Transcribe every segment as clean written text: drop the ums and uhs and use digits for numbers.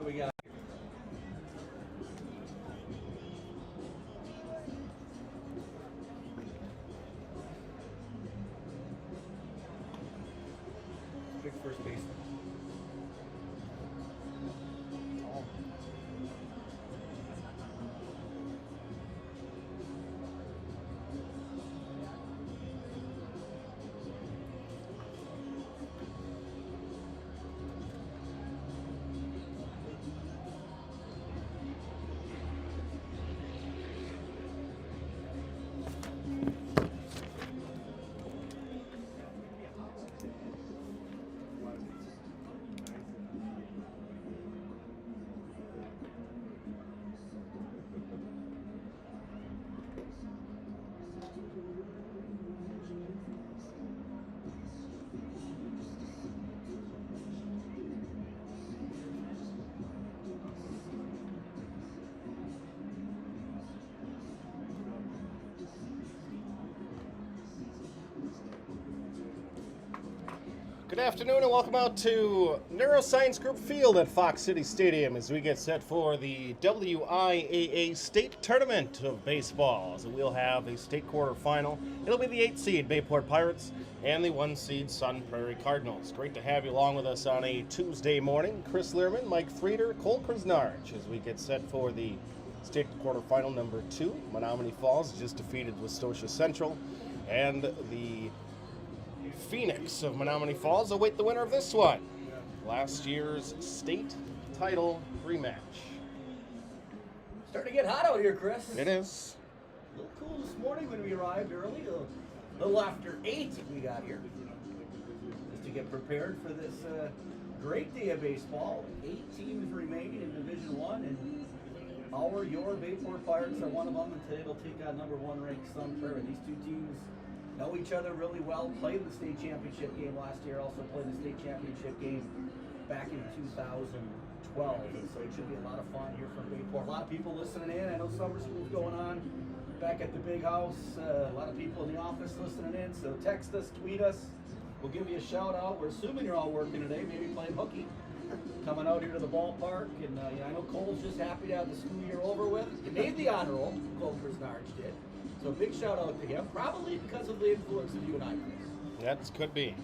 do we got? Big first baseman. Good afternoon and welcome out to Neuroscience Group Field at Fox City Stadium as we get set for the WIAA State Tournament of Baseball. So we'll have a state quarterfinal. It'll be the 8th seed Bayport Pirates and the 1 seed Prairie Cardinals. Great to have you along with us on a Tuesday morning. Chris Learman, Mike Frieder, Cole Krasnarch as we get set for the state quarterfinal number 2. Menominee Falls just defeated Westosha Central, and the Phoenix of Menominee Falls await the winner of this one. Last year's state title rematch. Starting to get hot out here, Chris. It is. A little cool this morning when we arrived early. A little after 8 we got here. Just to get prepared for this great day of baseball. 8 teams remaining in Division 1, and your Bayport Pirates are one of them, and today they'll take on number 1 ranked Sun Prairie. These two teams know each other really well, played the state championship game last year, also played the state championship game back in 2012, and so it should be a lot of fun here from Bayport. A lot of people listening in. I know summer school's going on back at the big house. A lot of people in the office listening in, so text us, tweet us. We'll give you a shout out. We're assuming you're all working today, maybe playing hooky, coming out here to the ballpark, and I know Cole's just happy to have the school year over with. He made the honor roll, Cole Krasnarch did. So big shout out to him, probably because of the influence of you and I, Chris. That could be.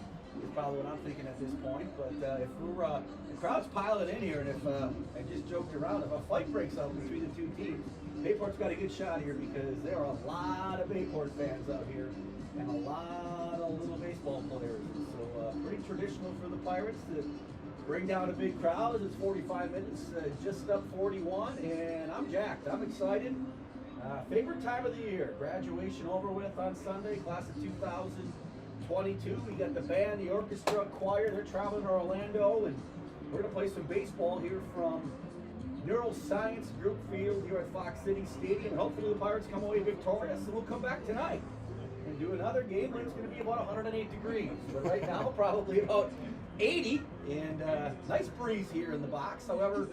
That's probably what I'm thinking at this point. But if we're the crowd's piling in here, and if I just joked around, if a fight breaks out between the two teams, Bayport's got a good shot here because there are a lot of Bayport fans out here and a lot of little baseball players. So pretty traditional for the Pirates to bring down a big crowd. It's 45 minutes, just up 41, and I'm jacked. I'm excited. Favorite time of the year, graduation over with on Sunday, class of 2022. We got the band, the orchestra, choir, they're traveling to Orlando, and we're going to play some baseball here from Neuroscience Group Field here at Fox City Stadium. Hopefully the Pirates come away victorious, and we'll come back tonight and do another game where it's going to be about 108 degrees, but right now probably about 80, and nice breeze here in the box. However,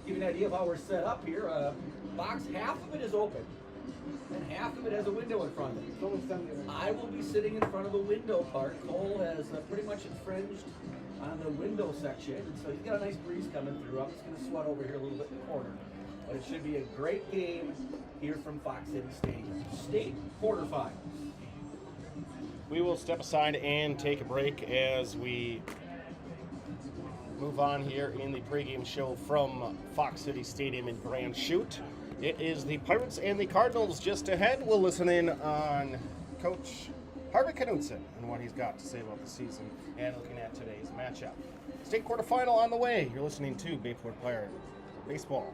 give you an idea of how we're set up here. Box, half of it is open, and half of it has a window in front of it. I will be sitting in front of the window part. Cole has pretty much infringed on the window section, and so he's got a nice breeze coming through. I'm just going to sweat over here a little bit in the corner. But it should be a great game here from Fox City Stadium. State quarterfinals. We will step aside and take a break as we move on here in the pregame show from Fox City Stadium in Grand Chute. It is the Pirates and the Cardinals just ahead. We'll listen in on Coach Harvey Knudsen and what he's got to say about the season and looking at today's matchup. State quarterfinal on the way. You're listening to Bayport Pirate Baseball.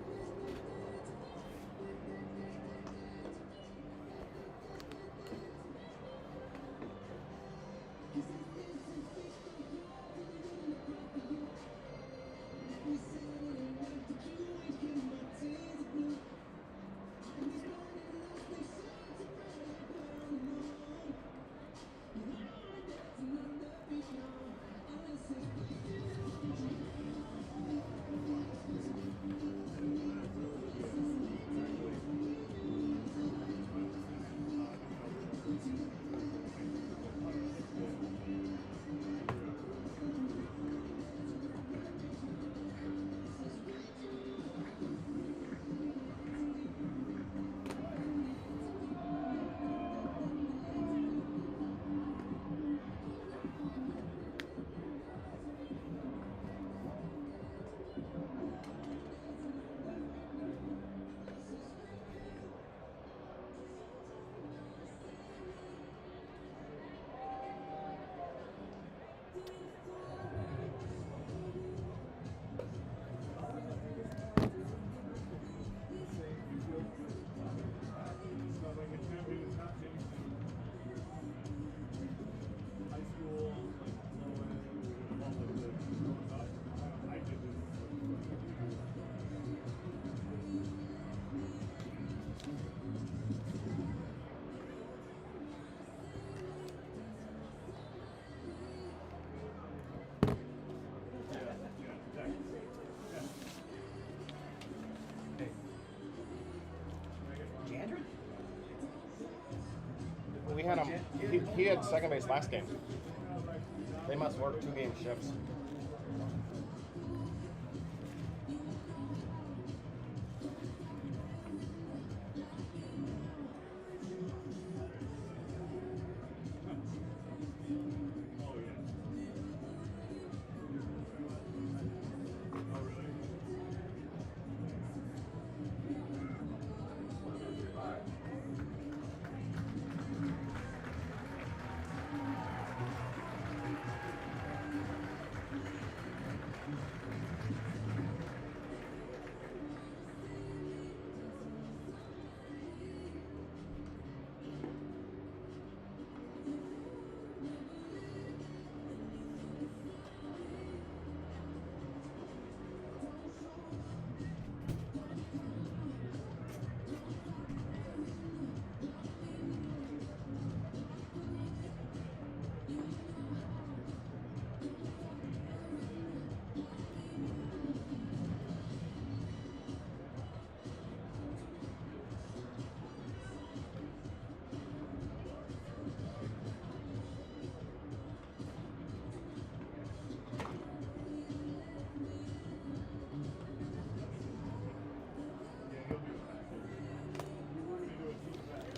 He had second base last game. They must work 2-game shifts.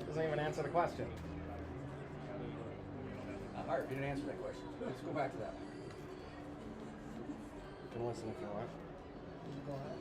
Doesn't even answer the question. Art, you didn't answer that question. Let's go back to that one. You can listen if you want. Go ahead.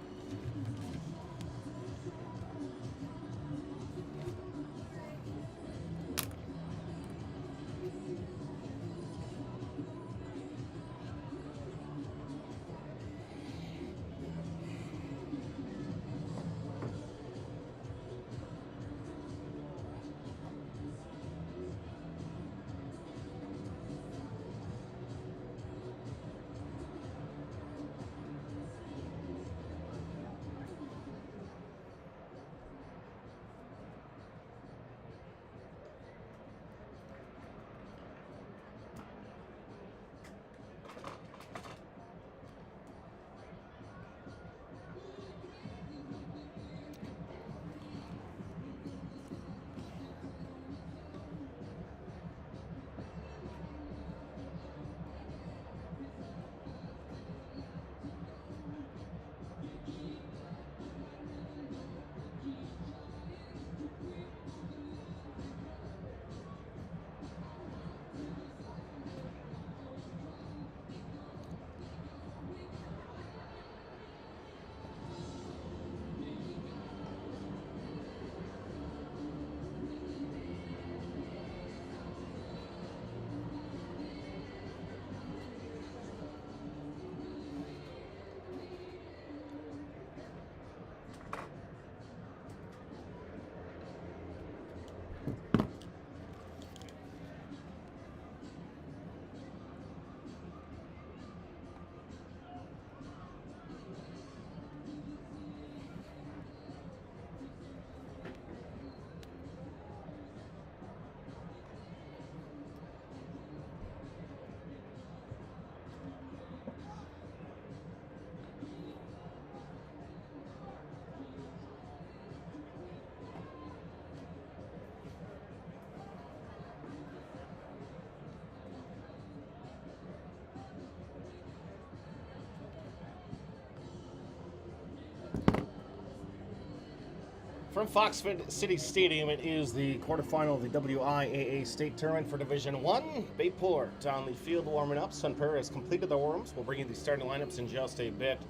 From Fox City Stadium, it is the quarterfinal of the WIAA State Tournament for Division 1. Bayport on the field warming up. Sun Prairie has completed the warm-ups. We'll bring you the starting lineups in just a bit.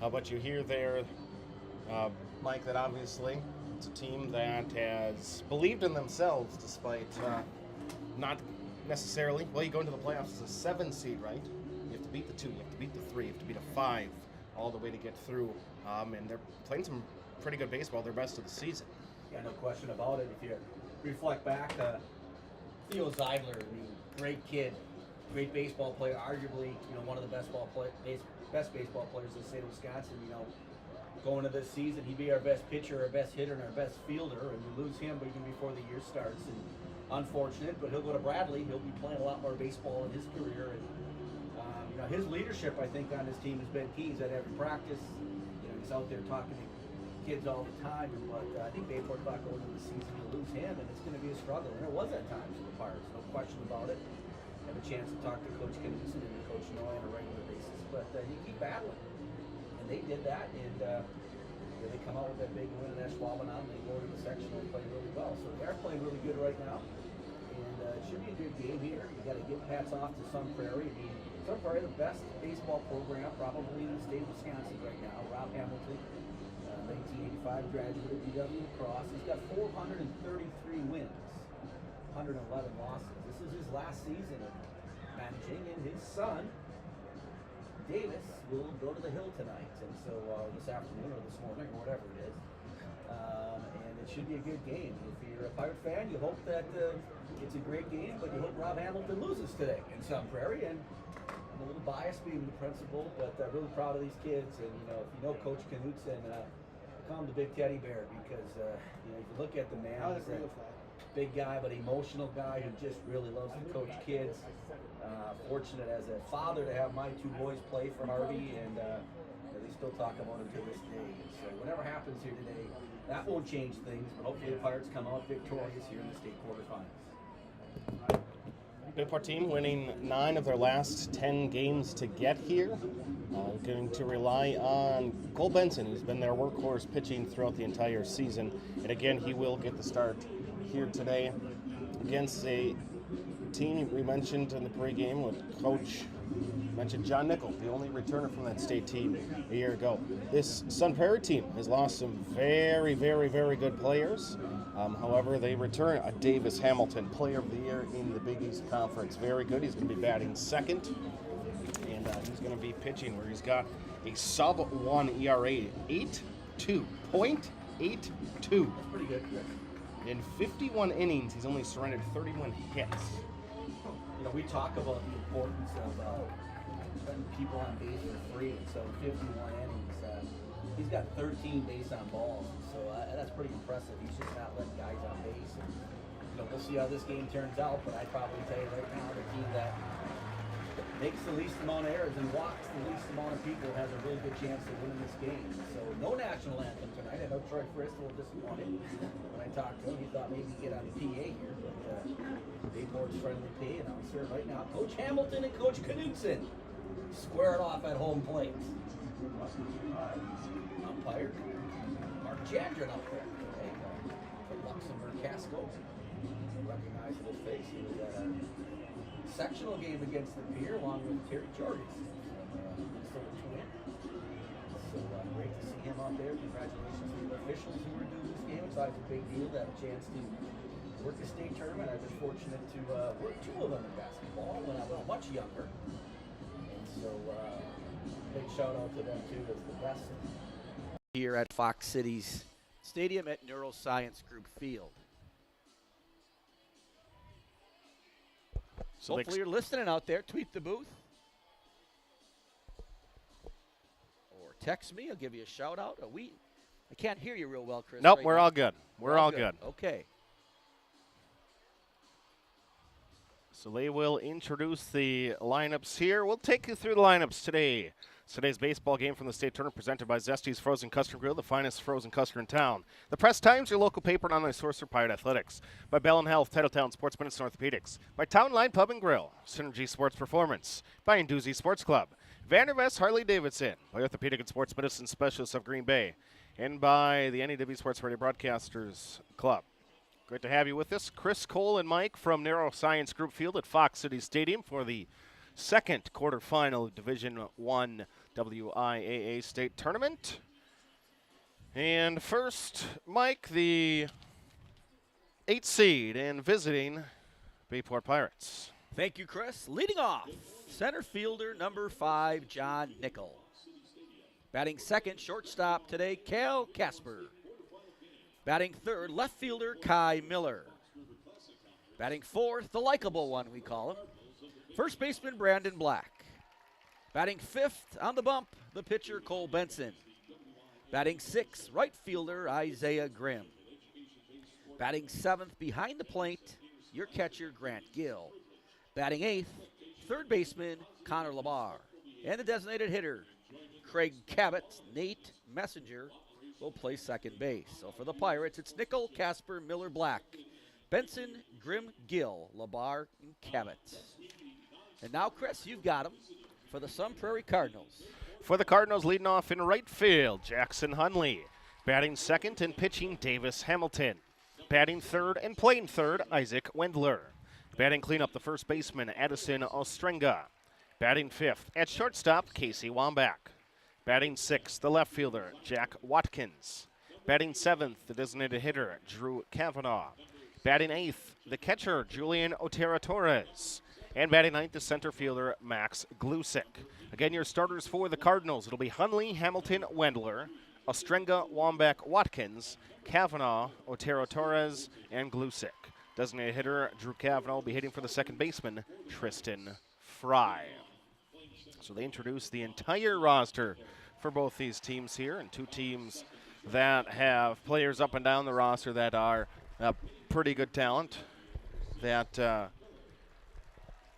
But you hear there, Mike, that obviously it's a team that has believed in themselves despite not necessarily. Well, you go into the playoffs as a 7 seed, right? You have to beat the 2, you have to beat the 3, you have to beat a 5 all the way to get through. And they're playing some pretty good baseball, their best of the season. Yeah, no question about it. If you reflect back, Theo Zeidler, great kid, great baseball player, arguably one of the best baseball players in the state of Wisconsin. Going to this season, he'd be our best pitcher, our best hitter, and our best fielder, and you lose him even before the year starts. And unfortunate, but he'll go to Bradley. He'll be playing a lot more baseball in his career, and his leadership, I think, on his team has been key. He's at every practice. He's out there talking to kids all the time, but I think Bayport thought going into the season to lose him, and it's going to be a struggle. And it was at times for the Pirates, no question about it. Have a chance to talk to Coach Knudsen and Coach Noy on a regular basis, but you keep battling. And they did that, and they come out with that big win in Ashwaubenon, and they go to the section and play really well. So they are playing really good right now, and it should be a good game here. You got to give hats off to Sun Prairie. I mean, Sun Prairie, the best baseball program probably in the state of Wisconsin right now. Rob Hamilton, 1985 graduate of UW Lacrosse. He's got 433 wins, 111 losses. This is his last season of managing, and his son, Davis, will go to the Hill tonight, and so this afternoon or this morning or whatever it is, and it should be a good game. If you're a Pirate fan, you hope that it's a great game, but you hope Rob Hamilton loses today in Sun Prairie. And I'm a little biased being the principal, but I'm really proud of these kids. And if you know Coach Knudsen, call him the Big Teddy Bear, because if you look at the man, he's a big guy but emotional guy who just really loves to coach kids. Fortunate as a father to have my two boys play for Harvey, and they still talk about him to this day. So whatever happens here today, that won't change things, but hopefully the Pirates come out victorious here in the state quarterfinals. Bayport team winning 9 of their last 10 games to get here. Going to rely on Cole Benson, who's been their workhorse pitching throughout the entire season. And again, he will get the start here today against a team we mentioned in the pregame with Coach mentioned John Nickel, the only returner from that state team a year ago. This Sun Prairie team has lost some very, very, very good players. However, they return a Davis Hamilton, Player of the Year in the Big East Conference. Very good. He's going to be batting second, and he's going to be pitching where he's got a sub-1 ERA, 8.2. That's pretty good, Chris. In 51 innings, he's only surrendered 31 hits. We talk about the importance of letting people on base for free, and so 51 innings, he's got 13 base on balls, so that's pretty impressive. He's just not letting guys on base, and we'll see how this game turns out, but I'd probably tell you right now, the team that makes the least amount of errors and walks the least amount of people has a really good chance of winning this game. So no national anthem tonight. I know Troy Frist a little disappointed. When I talked to him, he thought maybe he'd get on the PA here, but Bayport's friendly PA announcer right now. Coach Hamilton and Coach Knudsen square it off at home plate. Umpire Mark Jandrin up there. Okay, from Luxembourg Casco. Recognizable face. He was at a sectional game against the Pier along with Terry Jorgens, Minnesota Twin. So great to see him out there. Congratulations to the officials who were doing this game. It's always a big deal to have a chance to work a state tournament. I've been fortunate to work 2 of them in basketball when I was much younger. And so big shout out to them too as the best here at Fox Cities Stadium at Neuroscience Group Field. So hopefully you're listening out there. Tweet the booth. Or text me. I'll give you a shout out. I can't hear you real well, Chris. Nope, right we're now. all good. We're all good. Okay. So they will introduce the lineups here. We'll take you through the lineups today. Today's baseball game from the state tournament presented by Zesty's Frozen Custard Grill, the finest frozen custard in town. The Press Times, your local paper and online source for Pirate Athletics. By Bell & Health, Titletown Sports Medicine Orthopedics. By Town Line Pub and Grill, Synergy Sports Performance. By Induzi Sports Club. Vandervest Harley Davidson. By Orthopedic and Sports Medicine Specialists of Green Bay. And by the NEW Sports Radio Broadcasters Club. Great to have you with us. Chris, Cole, and Mike from Neuroscience Group Field at Fox City Stadium for the second quarterfinal Division I WIAA State Tournament. And first, Mike, the 8th seed and visiting Bayport Pirates. Thank you, Chris. Leading off, center fielder number 5, John Nickel. Batting second, shortstop today, Cal Casper. Batting third, left fielder Kai Miller. Batting fourth, the likable one we call him, first baseman Brandon Black. Batting fifth on the bump, the pitcher Cole Benson. Batting sixth, right fielder Isaiah Grimm. Batting seventh, behind the plate, your catcher Grant Gill. Batting eighth, third baseman Connor Labar. And the designated hitter, Craig Cabot, Nate Messenger, will play second base. So for the Pirates, it's Nickel, Casper, Miller, Black, Benson, Grimm, Gill, Labar, and Cabot. And now, Chris, you've got them for the Sun Prairie Cardinals. For the Cardinals, leading off in right field, Jackson Hunley. Batting second and pitching, Davis Hamilton. Batting third and playing third, Isaac Wendler. Batting cleanup, the first baseman, Addison Ostrenga. Batting fifth, at shortstop, Casey Wambach. Batting sixth, the left fielder, Jack Watkins. Batting seventh, the designated hitter, Drew Kavanaugh. Batting eighth, the catcher, Julian Otero Torres. And batting ninth, the center fielder, Max Glusick. Again, your starters for the Cardinals. It'll be Hunley, Hamilton, Wendler, Ostrenga, Wambach, Watkins, Kavanaugh, Otero Torres, and Glusick. Designated hitter, Drew Kavanaugh, will be hitting for the second baseman, Tristan Fry. So they introduced the entire roster for both these teams here, and two teams that have players up and down the roster that are pretty good talent. That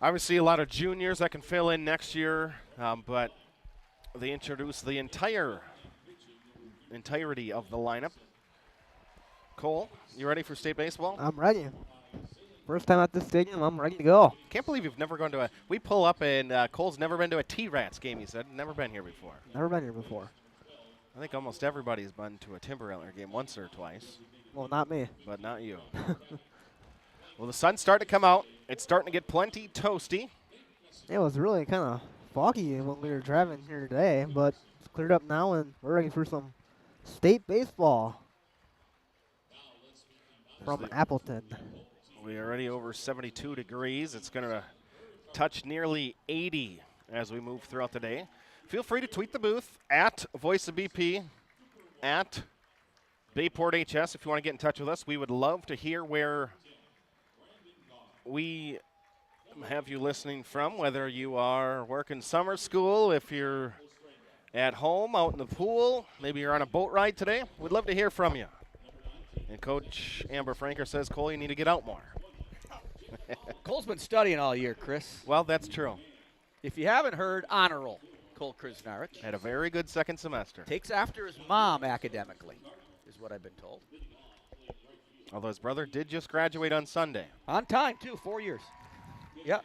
obviously a lot of juniors that can fill in next year, but they introduced the entirety of the lineup. Cole, you ready for state baseball? I'm ready. First time at this stadium, I'm ready to go. Can't believe you've never gone to we pull up and Cole's never been to a T-Rats game, he said. Never been here before. Never been here before. I think almost everybody's been to a Timber Antler game once or twice. Well, not me. But not you. Well, the sun's starting to come out. It's starting to get plenty toasty. It was really kind of foggy when we were driving here today, but it's cleared up now, and we're ready for some state baseball from Appleton. We are already over 72 degrees. It's going to touch nearly 80 as we move throughout the day. Feel free to tweet the booth at Voice of BP, at Bayport HS if you want to get in touch with us. We would love to hear where we have you listening from, whether you are working summer school, if you're at home, out in the pool, maybe you're on a boat ride today. We'd love to hear from you. And Coach Amber Franker says, Cole, you need to get out more. Cole's been studying all year, Chris. Well, that's true. If you haven't heard, honor roll. Cole Krznaric Had a very good second semester. takes after his mom academically, is what I've been told. Although his brother did just graduate on Sunday. On time, too, 4 years. Yeah.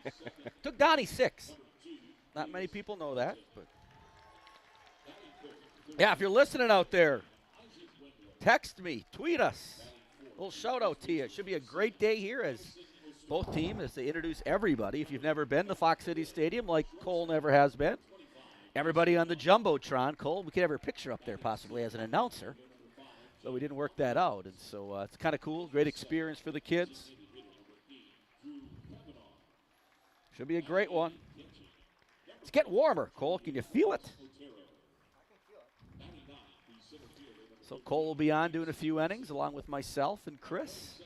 Took Donnie 6. Not many people know that, but. Yeah, if you're listening out there, text me, tweet us. A little shout out to you. It should be a great day here as both teams, as they introduce everybody. If you've never been to Fox City Stadium, like Cole never has been, everybody on the Jumbotron. Cole, we could have her picture up there possibly as an announcer, but we didn't work that out. And so it's kind of cool, great experience for the kids. Should be a great one. It's getting warmer, Cole. Can you feel it? So Cole will be on doing a few innings along with myself and Chris.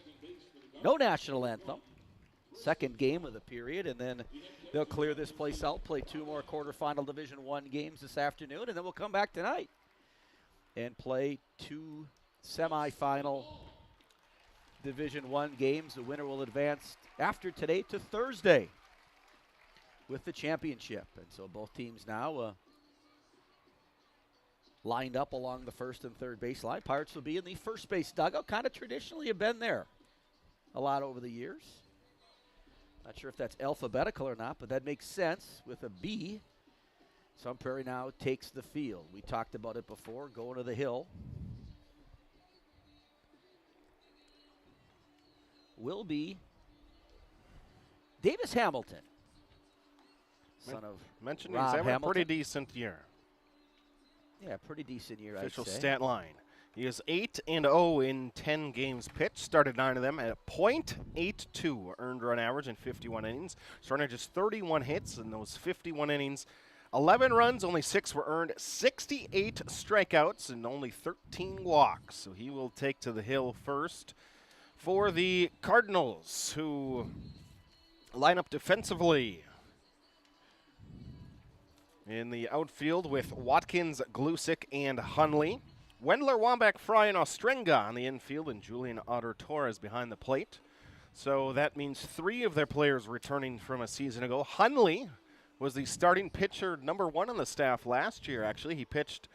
No national anthem. Second game of the period, and then they'll clear this place out, play 2 more quarterfinal Division I games this afternoon, and then we'll come back tonight and play 2 semifinal Division I games. The winner will advance after today to Thursday with the championship. And so both teams now lined up along the first and third baseline. Pirates will be in the first base dugout. Kind of traditionally have been there a lot over the years. Not sure if that's alphabetical or not, but that makes sense with a B. Sun Prairie now takes the field. We talked about it before, going to the hill. Will be Davis Hamilton, son of Mentioned Rob he's having a Hamilton. pretty decent year. Yeah, pretty decent year, Official I'd say. stat line. He is 8-0 in 10 games pitched. Started 9 of them at a .82 earned run average in 51 innings. Starting at just 31 hits in those 51 innings. 11 runs, only 6 were earned. 68 strikeouts and only 13 walks. So he will take to the hill first for the Cardinals, who line up defensively in the outfield with Watkins, Glusick, and Hunley. Wendler, Wambach, Fry, and Ostrenga on the infield, and Julian Otter Torres behind the plate. So that means 3 of their players returning from a season ago. Hunley was the starting pitcher, #1 on the staff last year, actually. He pitched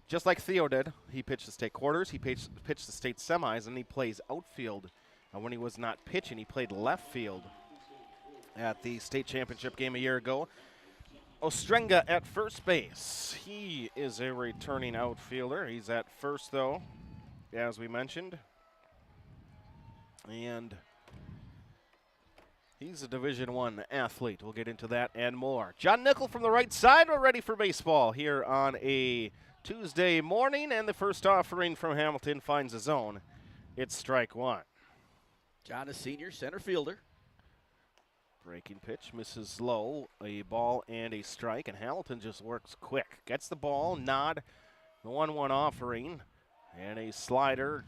just like Theo did, he pitched the state quarters, he pitched the state semis, and he plays outfield. And when he was not pitching, he played left field at the state championship game a year ago. Ostrenga at first base. He is a returning outfielder. He's at first, though, as we mentioned. And he's a Division I athlete. We'll get into that and more. John Nickel from the right side. We're ready for baseball here on a Tuesday morning. And the first offering from Hamilton finds a zone. It's strike one. John is senior center fielder. Breaking pitch, misses low, a ball and a strike, and Hamilton just works quick. Gets the ball, nod, the 1-1 offering, and a slider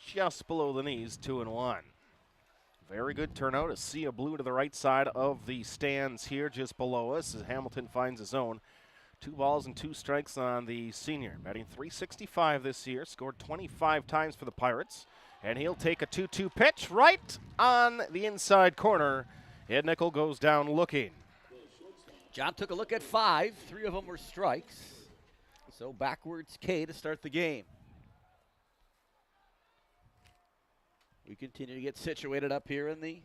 just below the knees, 2-1. Very good turnout. A sea of blue to the right side of the stands here just below us as Hamilton finds his own. 2 balls and 2 strikes on the senior. Batting .365 this year, scored 25 times for the Pirates, and he'll take a 2-2 pitch right on the inside corner. Ed Nickel goes down looking. John took a look at 5. 3 of them were strikes. So backwards K to start the game. We continue to get situated up here in the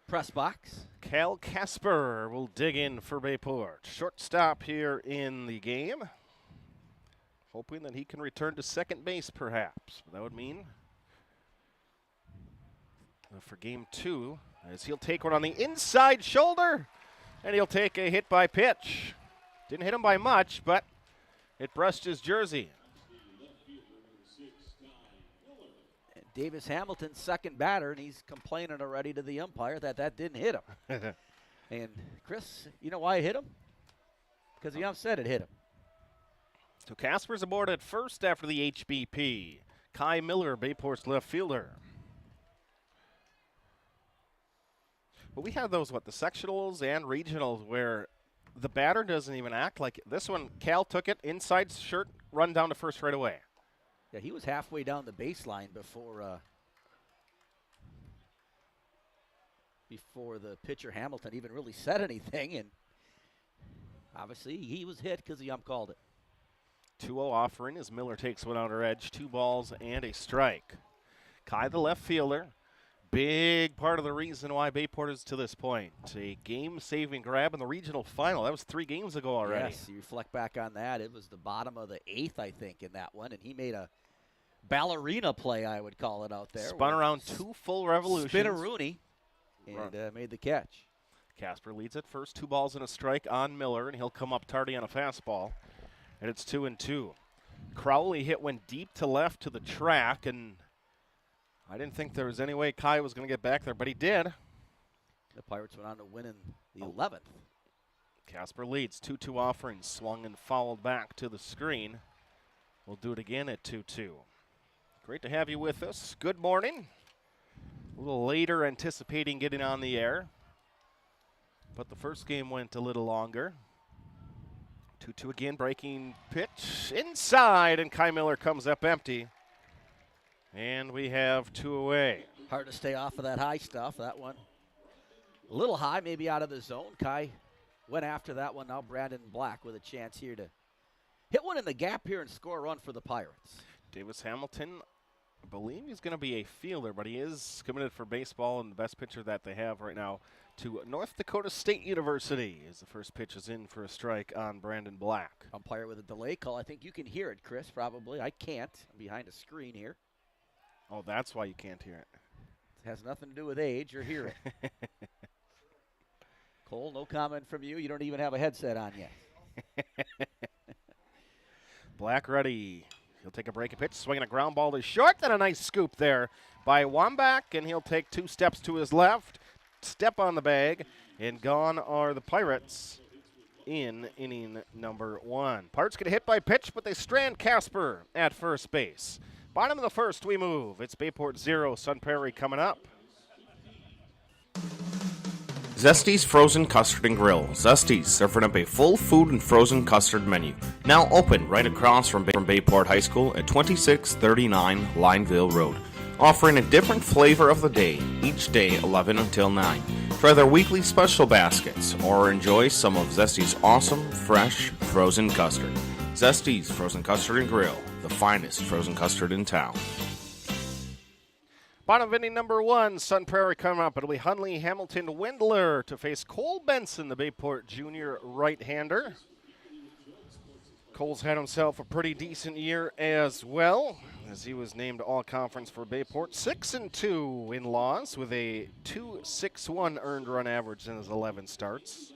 press box. Cal Casper will dig in for Bayport. Shortstop here in the game. Hoping that he can return to second base perhaps. That would mean for game 2, as he'll take one on the inside shoulder, and he'll take a hit by pitch. Didn't hit him by much, but it brushed his jersey. And Davis Hamilton's second batter, and he's complaining already to the umpire that didn't hit him. And Chris, you know why it hit him? Because the ump said it hit him. So Casper's aboard at first after the HBP. Kai Miller, Bayport's left fielder. But we have those, the sectionals and regionals where the batter doesn't even act like it. This one, Cal took it, inside shirt, run down to first right away. Yeah, he was halfway down the baseline before the pitcher Hamilton even really said anything, and obviously he was hit because the ump called it. 2-0 offering as Miller takes one out her edge. 2 balls and a strike. Kai, the left fielder. Big part of the reason why Bayport is to this point. A game-saving grab in the regional final. That was 3 games ago already. Yes, you reflect back on that. It was the bottom of the 8th, I think, in that one, and he made a ballerina play, I would call it out there. Spun around 2 full revolutions. Spin-a-rooney, and made the catch. Casper leads at first. 2 balls and a strike on Miller, and he'll come up tardy on a fastball. And it's 2-2. Crowley hit one deep to left to the track, and I didn't think there was any way Kai was going to get back there, but he did. The Pirates went on to win in the 11th. Casper leads, 2-2 offering, swung and fouled back to the screen. We'll do it again at 2-2. Great to have you with us. Good morning. A little later anticipating getting on the air, but the first game went a little longer. 2-2 again, breaking pitch inside, and Kai Miller comes up empty. And we have 2 away. Hard to stay off of that high stuff. That one a little high, maybe out of the zone. Kai went after that one. Now Brandon Black with a chance here to hit one in the gap here and score a run for the Pirates. Davis Hamilton, I believe he's going to be a fielder, but he is committed for baseball, and the best pitcher that they have right now to North Dakota State University as the first pitch is in for a strike on Brandon Black. Umpire with a delay call. I think you can hear it, Chris, probably. I can't. I'm behind a screen here. Oh, that's why you can't hear it. It has nothing to do with age or hearing. Cole, no comment from you. You don't even have a headset on yet. Black ready. He'll take a breaking pitch, swinging a ground ball to short, then a nice scoop there by Wambach, and he'll take 2 steps to his left, step on the bag, and gone are the Pirates in inning number 1. Pirates get hit by pitch, but they strand Casper at first base. Bottom of the first, we move. It's Bayport 0, Sun Prairie coming up. Zesty's Frozen Custard and Grill. Zesty's, serving up a full food and frozen custard menu. Now open right across from Bayport High School at 2639 Lineville Road. Offering a different flavor of the day, each day 11 until 9. Try their weekly special baskets or enjoy some of Zesty's awesome, fresh, frozen custard. Zesties Frozen Custard and Grill, the finest frozen custard in town. Bottom of inning number 1, Sun Prairie coming up. It'll be Hunley Hamilton Windler to face Cole Benson, the Bayport junior right-hander. Cole's had himself a pretty decent year as well, as he was named All-Conference for Bayport. 6-2 in loss with a 2.61 earned run average in his 11 starts.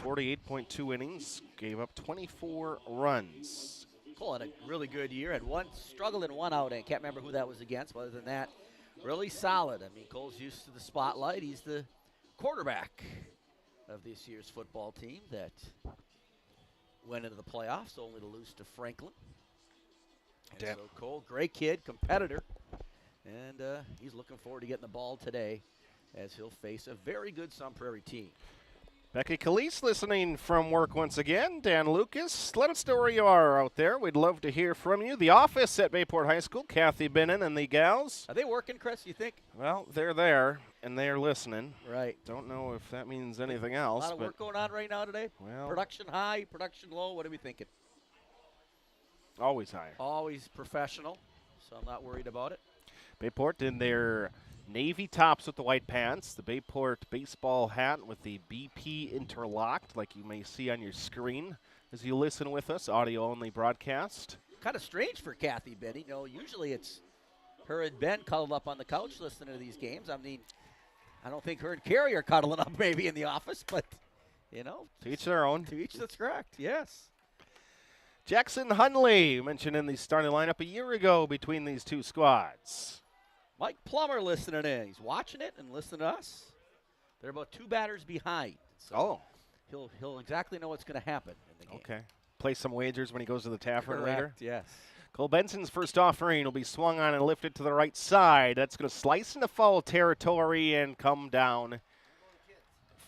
48.2 innings, gave up 24 runs. Cole had a really good year. Had one struggled in one outing. Can't remember who that was against, but other than that, really solid. I mean, Cole's used to the spotlight. He's the quarterback of this year's football team that went into the playoffs, only to lose to Franklin. And so Cole, great kid, competitor, and he's looking forward to getting the ball today as he'll face a very good Sun Prairie team. Becky Calise listening from work once again. Dan Lucas, let us know where you are out there. We'd love to hear from you. The office at Bayport High School, Kathy Binnon and the gals. Are they working, Chris, you think? Well, they're there, and they're listening. Right. Don't know if that means anything else. A lot of work going on right now today? Well, production high, production low, what are we thinking? Always higher. Always professional, so I'm not worried about it. Bayport in their navy tops with the white pants, the Bayport baseball hat with the BP interlocked, like you may see on your screen as you listen with us, audio-only broadcast. Kind of strange for Kathy Benny. You know, usually it's her and Ben cuddled up on the couch listening to these games. I mean, I don't think her and Carrie are cuddling up maybe in the office, but, you know. To each their own. To each that's correct, yes. Jackson Hunley, mentioned in the starting lineup a year ago between these two squads. Mike Plummer listening in. He's watching it and listening to us. They're about 2 batters behind. So he'll exactly know what's going to happen in the game. Okay. Play some wagers when he goes to the tavern later. Yes. Cole Benson's first offering will be swung on and lifted to the right side. That's going to slice into foul territory and come down.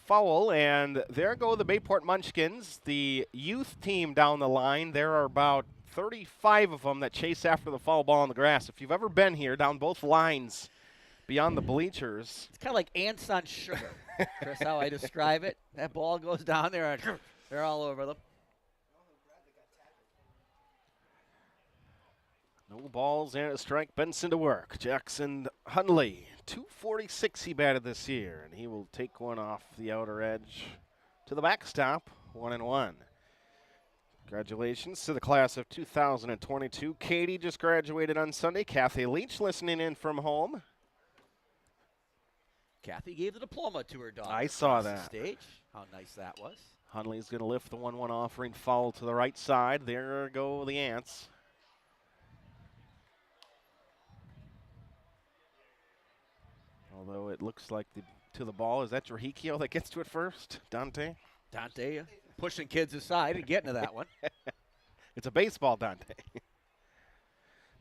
Foul, and there go the Bayport Munchkins, the youth team down the line. There are about 35 of them that chase after the foul ball on the grass. If you've ever been here, down both lines, beyond the bleachers. It's kind of like ants on sugar, Chris, how I describe it. That ball goes down there, and they're all over them. No balls and a strike. Benson to work. Jackson Hunley, 246 he batted this year, and he will take one off the outer edge to the backstop, 1-1. Congratulations to the class of 2022. Katie just graduated on Sunday. Kathy Leach listening in from home. Kathy gave the diploma to her daughter. I saw across the that. stage. How nice that was. Hunley's going to lift the 1-1 offering, foul to the right side. There go the Ants. Although it looks like to the ball. Is that Trujillo that gets to it first? Dante Pushing kids aside and getting to that one. It's a baseball, Dante.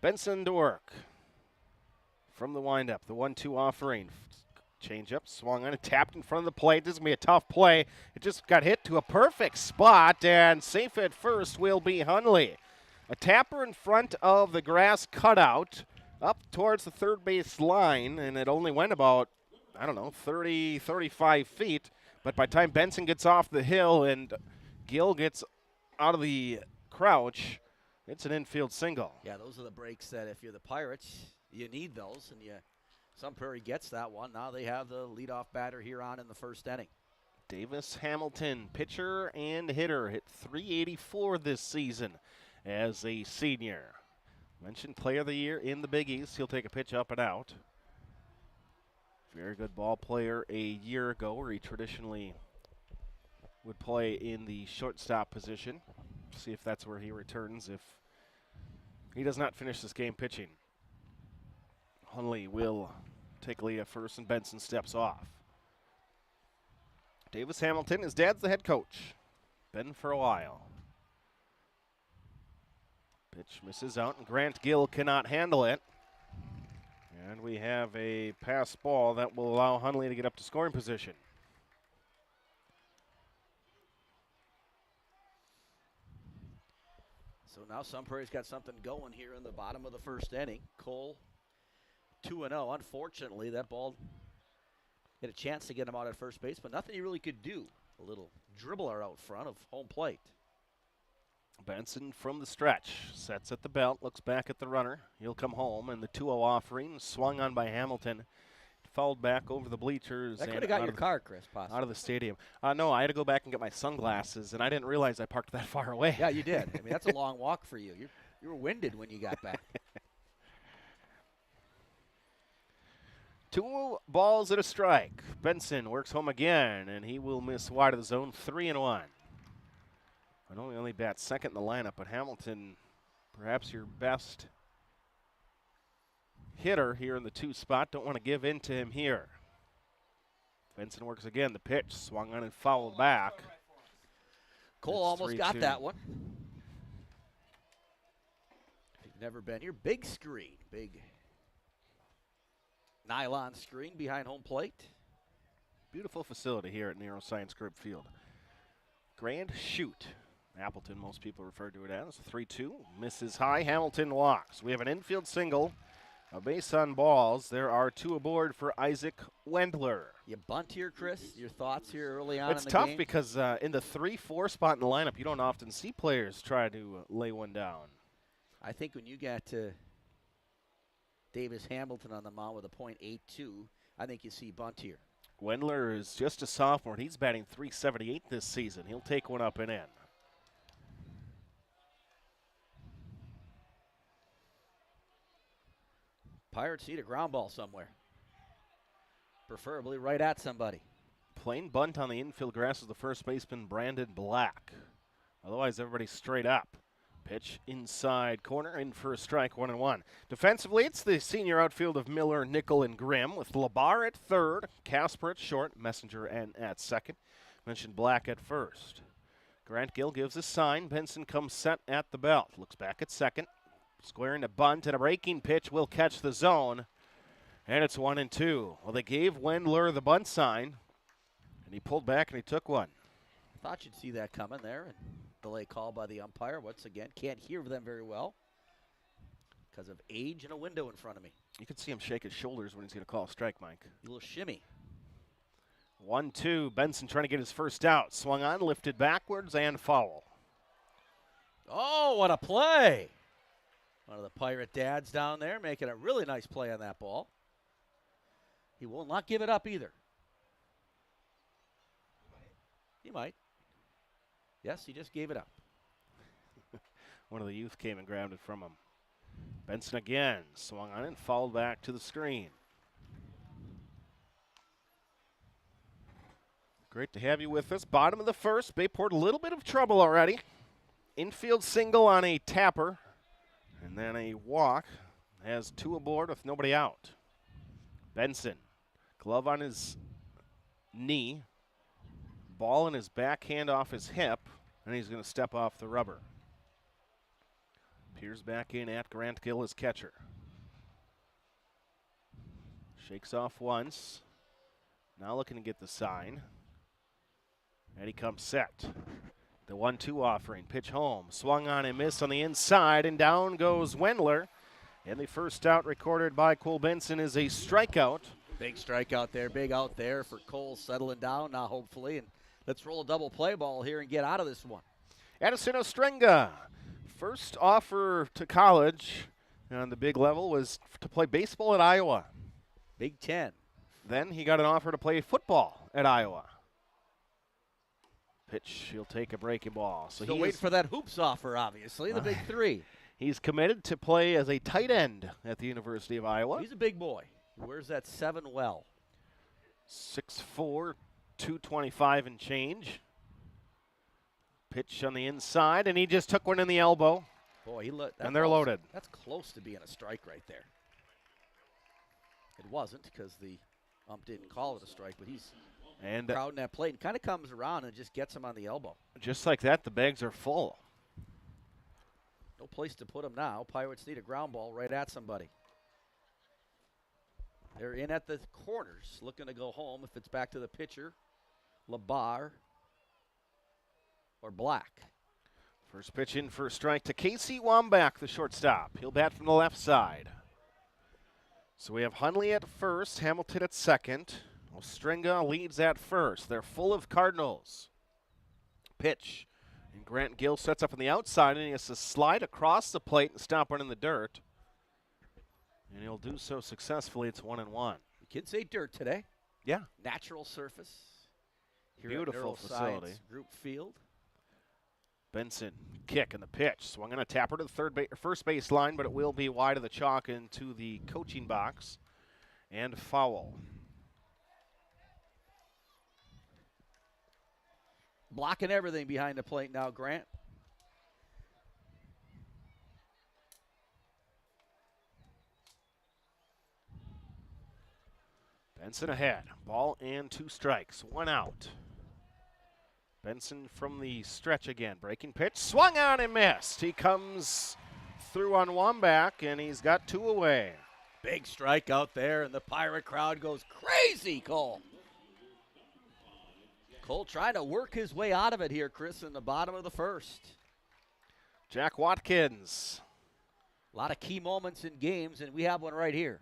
Benson to work. From the windup, the 1-2 offering. Change up, swung on and tapped in front of the plate. This is going to be a tough play. It just got hit to a perfect spot, and safe at first will be Hunley. A tapper in front of the grass cutout up towards the third base line, and it only went about, 30, 35 feet. But by the time Benson gets off the hill and Gill gets out of the crouch, it's an infield single. Yeah, those are the breaks that if you're the Pirates, you need those, and Sun Prairie gets that one. Now they have the leadoff batter here on in the first inning. Davis Hamilton, pitcher and hitter, hit .384 this season as a senior. Mentioned player of the year in the Big East. He'll take a pitch up and out. Very good ball player a year ago, where he traditionally would play in the shortstop position. See if that's where he returns if he does not finish this game pitching. Hunley will take lead at first, and Benson steps off. Davis Hamilton, his dad's the head coach. Been for a while. Pitch misses out, and Grant Gill cannot handle it. And we have a pass ball that will allow Hunley to get up to scoring position. So now Sun Prairie's got something going here in the bottom of the first inning. Cole 2-0. Unfortunately, that ball had a chance to get him out at first base, but nothing he really could do. A little dribbler out front of home plate. Benson from the stretch, sets at the belt, looks back at the runner. He'll come home, and the 2-0 offering swung on by Hamilton. Fouled back over the bleachers. That and could have got out your of the- car, Chris, possibly. Out of the stadium. No, I had to go back and get my sunglasses, and I didn't realize I parked that far away. Yeah, you did. I mean, that's a long walk for you. You were winded when you got back. 2 balls and a strike. Benson works home again, and he will miss wide of the zone, 3-1. I know he only bats second in the lineup, but Hamilton, perhaps your best hitter here in the 2 spot. Don't want to give in to him here. Benson works again. The pitch swung on and fouled back. Cole It's almost got 3-2. that one. If you've never been here, big screen, big nylon screen behind home plate. Beautiful facility here at Neuroscience Group Field. Grand Chute. Appleton, most people refer to it as. 3-2. Misses high. Hamilton walks. We have an infield single. A base on balls. There are 2 aboard for Isaac Wendler. You bunt here, Chris. Your thoughts here early on It's in the tough game? because in the 3-4 spot in the lineup, you don't often see players try to lay one down. I think when you got Davis Hamilton on the mound with a .82, I think you see bunt here. Wendler is just a sophomore. He's batting .378 this season. He'll take one up and in. Pirates need a ground ball somewhere, preferably right at somebody. Plain bunt on the infield grass is the first baseman, Brandon Black. Otherwise, everybody's straight up. Pitch inside corner, in for a strike, 1-1. Defensively, it's the senior outfield of Miller, Nickel, and Grimm, with Labar at third, Casper at short, Messenger and at second. Mentioned Black at first. Grant Gill gives a sign. Benson comes set at the belt. Looks back at second. Squaring a bunt and a breaking pitch will catch the zone. And it's 1-2. Well, they gave Wendler the bunt sign, and he pulled back and he took one. Thought you'd see that coming there. And delay call by the umpire. Once again, can't hear them very well because of age and a window in front of me. You can see him shake his shoulders when he's going to call a strike, Mike. A little shimmy. 1-2. Benson trying to get his first out. Swung on, lifted backwards, and foul. Oh, what a play. One of the Pirate dads down there making a really nice play on that ball. He will not give it up either. He might. Yes, he just gave it up. One of the youth came and grabbed it from him. Benson again. Swung on and fouled back to the screen. Great to have you with us. Bottom of the first. Bayport a little bit of trouble already. Infield single on a tapper. And then a walk. Has 2 aboard with nobody out. Benson. Glove on his knee. Ball in his backhand off his hip. And he's going to step off the rubber. Peers back in at Grant Gill as catcher. Shakes off once. Now looking to get the sign. And he comes set. The 1-2 offering. Pitch home. Swung on and missed on the inside. And down goes Wendler. And the first out recorded by Cole Benson is a strikeout. Big strikeout there, big out there for Cole settling down now, hopefully. And let's roll a double play ball here and get out of this one. Addison Ostrenga. First offer to college on the big level was to play baseball at Iowa. Big Ten. Then he got an offer to play football at Iowa. Pitch, he'll take a breaking ball. So Still he waiting for that hoops offer, obviously, the big 3. He's committed to play as a tight end at the University of Iowa. He's a big boy. He wears that 7 well. 6'4", 225 and change. Pitch on the inside, and he just took one in the elbow. Boy, And they're loaded. That's close to being a strike right there. It wasn't because the ump didn't call it a strike, but he's crowding that plate and kind of comes around and just gets him on the elbow. Just like that, the bags are full. No place to put him now. Pirates need a ground ball right at somebody. They're in at the corners, looking to go home if it's back to the pitcher, Labar or Black. First pitch in for a strike to Casey Wambach, the shortstop. He'll bat from the left side. So we have Hunley at first, Hamilton at second. Ostrenga leads at first. They're full of Cardinals. Pitch And Grant Gill sets up on the outside, and he has to slide across the plate and stop running the dirt. And he'll do so successfully. It's 1-1. The kids say dirt today. Yeah. Natural surface. Here Beautiful at Neuroscience facility. Group Field. Benson, kick and the pitch. Swung on a tapper to the first base line, but it will be wide of the chalk into the coaching box. And foul. Blocking everything behind the plate now, Grant. Benson ahead. Ball and 2 strikes. 1 out. Benson from the stretch again. Breaking pitch. Swung on and missed. He comes through on Wambach, and he's got 2 away. Big strike out there, and the Pirate crowd goes crazy, Cole. Cole trying to work his way out of it here, Chris, in the bottom of the first. Jack Watkins. A lot of key moments in games, and we have one right here.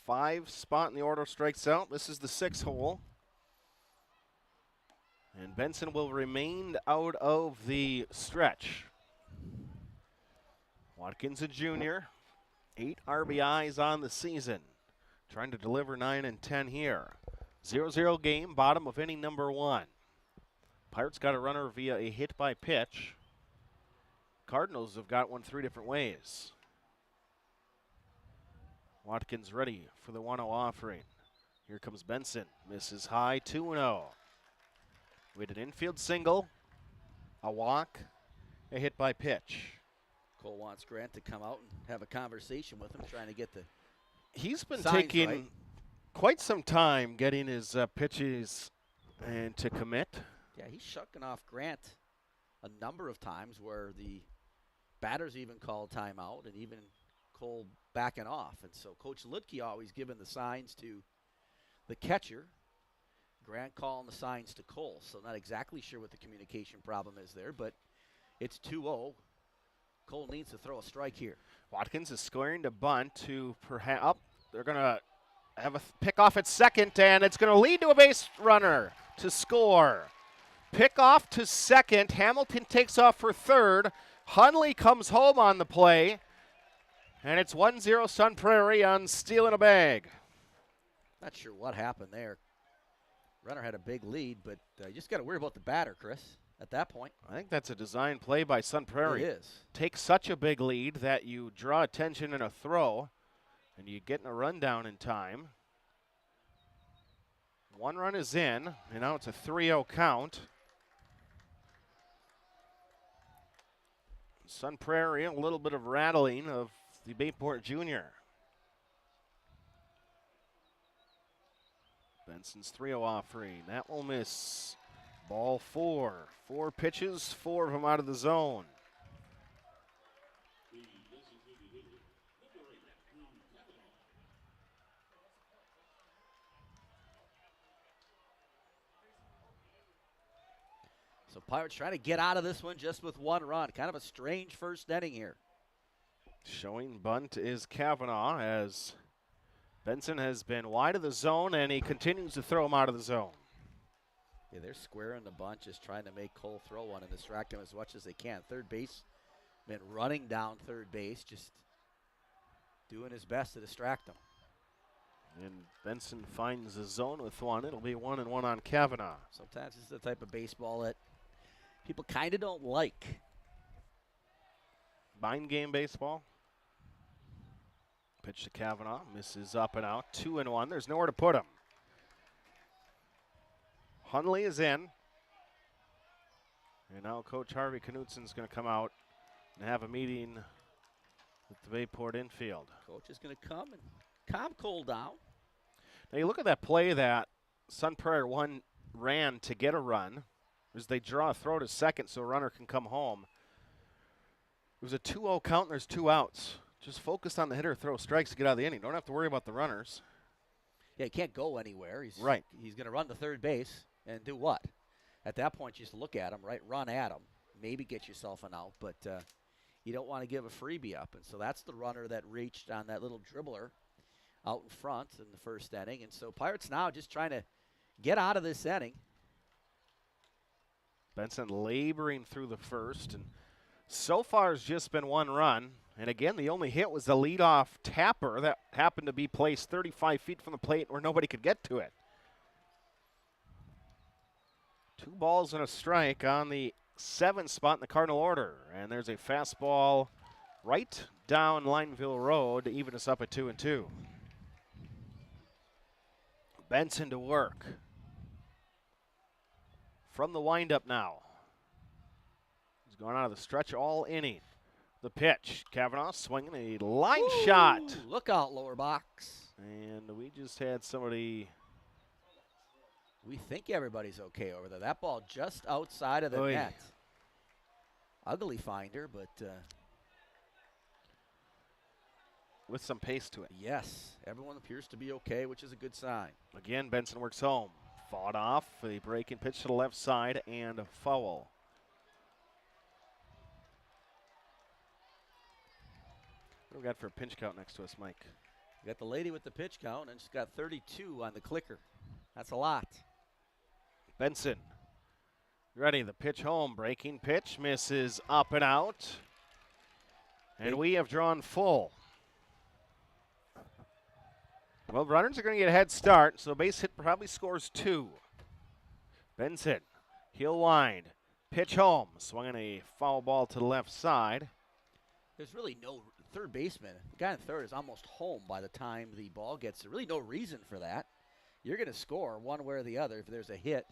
5 spot in the order strikes out. This is the 6th hole. And Benson will remain out of the stretch. Watkins, a junior. 8 RBIs on the season. Trying to deliver 9 and 10 here. 0-0 game, bottom of inning number 1. Pirates got a runner via a hit by pitch. Cardinals have got one 3 different ways. Watkins ready for the 1-0 offering. Here comes Benson. Misses high, 2-0. With an infield single, a walk, a hit by pitch. Cole wants Grant to come out and have a conversation with him, trying to get the He's been signs taking right. quite some time getting his pitches and to commit. Yeah, he's shucking off Grant a number of times where the batters even called timeout and even Cole backing off. And so Coach Lidke always giving the signs to the catcher. Grant calling the signs to Cole. So not exactly sure what the communication problem is there, but it's 2-0. Cole needs to throw a strike here. Watkins is squaring to bunt to perhaps they're going to have a pick off at second, and it's going to lead to a base runner to score. Pick off to second. Hamilton takes off for third. Hunley comes home on the play, and it's 1-0 Sun Prairie on stealing a bag. Not sure what happened there. Runner had a big lead, but you just got to worry about the batter, Chris, at that point. I think that's a design play by Sun Prairie. It is. Take such a big lead that you draw attention in a throw, and you get in a rundown in time. 1 run is in, and now it's a 3-0 count. Sun Prairie, a little bit of rattling of the Bayport Junior. Benson's 3-0 offering. That will miss. Ball 4. 4 pitches, 4 of them out of the zone. So Pirates trying to get out of this one just with 1 run. Kind of a strange first inning here. Showing bunt is Kavanaugh as Benson has been wide of the zone, and he continues to throw him out of the zone. Yeah, they're squaring the bunt, just trying to make Cole throw one and distract him as much as they can. Third base, been running down third base, just doing his best to distract him. And Benson finds the zone with 1. It'll be 1-1 on Kavanaugh. Sometimes it's the type of baseball that people kind of don't like. Mind game baseball. Pitch to Kavanaugh, misses up and out. 2-1. There's nowhere to put him. Hunley is in. And now Coach Harvey Knutsen's going to come out and have a meeting with the Bayport infield. Coach is going to come and calm Cole down. Now you look at that play that Sun Prairie ran to get a run. As they draw a throw to second so a runner can come home. It was a 2-0 count and there's 2 outs. Just focus on the hitter, throw strikes to get out of the inning. Don't have to worry about the runners. Yeah, he can't go anywhere. He's right. He's going to run to third base and do what? At that point, just look at him, right? Run at him. Maybe get yourself an out, but you don't want to give a freebie up. And so that's the runner that reached on that little dribbler out in front in the first inning. And so Pirates now just trying to get out of this inning. Benson laboring through the first, and so far has just been one run. And again, the only hit was the leadoff tapper that happened to be placed 35 feet from the plate where nobody could get to it. 2 balls and a strike on the 7th spot in the Cardinal order. And there's a fastball right down Lineville Road to even us up at 2-2. Benson to work. From the windup now. He's gone out of the stretch all inning. The pitch. Kavanaugh swinging a line shot. Look out, lower box. And we just had somebody. We think everybody's okay over there. That ball just outside of the net. Ugly finder, but with some pace to it. Yes, everyone appears to be okay, which is a good sign. Again, Benson works home. Fought off, a breaking pitch to the left side, and a foul. What do we got for a pinch count next to us, Mike? We got the lady with the pitch count, and she's got 32 on the clicker. That's a lot. Benson ready, the pitch home, breaking pitch, misses up and out. And we have drawn full. Well, runners are going to get a head start, so base hit probably scores 2. Benson, he'll wind, pitch home, swinging a foul ball to the left side. There's really no third baseman. The guy in third is almost home by the time the ball gets there. Really no reason for that. You're going to score one way or the other if there's a hit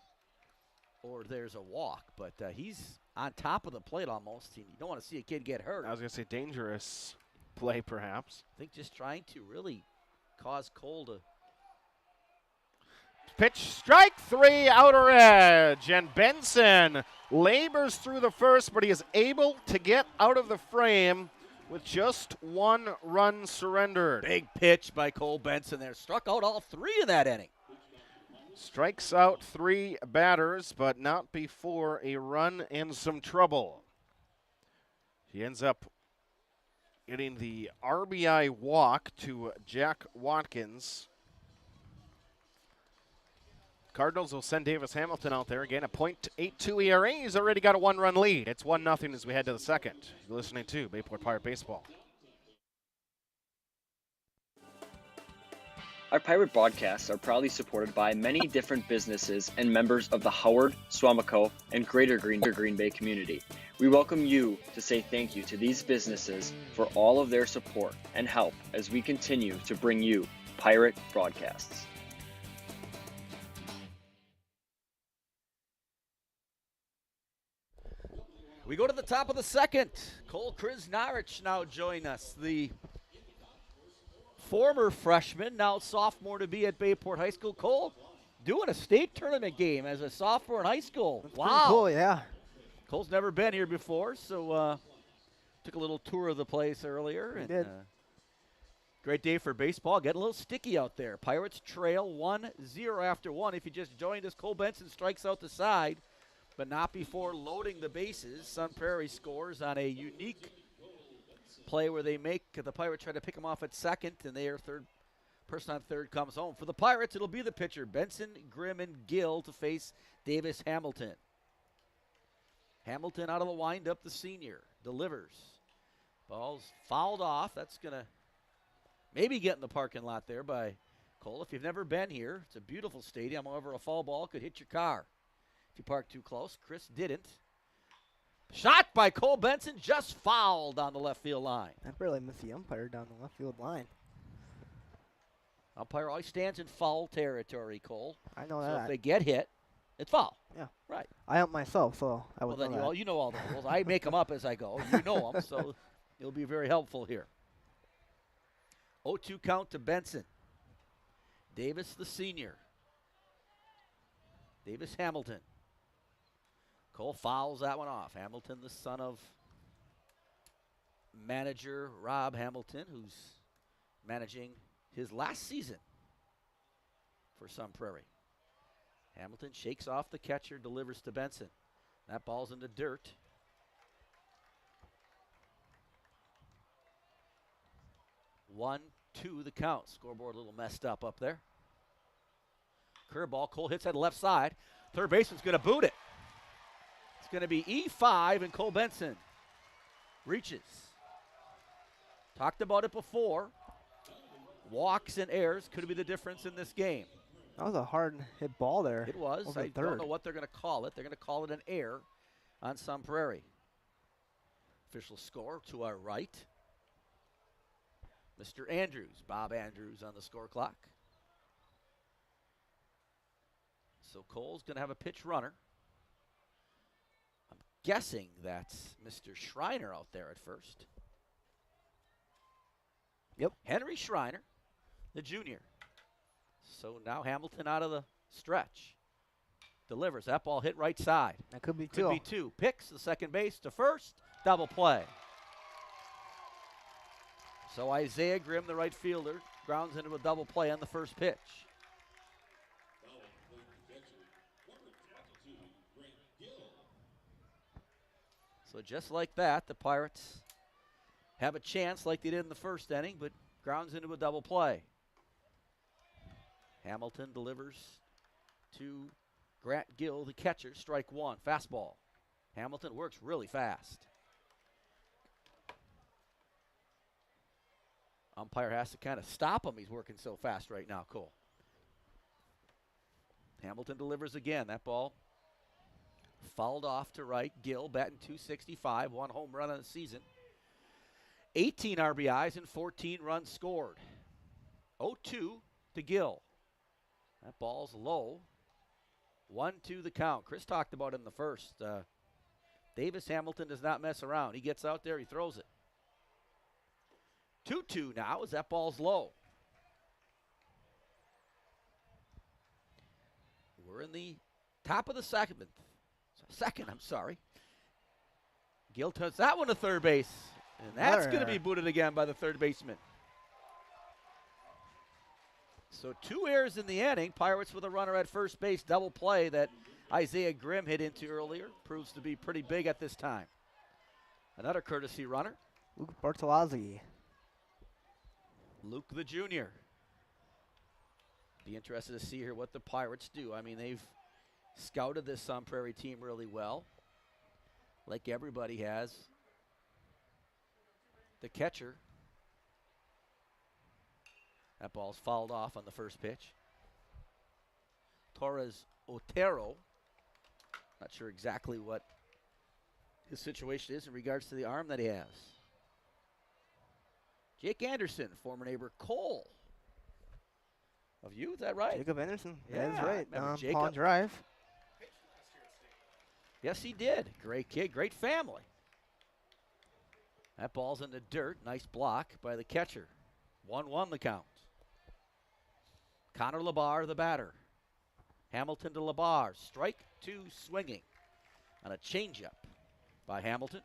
or there's a walk. But he's on top of the plate almost. You don't want to see a kid get hurt. I was going to say dangerous play perhaps. I think just trying to really cause Cole to. Pitch, strike 3, outer edge. And Benson labors through the first, but he is able to get out of the frame with just 1 run surrendered. Big pitch by Cole Benson there. Struck out all 3 in that inning. Strikes out 3 batters, but not before a run and some trouble. He ends up getting the RBI walk to Jack Watkins. Cardinals will send Davis Hamilton out there again. A .82 ERA. He's already got a 1-run lead. It's 1-0 as we head to the second. You're listening to Bayport Pirate Baseball. Our Pirate broadcasts are proudly supported by many different businesses and members of the Howard, Swamico, and Greater Green Bay community. We welcome you to say thank you to these businesses for all of their support and help as we continue to bring you Pirate broadcasts. We go to the top of the second. Cole Krznaric now join us. The former freshman, now sophomore to be at Bayport High School. Cole doing a state tournament game as a sophomore in high school. That's wow. pretty cool, yeah. Cole's never been here before, so took a little tour of the place earlier. We and did. Great day for baseball. Getting a little sticky out there. Pirates trail 1-0 after 1. If you just joined us, Cole Benson strikes out the side, but not before loading the bases. Sun Prairie scores on a unique play where they make the Pirates try to pick him off at second, and their third person on third comes home. For the Pirates, it'll be the pitcher, Benson, Grimm, and Gill to face Davis Hamilton. Hamilton out of the windup, the senior, delivers. Ball's fouled off. That's going to maybe get in the parking lot there by Cole. If you've never been here, it's a beautiful stadium. However, a foul ball could hit your car if you park too close. Chris didn't. Shot by Cole Benson, just fouled on the left field line. I barely missed the umpire down the left field line. Umpire always stands in foul territory, Cole. I know So that. if they get hit, it's foul. Yeah. Right. I ump myself, so I Well, would then know that. you know all the rules. I make them up as I go. You know them, so it'll be very helpful here. 0-2 count to Benson. Davis, the senior. Davis Hamilton. Cole fouls that one off. Hamilton, the son of manager Rob Hamilton, who's managing his last season for Sun Prairie. Hamilton shakes off the catcher, delivers to Benson. That ball's in the dirt. One, two, the count. Scoreboard a little messed up there. Curveball, Cole hits that left side. Third baseman's going to boot it. going to be E5, and Cole Benson reaches. Talked about it before. Walks and errors could be the difference in this game. That was a hard hit ball there. It was. Over I the third. don't know what they're going to call it. They're going to call it an error on some Prairie. Official score to our right. Mr. Andrews, Bob Andrews on the score clock. So Cole's going to have a pitch runner. I'm guessing that's Mr. Schreiner out there at first. Yep. Henry Schreiner, the junior. So now Hamilton out of the stretch. Delivers. That ball hit right side. That could be two. Could be two. Picks the second base to first. Double play. So Isaiah Grimm, the right fielder, grounds into a double play on the first pitch. So just like that, the Pirates have a chance like they did in the first inning, but grounds into a double play. Hamilton delivers to Grant Gill, the catcher, strike one, fastball. Hamilton works really fast. Umpire has to kind of stop him. He's working so fast right now, Cole. Hamilton delivers again. That ball fouled off to right. Gill batting .265, one home run on the season. 18 RBIs and 14 runs scored. 0-2 to Gill. That ball's low. 1-2 the count. Chris talked about it in the first. Davis Hamilton does not mess around. He gets out there, he throws it. 2-2 now as that ball's low. We're in the top of the second. Gill touches that one to third base. And that's going to be booted again by the third baseman. So 2 errors in the inning. Pirates with a runner at first base. Double play that Isaiah Grimm hit into earlier. Proves to be pretty big at this time. Another courtesy runner. Luke Bartolozzi. Luke the junior. Be interested to see here what the Pirates do. I mean, they've scouted this Sun Prairie team really well. Like everybody has. The catcher. That ball's fouled off on the first pitch. Torres Otero. Not sure exactly what his situation is in regards to the arm that he has. Jake Anderson, former neighbor Cole. Of you, is that right? Jacob Anderson. Yeah, That's right. remember Jacob? Pond Drive. Yes, he did. Great kid, great family. That ball's in the dirt. Nice block by the catcher. 1-1 the count. Connor Labar, the batter. Hamilton to Labar. Strike 2 swinging on a changeup by Hamilton.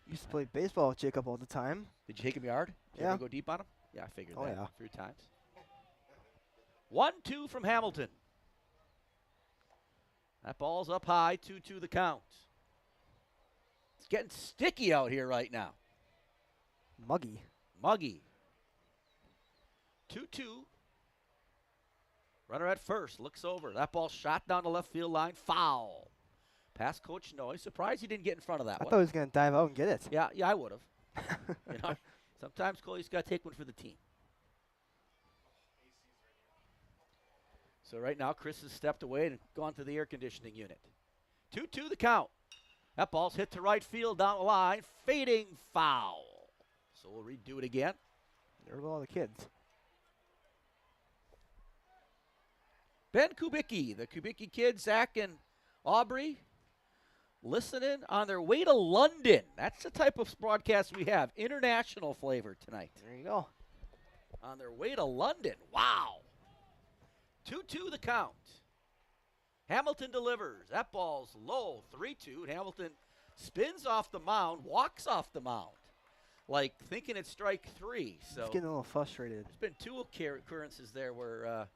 Used to play baseball with Jacob all the time. Did you take him yard? Did you Yeah. ever go deep on him? Yeah, I figured Oh, that yeah. a few times. 1-2 from Hamilton. That ball's up high, 2-2 the count. It's getting sticky out here right now. Muggy. 2-2. Runner at first, looks over. That ball shot down the left field line, foul. Past Coach Noy. Surprised he didn't get in front of that I one. thought he was going to dive out and get it. Yeah, I would have. You know, sometimes Cole, you just got to take one for the team. So right now, Chris has stepped away and gone to the air conditioning unit. 2-2 the count. That ball's hit to right field down the line. Fading foul. So we'll redo it again. There go all the kids. Ben Kubicki, the Kubicki kids, Zach and Aubrey, listening on their way to London. That's the type of broadcast we have. International flavor tonight. There you go. On their way to London. Wow. 2-2 the count. Hamilton delivers. That ball's low, 3-2. And Hamilton spins off the mound, walks off the mound, like thinking it's strike 3. So He's getting a little frustrated. there's been 2 occurrences there where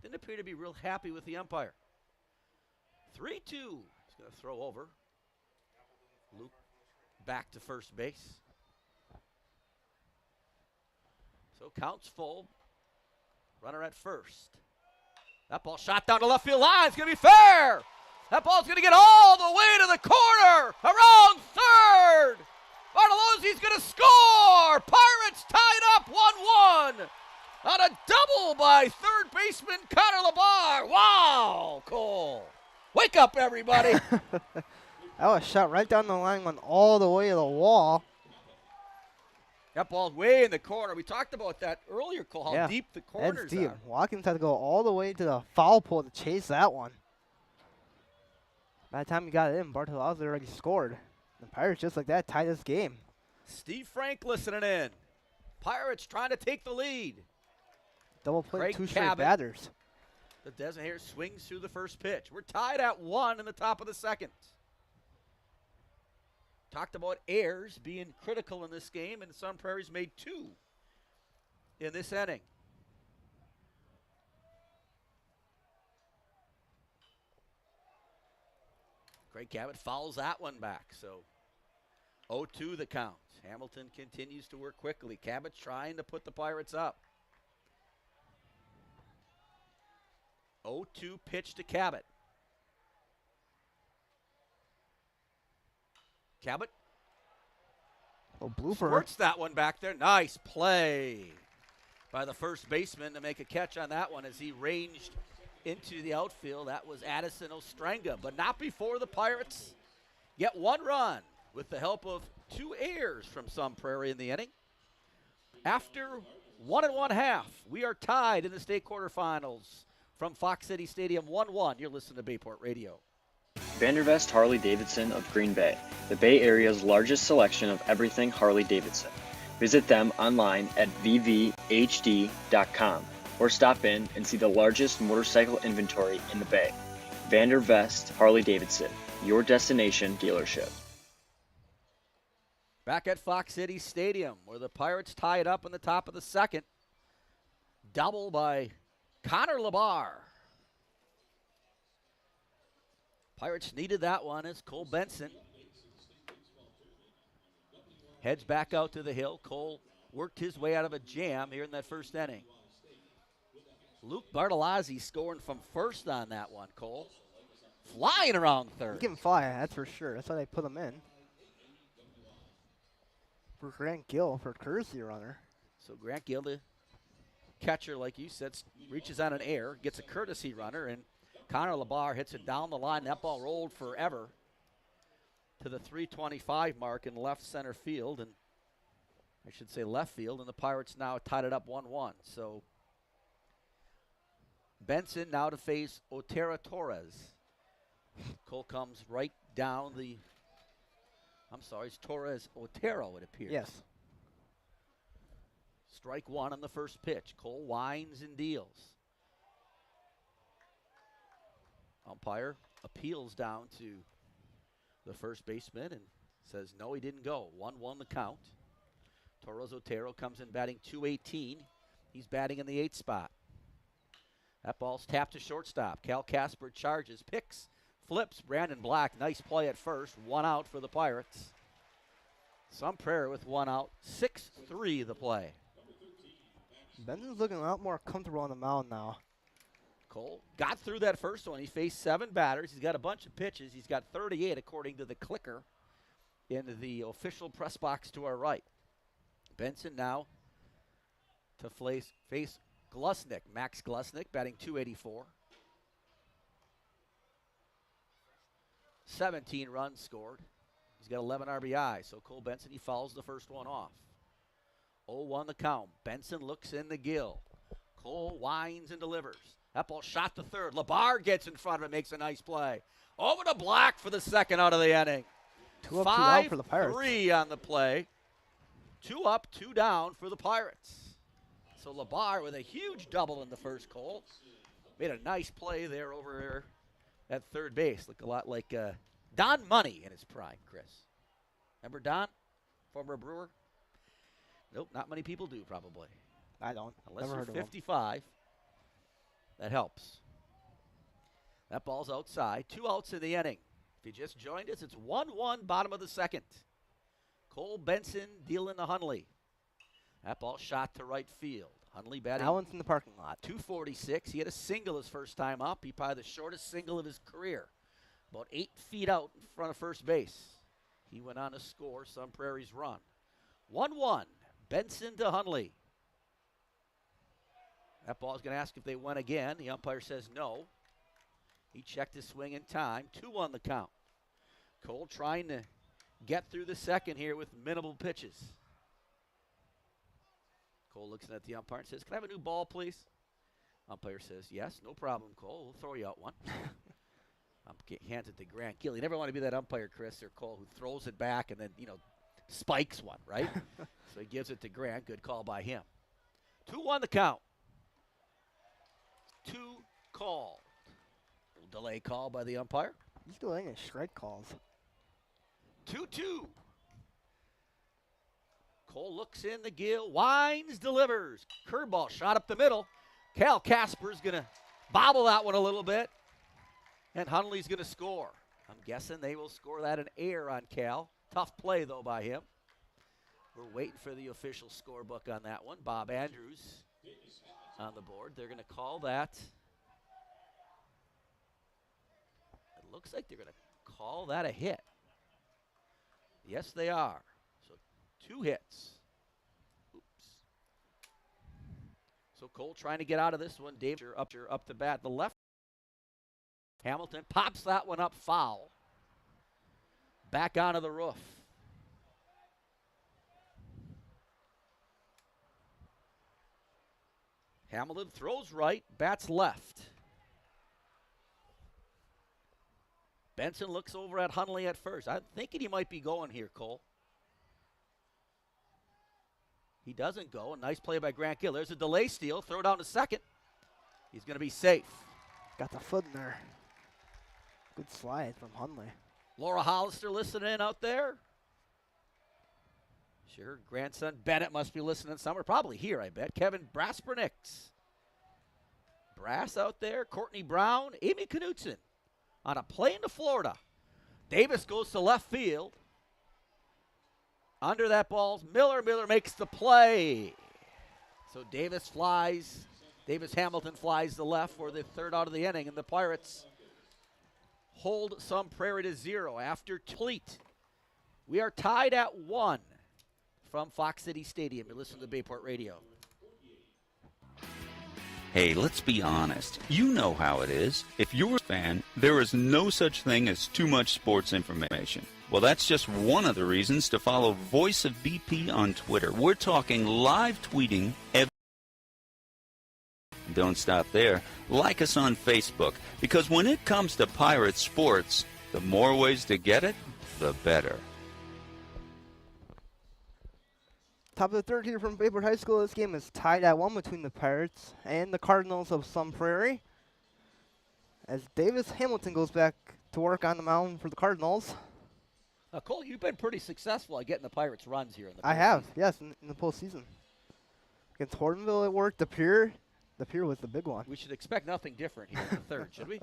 didn't appear to be real happy with the umpire. 3-2. He's going to throw over. Luke back to first base. So counts full. Runner at first. That ball shot down to left field line. It's going to be fair. That ball's going to get all the way to the corner. Around third. Bartolozzi's going to score. Pirates tied up 1-1 on a double by third baseman Connor Labar. Wow, Cole. Wake up, everybody. That was shot right down the line, went all the way to the wall. That ball's way in the corner. We talked about that earlier, Cole, how deep the corners That's deep. are. Watkins had to go all the way to the foul pole to chase that one. By the time he got it in, Bartolozzi already scored. The Pirates, just like that, tied this game. Steve Frank listening in. Pirates trying to take the lead. Double play, Craig two straight Cabot. batters. The designator swings through the first pitch. We're tied at 1 in the top of the second. Talked about errors being critical in this game, and Sun Prairie's made 2 in this inning. Craig Cabot fouls that one back, so 0-2 the count. Hamilton continues to work quickly. Cabot's trying to put the Pirates up. 0-2 pitch to Cabot. Cabot Oh, blooper. squirts that one back there. Nice play by the first baseman to make a catch on that one as he ranged into the outfield. That was Addison Ostrenga, but not before the Pirates get 1 run with the help of 2 errors from Sun Prairie in the inning. After 1 1/2, we are tied in the state quarterfinals from Fox City Stadium 1-1. You're listening to Bayport Radio. Vandervest Harley-Davidson of Green Bay, the Bay Area's largest selection of everything Harley-Davidson. Visit them online at vvhd.com or stop in and see the largest motorcycle inventory in the Bay. Vandervest Harley-Davidson, your destination dealership. Back at Fox City Stadium, where the Pirates tie it up in the top of the second. Double by Connor Labar. Pirates needed that one as Cole Benson heads back out to the hill. Cole worked his way out of a jam here in that first inning. Luke Bartolozzi scoring from first on that one, Cole. Flying around third. He can fly, that's for sure. That's why they put him in. For Grant Gill, for courtesy runner. So Grant Gill, the catcher, like you said, reaches on an air, gets a courtesy runner, and Connor Labar hits it down the line. That ball rolled forever to the 325 mark in left center field, and I should say left field, and the Pirates now tied it up 1-1. So Benson now to face Otero Torres. Cole comes right down the, it's Torres Otero, it appears. Yes. Strike 1 on the first pitch. Cole winds and deals. Umpire appeals down to the first baseman and says, no, he didn't go. 1-1 the count. Torres Otero comes in batting .218. He's batting in the 8th spot. That ball's tapped to shortstop. Cal Casper charges, picks, flips. Brandon Black, nice play at first. 1 out for the Pirates. Sun Prairie with 1 out. 6-3 the play. Benson's looking a lot more comfortable on the mound now. Cole got through that first one. He faced 7 batters. He's got a bunch of pitches. He's got 38 according to the clicker in the official press box to our right. Benson now to face Glusnick. Max Glusnick batting .284. 17 runs scored. He's got 11 RBI. So Cole Benson, he fouls the first one off. 0-1 the count. Benson looks in the Gill. Cole winds and delivers. That ball shot to third. Labar gets in front of it, makes a nice play. Over to Black for the second out of the inning. 2 up, 2 out for the Pirates. 5-3 on the play. 2 up, 2 down for the Pirates. So Labar with a huge double in the first, Cole. Made a nice play there over there at third base. Looked a lot like Don Money in his prime, Chris. Remember Don? Former Brewer? Nope, not many people do probably. I don't. Unless Never you're heard of him. 55. That helps. That ball's outside. 2 outs in the inning. If you just joined us, it's 1-1 bottom of the second. Cole Benson dealing to Hunley. That ball shot to right field. Hunley batting. Allen's in the parking lot. 246. He had a single his first time up. He probably the shortest single of his career. about 8 feet out in front of first base. He went on to score Sun Prairie's run. 1-1, Benson to Hunley. That ball's going to ask if they went again. The umpire says no. He checked his swing in time. 2-1 the count. Cole trying to get through the second here with minimal pitches. Cole looks at the umpire and says, "Can I have a new ball, please?" Umpire says, "Yes, no problem, Cole. We'll throw you out one." Hands it to Grant Gill. You never want to be that umpire, Chris, or Cole, who throws it back and then, spikes one, right? So he gives it to Grant. Good call by him. 2-1 the count. 2 called. Little delay call by the umpire. He's doing his strike calls. 2-2. Cole looks in the Gill. Wines delivers. Curveball shot up the middle. Cal Casper's going to bobble that one a little bit. And Hunley's going to score. I'm guessing they will score that in air on Cal. Tough play, though, by him. We're waiting for the official scorebook on that one. Bob Andrews on the board. They're going to call that. It looks like they're going to call that a hit. Yes, they are. So 2 hits. Oops. So Cole trying to get out of this one. Dave up to bat. The left. Hamilton pops that one up foul. Back onto the roof. Hamilton throws right, bats left. Benson looks over at Hunley at first. I'm thinking he might be going here, Cole. He doesn't go. A nice play by Grant Gill. There's a delay steal. Throw down to second. He's going to be safe. Got the foot in there. Good slide from Hunley. Laura Hollister listening in out there. Sure, grandson Bennett must be listening somewhere. Probably here, I bet. Kevin Braspernicks. Brass out there. Courtney Brown. Amy Knutson on a plane to Florida. Davis goes to left field. Under that ball, Miller. Miller makes the play. So Davis Hamilton flies to left for the 3rd out of the inning, and the Pirates hold Sun Prairie to 0 after Chute. We are tied at 1 from Fox City Stadium. You listen to Bayport Radio. Hey, let's be honest. You know how it is. If you're a fan, there is no such thing as too much sports information. Well, that's just one of the reasons to follow Voice of BP on Twitter. We're talking live tweeting every. Don't stop there. Like us on Facebook, because when it comes to Pirate sports, the more ways to get it, the better. Top of the 3rd here from Bayport High School. This game is tied at 1 between the Pirates and the Cardinals of Sun Prairie. As Davis Hamilton goes back to work on the mound for the Cardinals. Cole, you've been pretty successful at getting the Pirates runs here in the postseason. I have, yes, in the postseason. Against Hortonville it worked. The Pier was the big one. We should expect nothing different here in the 3rd, should we?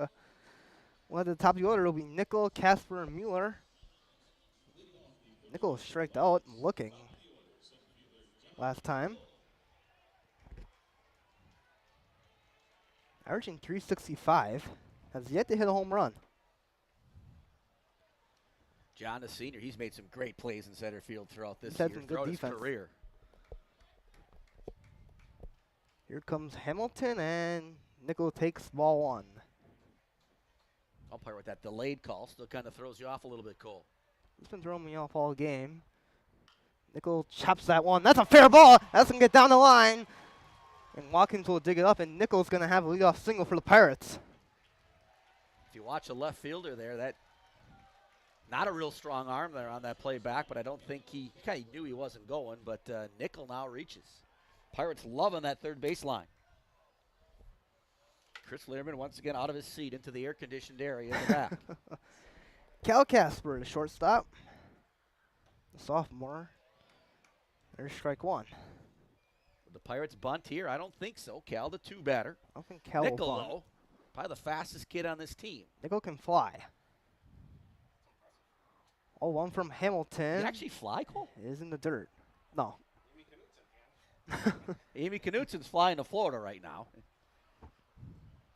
Well, at the top of the order will be Nickel, Casper, and Mueller. Nickel striked out and looking last time. Averaging .365. Has yet to hit a home run. John, the senior, he's made some great plays in center field throughout this He's had year, some good throughout his defense. career. Here comes Hamilton, and Nickel takes ball 1. Umpire with that delayed call still kind of throws you off a little bit, Cole. He's been throwing me off all game. Nickel chops that one. That's a fair ball. That's going to get down the line. And Watkins will dig it up, and Nickel's going to have a leadoff single for the Pirates. If you watch a left fielder there, that not a real strong arm there on that play back, but I don't think he kind of knew he wasn't going, but Nickel now reaches. Pirates loving that 3rd baseline. Chris Learman once again out of his seat into the air-conditioned area in the back. Cal Casper, the shortstop. The sophomore. There's strike 1. Would the Pirates bunt here? I don't think so. Cal, the 2 batter. I don't think Cal will Nickel, bunt. though, probably the fastest kid on this team. Nickel can fly. Oh, one from Hamilton. Did he actually fly, Cole? It is in the dirt. No. Amy Knutson's flying to Florida right now.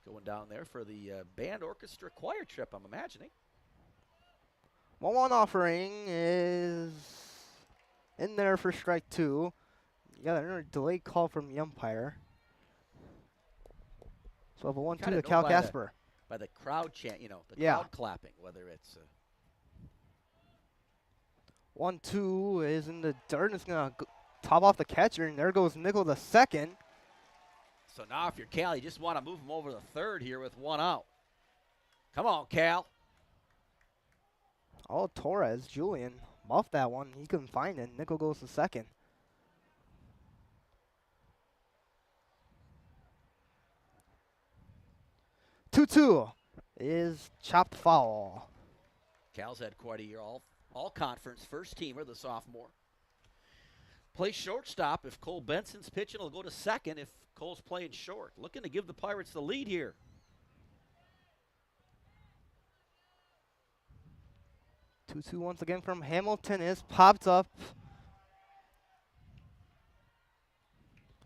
Going down there for the band orchestra choir trip, I'm imagining. 1-1 offering is in there for strike 2. You got another delayed call from the umpire. So have a 1-2 to Cal Casper. By the crowd chant, the crowd clapping, whether it's 1-2 is in the dirt. It's going to top off the catcher, and there goes Nickel the second. So now if you're Cal, you just want to move him over the third here with 1 out. Come on, Cal. Oh, Torres, Julian, muffed that one. He couldn't find it. Nickel goes to second. Two is chopped foul. Cal's had quite a year, all conference, first teamer, the sophomore. Plays shortstop. If Cole Benson's pitching, he'll go to second if Cole's playing short. Looking to give the Pirates the lead here. 2-2 once again from Hamilton is popped up.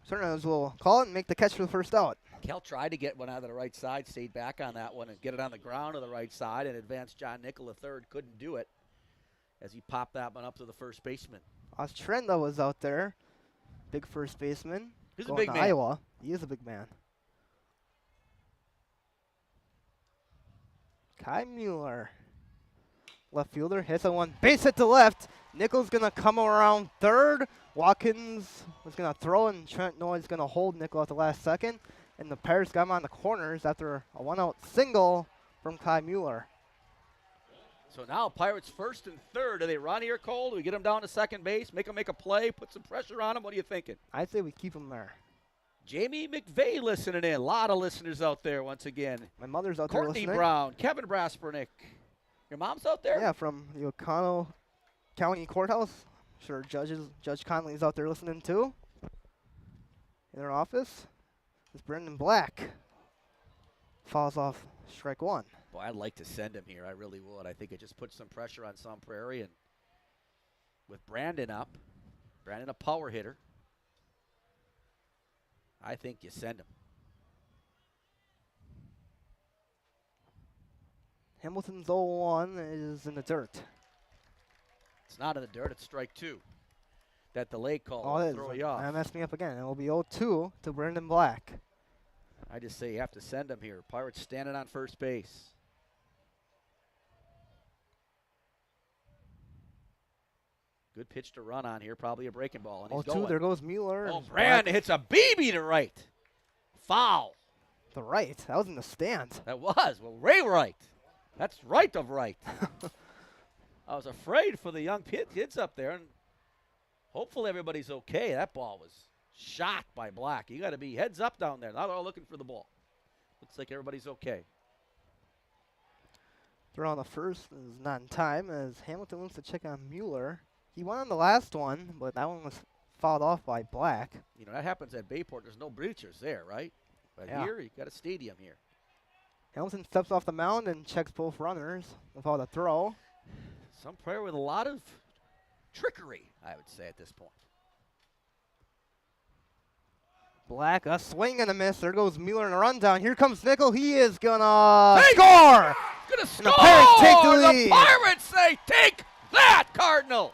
Fernandez will call it and make the catch for the first out. Cal tried to get one out of the right side, stayed back on that one and get it on the ground of the right side and advanced John Nickel the third. Couldn't do it as he popped that one up to the first baseman. Ostrenda was out there. Big first baseman. He's a going big to man. Iowa. He is a big man. Kai Mueller. Left fielder hits a one. Base hit to left. Nickel's going to come around third. Watkins was going to throw, and Trent Noy's going to hold Nickel at the last second. And the Pirates got him on the corners after a 1-out single from Kai Mueller. So now Pirates first and third. Do they run here, Cole? Do we get him down to second base, make him make a play, put some pressure on him? What are you thinking? I say we keep him there. Jamie McVeigh listening in. A lot of listeners out there once again. My mother's out there Courtney listening. Brown, Kevin Braspernick. Your mom's out there? Yeah, from the O'Connell County Courthouse. Sure, Judge Conley's out there listening too. In her office is Brendan Black. Falls off strike 1. Boy, I'd like to send him here. I really would. I think it just puts some pressure on some Prairie. And with Brandon up, Brandon a power hitter, I think you send him. Hamilton's 0-1 is in the dirt. It's not in the dirt. It's strike 2. That delay call Oh, will it is. throw you off. That messed me up again. It will be 0-2 to Brendan Black. I just say you have to send him here. Pirates standing on first base. Good pitch to run on here. Probably a breaking ball. And he's 0-2, going. there goes Mueller. Oh, Brandon hits a BB to right. Foul. The right. That was in the stand. That was. Well, Ray Wright. That's right of right. I was afraid for the young kids up there, and hopefully everybody's okay. That ball was shot by Black. You got to be heads up down there. Not all looking for the ball. Looks like everybody's okay. Throw on the first is not in time as Hamilton wants to check on Mueller. He won on the last one, but that one was fouled off by Black. You know, that happens at Bayport. There's no bleachers there, right? But Yeah. here, you got a stadium here. Hamilton steps off the mound and checks both runners without a throw. Some Prairie with a lot of trickery, I would say, at this point. Black, a swing and a miss. There goes Mueller in a rundown. Here comes Nickel. He is gonna score! Gonna And score! the Pirates take the lead. The Pirates say, take that, Cardinals!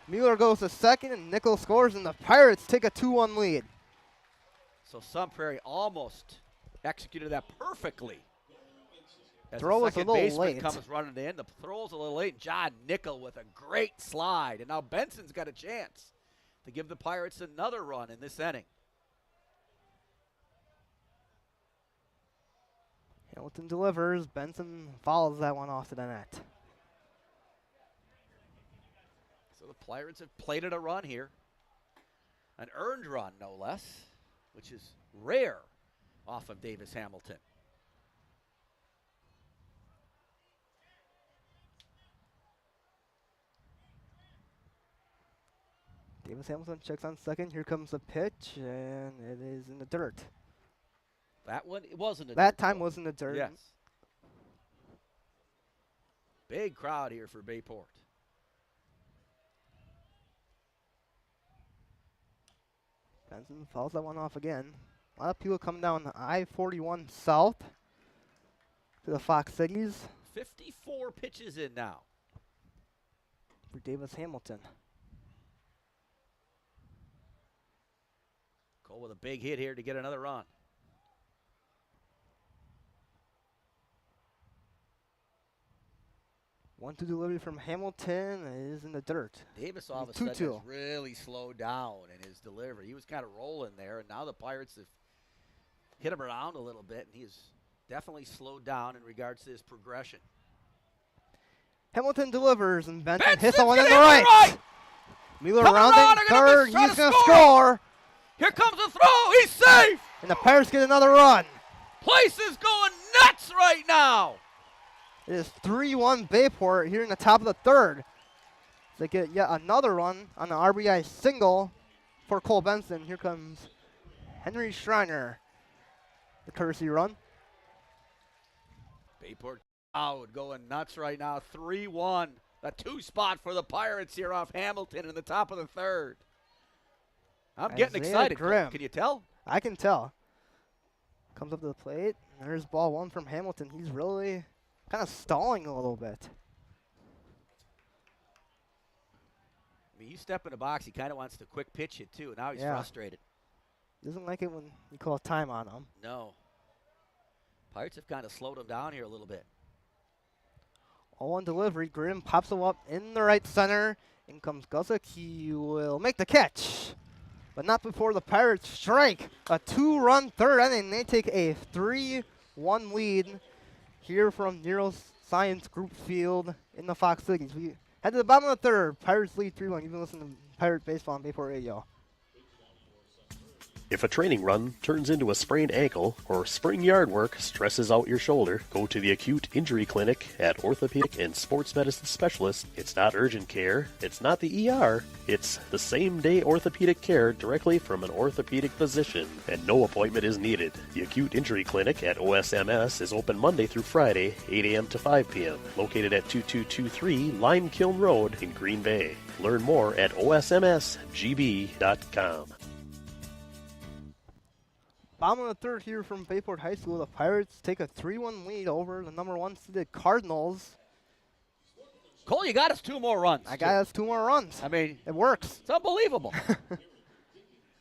Mueller goes to second, and Nickel scores, and the Pirates take a 2-1 lead. So Sun Prairie almost executed that perfectly. As Throw the was a second little baseman late. comes running in. The throw's a little late. John Nickel with a great slide. And now Benson's got a chance to give the Pirates another run in this inning. Hamilton delivers. Benson follows that one off to the net. So the Pirates have plated a run here. An earned run, no less, which is rare off of Davis Hamilton. Davis Hamilton checks on second. Here comes the pitch, and it is in the dirt. That one, it wasn't a That dirt time ball. was in the dirt. Yes. Big crowd here for Bayport. Benson fouls that one off again. A lot of people come down I-41 south to the Fox Cities. 54 pitches in now. for Davis Hamilton. Cole with a big hit here to get another run. One-two delivery from Hamilton is in the dirt. Davis all of a 2-2. sudden has really slowed down in his delivery. He was kind of rolling there, and now the Pirates have hit him around a little bit, and he has definitely slowed down in regards to his progression. Hamilton delivers, and Benson hits Benson's the one on the gonna hit right. Wheeler Coming around, rounding they're gonna third. try He's to going to score. score. Here comes the throw. He's safe. And the Pirates get another run. Place is going nuts right now. It is 3-1 Bayport here in the top of the third. They get yet another run on the RBI single for Cole Benson. Here comes Henry Schreiner. The courtesy run. Bayport out, going nuts right now. 3-1. A 2 spot for the Pirates here off Hamilton in the top of the third. I'm getting Isaiah excited. Grimm. Can you tell? I can tell. Comes up to the plate. There's ball one from Hamilton. He's really kind of stalling a little bit. I mean, you step in the box, he kind of wants to quick pitch it too. Now he's Yeah. frustrated. Doesn't like it when you call time on him. No. Pirates have kind of slowed him down here a little bit. 0-1 delivery. Grimm pops him up in the right center. In comes Gusick. He will make the catch. But not before the Pirates strike. A 2-run third inning. They take a 3-1 lead here from Neuroscience Group Field in the Fox Cities. We head to the bottom of the third. Pirates lead 3-1. You've been listening to Pirate Baseball on Bayport Radio. If a training run turns into a sprained ankle or spring yard work stresses out your shoulder, go to the Acute Injury Clinic at Orthopedic and Sports Medicine Specialist. It's not urgent care, it's not the ER, it's the same-day orthopedic care directly from an orthopedic physician, and no appointment is needed. The Acute Injury Clinic at OSMS is open Monday through Friday, 8 a.m. to 5 p.m., located at 2223 Lime Kiln Road in Green Bay. Learn more at osmsgb.com. Bottom of the third here from Bayport High School. The Pirates take a 3-1 lead over the number 1 seeded Cardinals. Cole, you got us 2 more runs. I got us 2 more runs. I mean, It works. it's unbelievable.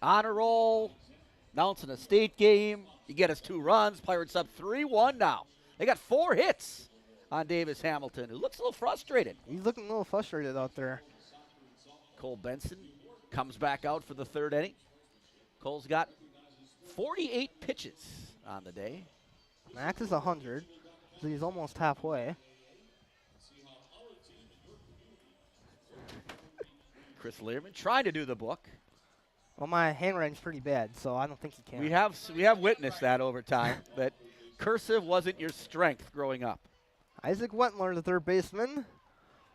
On a roll, announcing a state game. You get us 2 runs. Pirates up 3-1 now. They got 4 hits on Davis Hamilton, who looks a little frustrated. He's looking a little frustrated out there. Cole Benson comes back out for the third inning. Cole's got 48 pitches on the day. Max is 100, so he's almost halfway. Chris Learman trying to do the book. Well, my handwriting's pretty bad, so I don't think he can. We have witnessed that over time, that cursive wasn't your strength growing up. Isaac Wentler, the third baseman,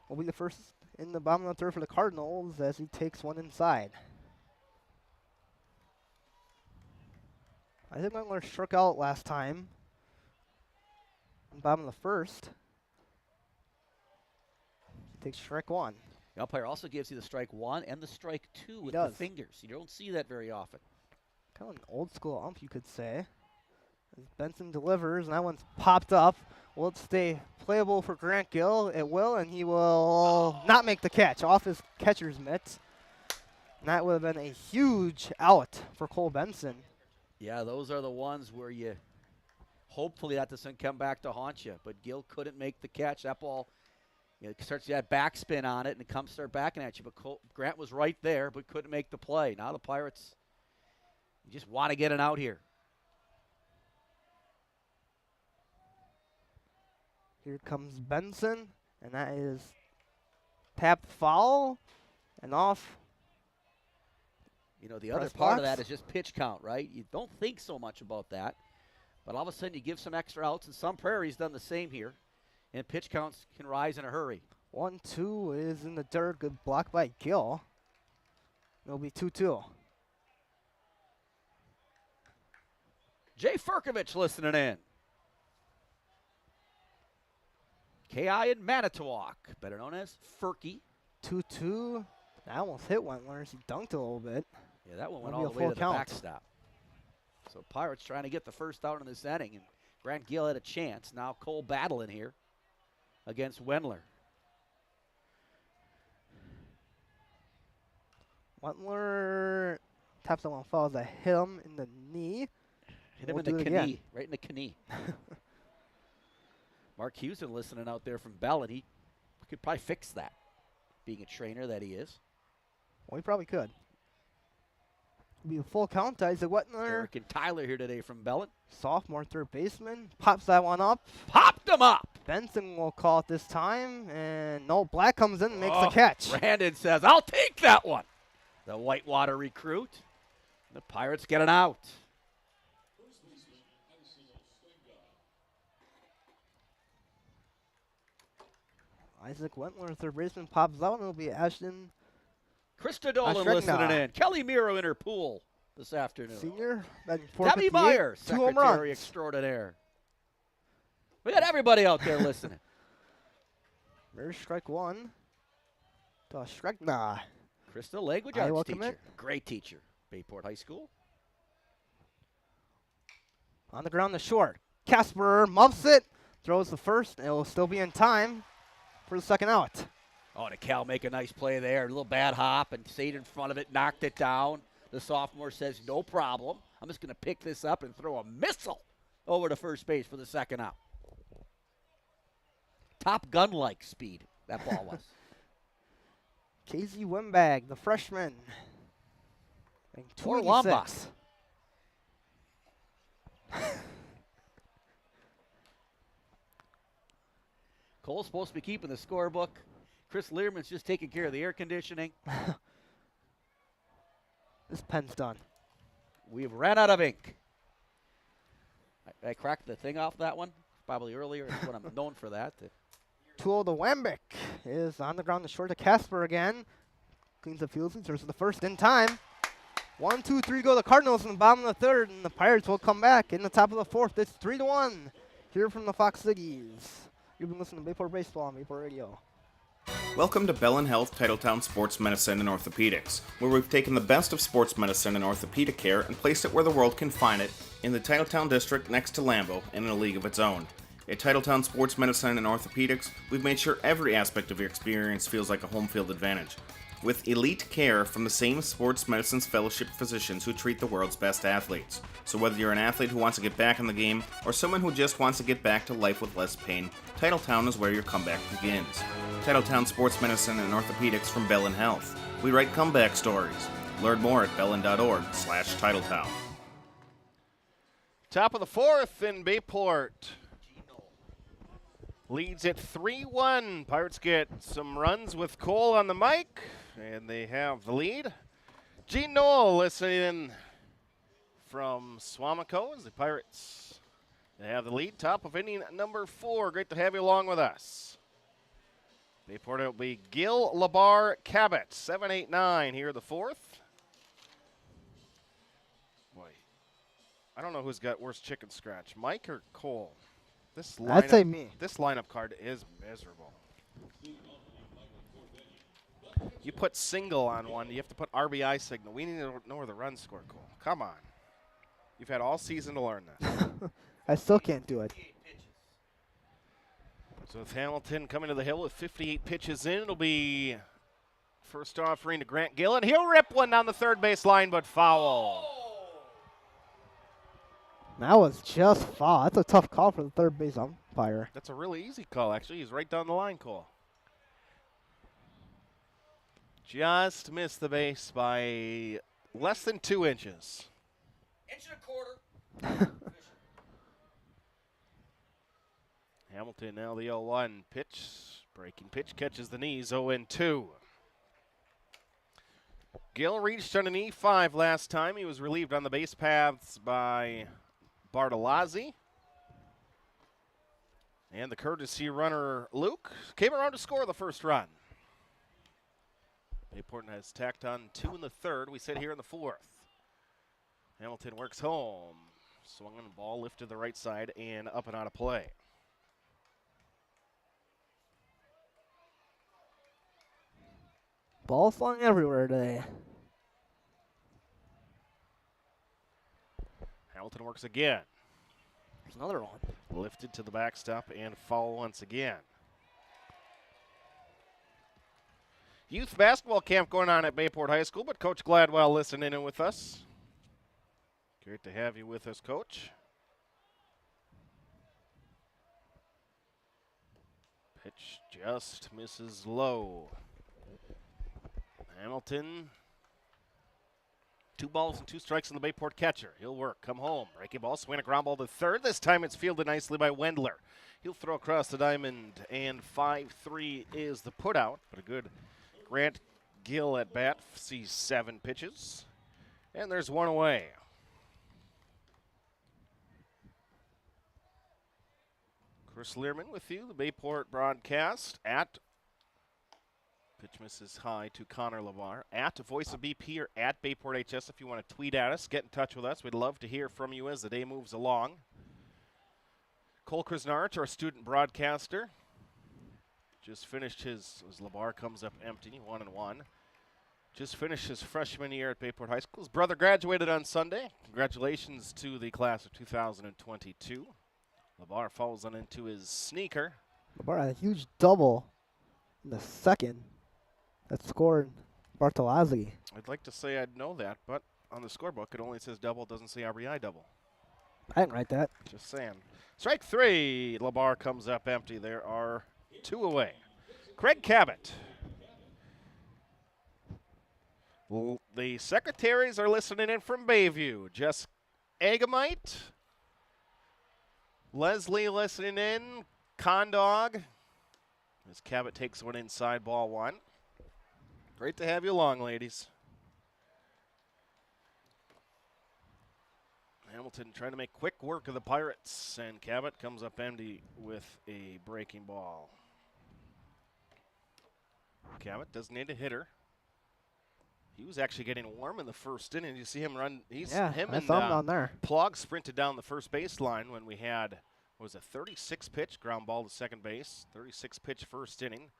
will be the first in the bottom of the third for the Cardinals as he takes one inside. Isaac Wentler struck out last time in the bottom of the first. He takes strike one. The umpire also gives you the strike 1 and the strike 2 with does. the fingers. You don't see that very often. Kind of an old school ump, you could say. As Benson delivers, and that one's popped up. Will it stay playable for Grant Gill? It will, and he will not make the catch off his catcher's mitts. And that would have been a huge out for Cole Benson. Yeah, those are the ones where you hopefully that doesn't come back to haunt you. But Gill couldn't make the catch. That ball, starts that backspin on it, and it comes start backing at you. But Grant was right there, but couldn't make the play. Now the Pirates, you just want to get an out here. Here comes Benson, and that is tapped foul and off. The other Press part of box. that is just pitch count, right? You don't think so much about that. But all of a sudden you give some extra outs, and some Prairie's done the same here. And pitch counts can rise in a hurry. 1-2 is in the dirt. Good block by Gill. It'll be 2-2. Jay Furkovich listening in. KI in Manitowoc, better known as Furky. 2-2. I almost hit Wentler as he dunked a little bit. Yeah, that one went That'll all be the a way to full the count. backstop. So Pirates trying to get the first out in this inning, and Grant Gill had a chance. Now Cole battling here against Wendler. Wentler taps that one, falls. I hit him in the knee. Hit him We'll in do the it knee, again. right in the knee. Mark Houston listening out there from Bell, and he could probably fix that, being a trainer that he is. Well, he probably could. Be a full count to Isaac Wentler. Eric and Tyler here today from Bellin. Sophomore third baseman. Pops that one up. Popped him up. Benson will call it this time. And no, Black comes in and makes the catch. Brandon says, I'll take that one. The Whitewater recruit. The Pirates get an out. Isaac Wentler, third baseman, pops out, and it'll be Ashton, Krista Dolan Ashton, listening in. Kelly Miro in her pool this afternoon. senior. Debbie Meyer, 2 home secretary runs. extraordinaire. We got everybody out there listening. There's strike one. To strike nah. Krista, language Iowa arts teacher. commit. Great teacher. Bayport High School. On the ground, the short. Casper muffs it, throws the first, and it will still be in time for the second out. Oh, and Cal make a nice play there. A little bad hop, and stayed in front of it, knocked it down. The sophomore says, no problem. I'm just going to pick this up and throw a missile over to first base for the second out. Top Gun-like speed that ball was. Casey Wimbag, the freshman. And Or Wamba. 286. Cole's supposed to be keeping the scorebook. Chris Learman's just taking care of the air conditioning. This pen's done. We've ran out of ink. I cracked the thing off that one. Probably earlier. That's what I'm known for that. Tool to Wambick is on the ground, the short to Casper again. Cleans the field, throws the first in time. 1, 2, 3 go the Cardinals in the bottom of the third, and the Pirates will come back in the top of the fourth. It's 3-1 here from the Fox Cities. You've been listening to Bayport Baseball on Bayport Radio. Welcome to Bellin Health Titletown Sports Medicine and Orthopedics, where we've taken the best of sports medicine and orthopedic care and placed it where the world can find it, in the Titletown district next to Lambeau and in a league of its own. At Titletown Sports Medicine and Orthopedics, we've made sure every aspect of your experience feels like a home field advantage, with elite care from the same sports medicine's fellowship physicians who treat the world's best athletes. So whether you're an athlete who wants to get back in the game or someone who just wants to get back to life with less pain, Titletown is where your comeback begins. Titletown Sports Medicine and Orthopedics from Bellin Health. We write comeback stories. Learn more at bellin.org/Titletown. Top of the fourth in Bayport. Leads at 3-1. Pirates get some runs with Cole on the mic, and they have the lead. Gene Knoll listening in from Swamico as the Pirates they have the lead. Top of inning number 4. Great to have you along with us. Bayport will be Gil, Labar, Cabot. 7, 8, 9 here the fourth. Boy, I don't know who's got worse chicken scratch, Mike or Cole. This lineup, I'd say me. This lineup card is miserable. You put single on one, you have to put RBI signal. We need to know where the runs score, Cole. Come on. You've had all season to learn this. I still can't do it. So with Hamilton coming to the hill with 58 pitches in, it'll be first offering to Grant Gillen. He'll rip one down the third base line, but foul. That was just foul. That's a tough call for the third base umpire. That's a really easy call, actually. He's right down the line, Cole. Just missed the base by less than 2 inches. 1.25 inches. Hamilton now the 0-1 pitch. Breaking pitch catches the knees, 0-2. Gill reached on an E5 last time. He was relieved on the base paths by Bartolozzi. And the courtesy runner, Luke, came around to score the first run. Bayport has tacked on 2 in the third. We sit here in the fourth. Hamilton works home. Swung on the ball, lifted to the right side, and up and out of play. Ball flung everywhere today. Hamilton works again. There's another one. Lifted to the backstop and foul once again. youth basketball camp going on at Bayport High School, but Coach Gladwell listening in with us. Great to have you with us, Coach. Pitch just misses low. Hamilton, 2 balls and 2 strikes on the Bayport catcher. He'll work, come home. Breaking ball, swing a ground ball to third. This time it's fielded nicely by Wendler. He'll throw across the diamond, and 5-3 is the putout. But a good Grant Gill at bat, sees 7 pitches. And there's 1 away. Chris Learman with you, the Bayport broadcast at pitch misses high to Connor LeVar. At Voice of BP or at Bayport HS if you want to tweet at us, get in touch with us. We'd love to hear from you as the day moves along. Cole Krisnarch, our student broadcaster, just finished his, as LeVar comes up empty, 1-1. Just finished his freshman year at Bayport High School. His brother graduated on Sunday. Congratulations to the class of 2022. LeVar falls on into his sneaker. LeVar had a huge double in the second that scored Bartolozzi. I'd like to say I'd know that, but on the scorebook it only says double, doesn't say RBI double. I didn't write that. Just saying. Strike 3. LeVar comes up empty. There are 2 away. Craig Cabot. The secretaries are listening in from Bayview. Jess Agamite. Leslie listening in. Condog. As Cabot takes one inside, ball 1. Great to have you along, ladies. Hamilton trying to make quick work of the Pirates, and Cabot comes up empty with a breaking ball. Cabot doesn't need a hitter. He was actually getting warm in the first inning. You see him run. Him and down there. Plog sprinted down the first baseline when we had, what was a 36 pitch ground ball to second base, 36 pitch first inning.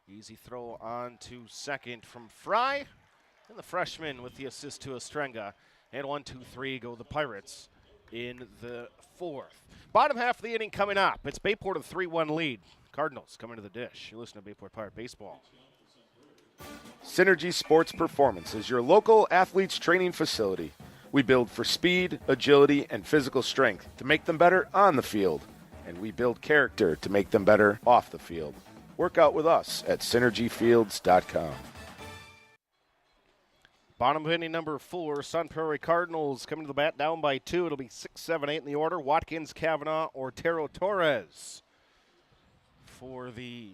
Easy throw on to second from Fry, and the freshman with the assist to Ostrenga. And 1-2-3 go the Pirates in the 4th. Bottom half of the inning coming up. It's Bayport with a 3-1 lead. Cardinals coming to the dish. You listen to Bayport Pirate Baseball. Synergy Sports Performance is your local athletes training facility. We build for speed, agility, and physical strength to make them better on the field. And we build character to make them better off the field. Work out with us at synergyfields.com. Bottom of inning number 4, Sun Prairie Cardinals coming to the bat down by 2. It'll be 6, 7, 8 in the order. Watkins, Kavanaugh, Ortero, Torres for the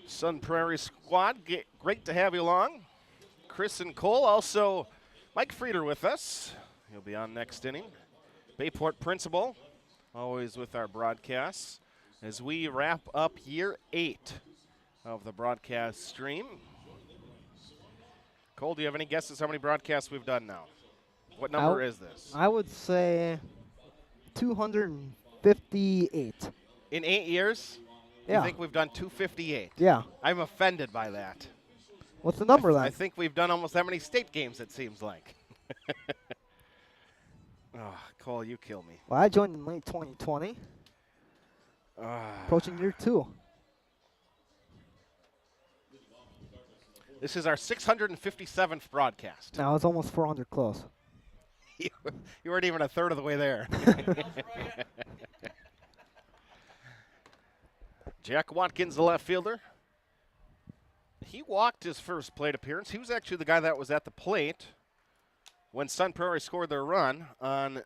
Sun Prairie squad. Great to have you along. Chris and Cole, also Mike Frieder with us. He'll be on next inning. Bayport principal, always with our broadcasts. As we wrap up year 8 of the broadcast stream. Cole, do you have any guesses how many broadcasts we've done now? What number is this? I would say 258. In 8 years? Yeah. You think we've done 258? Yeah. I'm offended by that. What's the number then? I think we've done almost that many state games, it seems like. Oh, Cole, you kill me. Well, I joined in late 2020. Approaching year 2. This is our 657th broadcast. Now it's almost 400 close. You weren't even a third of the way there. Jack Watkins, the left fielder. He walked his first plate appearance. He was actually the guy that was at the plate when Sun Prairie scored their run on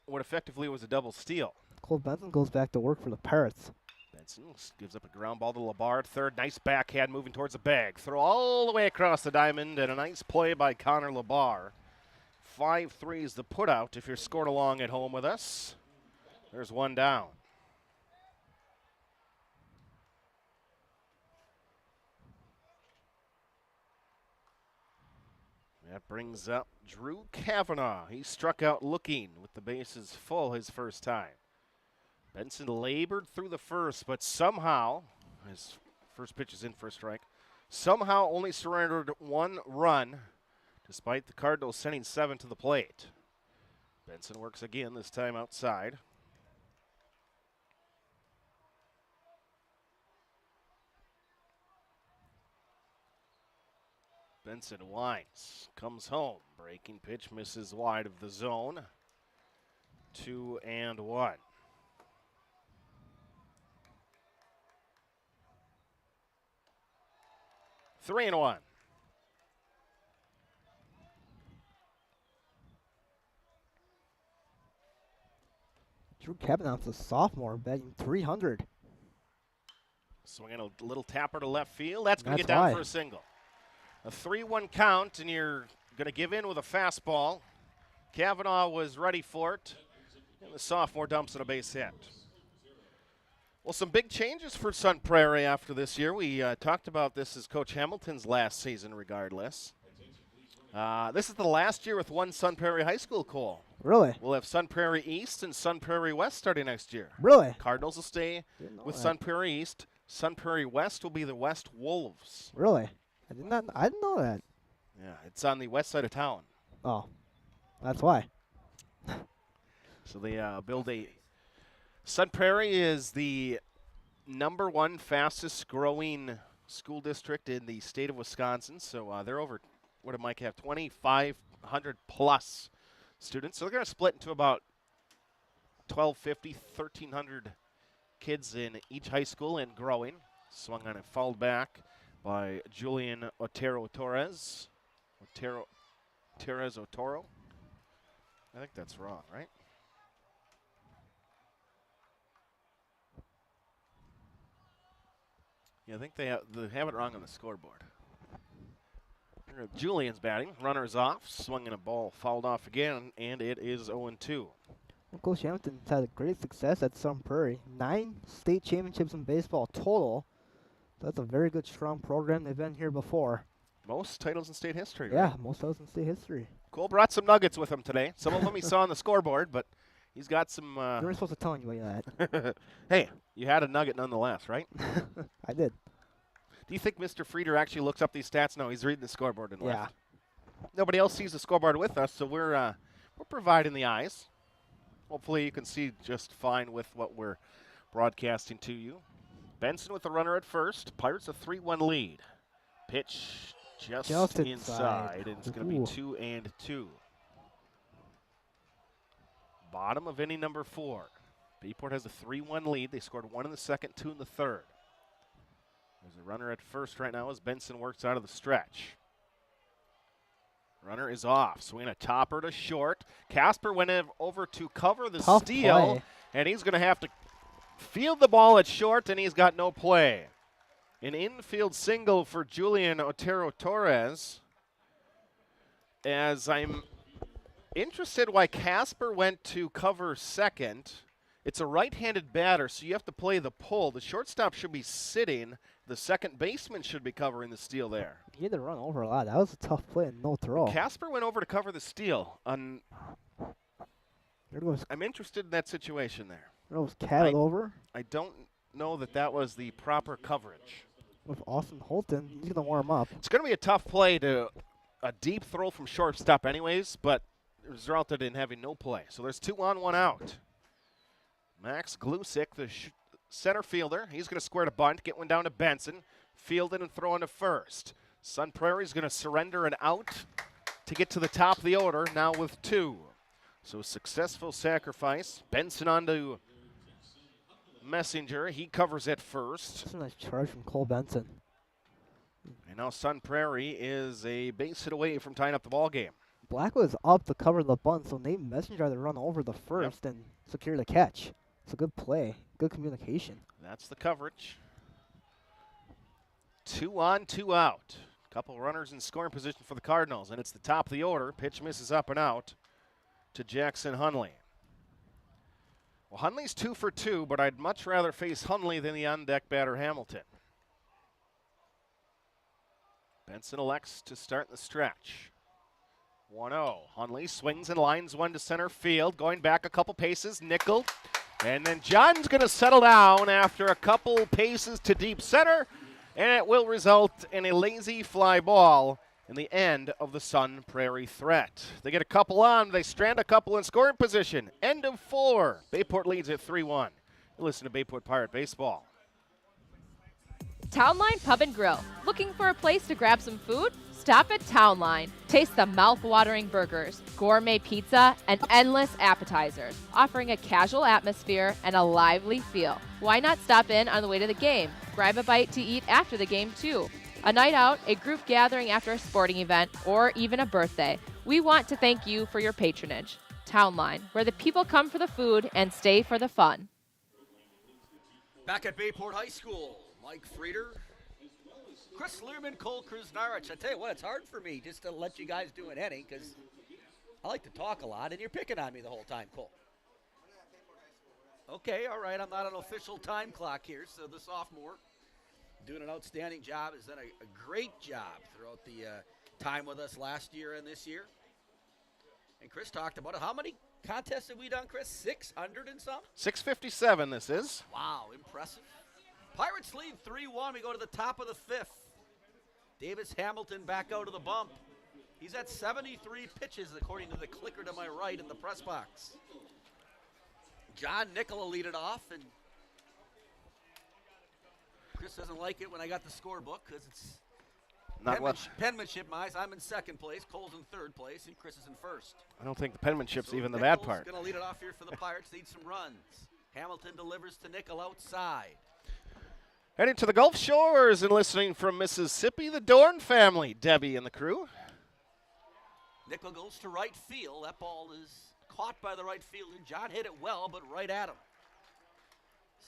what effectively was a double steal. Cole Benson goes back to work for the Pirates. Benson gives up a ground ball to Labar. Third, nice backhand moving towards the bag. Throw all the way across the diamond, and a nice play by Connor Labar. 5-3 is the putout if you're scored along at home with us. There's 1 down. That brings up Drew Kavanaugh. He struck out looking with the bases full his first time. Benson labored through the first, but somehow, his first pitch is in for a strike, somehow only surrendered 1 run, despite the Cardinals sending 7 to the plate. Benson works again, this time outside. Benson winds, comes home. Breaking pitch misses wide of the zone. 2-1. 3-1. Drew Kavanaugh's a sophomore, batting 300. Swinging a little tapper to left field. That's going to get That's down why. for a single. A 3-1 count, and you're going to give in with a fastball. Kavanaugh was ready for it, and the sophomore dumps it a base hit. Well, some big changes for Sun Prairie after this year. We talked about this as Coach Hamilton's last season, regardless. This is the last year with one Sun Prairie High School, Cole. Really? We'll have Sun Prairie East and Sun Prairie West starting next year. Really? Cardinals will stay with Sun Prairie East. Sun Prairie West will be the West Wolves. Really? I didn't know that. Yeah, it's on the west side of town. Oh, that's why. So they build a. Sun Prairie is the #1 fastest growing school district in the state of Wisconsin. So they're over, what did Mike have, 2,500 plus students. So they're going to split into about 1,250, 1,300 kids in each high school and growing. Swung on and fouled back by Julian Otero Torres. Torres Otoro. I think that's wrong, right? Yeah, I think they have it wrong on the scoreboard. Julian's batting. Runner's off. Swinging a ball. Fouled off again, and it is 0-2. Well, Coach Hamilton's had a great success at Sun Prairie. 9 state championships in baseball total. That's a very good, strong program. They've been here before. Most titles in state history, Yeah, right? most titles in state history. Cole brought some nuggets with him today. Some of them he saw on the scoreboard, but he's got some. You weren't supposed to tell anybody that. Hey, you had a nugget nonetheless, right? I did. Do you think Mr. Frieder actually looks up these stats? No, he's reading the scoreboard and Yeah. left. Nobody else sees the scoreboard with us, so we're providing the eyes. Hopefully you can see just fine with what we're broadcasting to you. Benson with the runner at first. Pirates a 3-1 lead. Pitch just inside, and it's going to be 2-2. Bottom of inning number 4. Bayport has a 3-1 lead. They scored 1 in the second, 2 in the third. There's a runner at first right now as Benson works out of the stretch. Runner is off. Swinging a topper to short. Casper went over to cover the Tough steal, play. and he's going to have to field the ball at short, and he's got no play. An infield single for Julian Otero Torres. As I'm interested why Casper went to cover second. It's a right-handed batter, so you have to play the pull. The shortstop should be sitting. The second baseman should be covering the steal there. He had to run over a lot. That was a tough play and no throw. Casper went over to cover the steal. There goes, I'm interested in that situation there. there goes Cattle over I don't know that was the proper coverage. with Austin Holton. He's going to warm up. It's going to be a tough play to a deep throw from shortstop anyways, but it resulted in having no play. So there's 2 on, 1 out. Max Glusik, the center fielder, he's going to square to bunt, get one down to Benson, fielded and throwing to first. Sun Prairie's going to surrender an out to get to the top of the order, now with 2. So successful sacrifice. Benson on to Messenger. He covers at first. That's a nice charge from Cole Benson. And now Sun Prairie is a base hit away from tying up the ball game. Black was up to cover the bunt, so Nate Messenger had to run over the first and secure the catch. It's a good play, good communication. That's the coverage. 2 on, 2 out. Couple runners in scoring position for the Cardinals, and it's the top of the order. Pitch misses up and out to Jackson Hunley. Well, Hunley's 2 for 2, but I'd much rather face Hunley than the on-deck batter Hamilton. Benson elects to start the stretch. 1-0. Hunley swings and lines one to center field. Going back a couple paces, nickel. And then John's going to settle down after a couple paces to deep center. And it will result in a lazy fly ball in the end of the Sun Prairie threat. They get a couple on. They strand a couple in scoring position. End of 4. Bayport leads at 3-1. You listen to Bayport Pirate Baseball. Town Line Pub and Grill. Looking for a place to grab some food? Stop at Town Line. Taste the mouth-watering burgers, gourmet pizza, and endless appetizers, offering a casual atmosphere and a lively feel. Why not stop in on the way to the game? Grab a bite to eat after the game, too. A night out, a group gathering after a sporting event, or even a birthday. We want to thank you for your patronage. Town Line, where the people come for the food and stay for the fun. Back at Bayport High School, Mike Frieder, Chris Learman, Cole Krasnarich. I tell you what, it's hard for me just to let you guys do an inning because I like to talk a lot, and you're picking on me the whole time, Cole. Okay, all right, I'm not an official time clock here, so the sophomore doing an outstanding job, has done a great job throughout the time with us last year and this year. And Chris talked about it. How many contests have we done, Chris? 600 and some? 657 this is. Wow, impressive. Pirates lead 3-1. We go to the top of the fifth. Davis Hamilton back out of the bump. He's at 73 pitches, according to the clicker to my right in the press box. John Nicola lead it off, and Chris doesn't like it when I got the scorebook because it's Not what. penmanship wise. I'm in second place, Cole's in third place, and Chris is in first. I don't think the penmanship's So even the Nichols bad part. Going to lead it off here for the Pirates. Need some runs. Hamilton delivers to Nickel outside. Heading to the Gulf Shores and listening from Mississippi, the Dorn family, Debbie and the crew. Nickel goes to right field. That ball is caught by the right fielder. John hit it well, but right at him.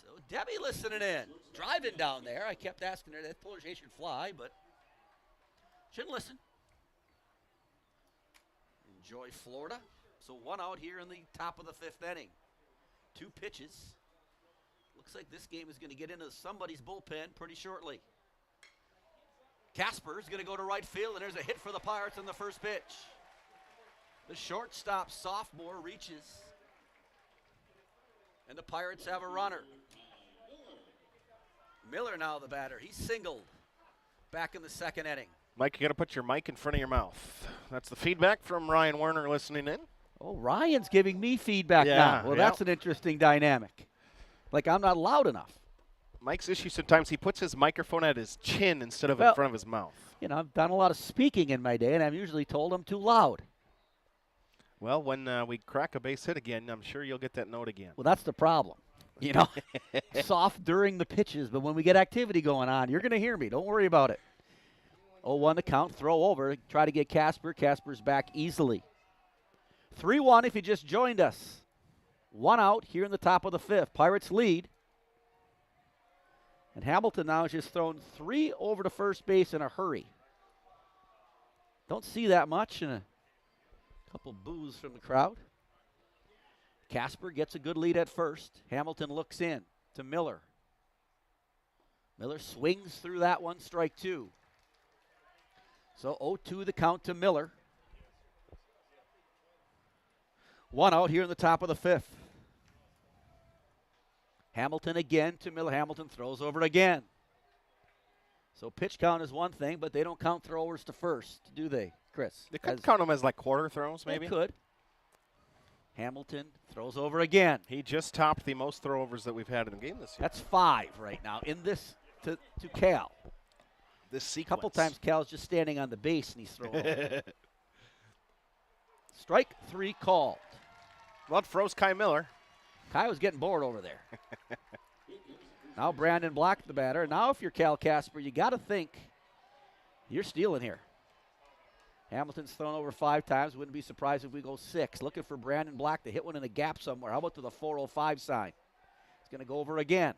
So Debbie listening in. Driving down there. I kept asking her that polarization should fly, but shouldn't listen. Enjoy Florida. So one out here in the top of the fifth inning. 2 pitches. Looks like this game is going to get into somebody's bullpen pretty shortly. Casper's going to go to right field, and there's a hit for the Pirates on the first pitch. The shortstop sophomore reaches, and the Pirates have a runner. Miller now the batter. He's singled back in the second inning. Mike, you got to put your mic in front of your mouth. That's the feedback from Ryan Werner listening in. Oh, Ryan's giving me feedback now. Well, that's an interesting dynamic. Like I'm not loud enough. Mike's issue sometimes he puts his microphone at his chin instead of in front of his mouth. You know, I've done a lot of speaking in my day, and I'm usually told I'm too loud. Well, when we crack a base hit again, I'm sure you'll get that note again. Well, that's the problem. You know, soft during the pitches, but when we get activity going on, you're going to hear me. Don't worry about it. 0-1 the count, throw over, try to get Casper. Casper's back easily. 3-1 if you just joined us. 1 out here in the top of the fifth. Pirates lead. And Hamilton now has just thrown 3 over to first base in a hurry. Don't see that much, and a couple boos from the crowd. Casper gets a good lead at first. Hamilton looks in to Miller. Miller swings through that one, strike 2. So 0-2 the count to Miller. 1 out here in the top of the fifth. Hamilton again to Miller. Hamilton throws over it again. So pitch count is one thing, but they don't count throwers to first, do they, Chris? They could count them as like quarter throws, maybe. They could. Hamilton throws over again. He just topped the most throwovers that we've had in the game this year. That's 5 right now in this to Cal. This sequence. A couple times Cal's just standing on the base and he's throwing over. Strike 3 called. Well, it froze Kai Miller. Kai was getting bored over there. Now Brandon Black, the batter. Now if you're Cal Casper, you got to think you're stealing here. Hamilton's thrown over 5 times. Wouldn't be surprised if we go 6. Looking for Brandon Black to hit one in a gap somewhere. How about to the 405 sign? It's going to go over again.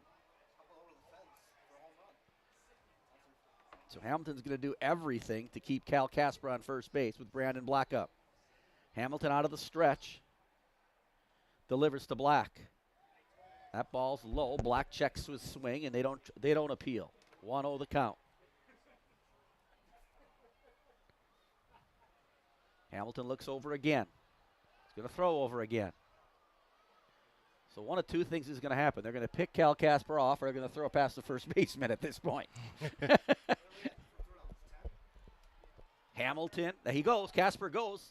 So Hamilton's going to do everything to keep Cal Casper on first base with Brandon Black up. Hamilton out of the stretch. Delivers to Black. That ball's low. Black checks with swing, and they don't appeal. 1-0 the count. Hamilton looks over again. He's going to throw over again. So one of 2 things is going to happen. They're going to pick Cal Casper off, or they're going to throw past the first baseman at this point. Hamilton, there he goes. Casper goes.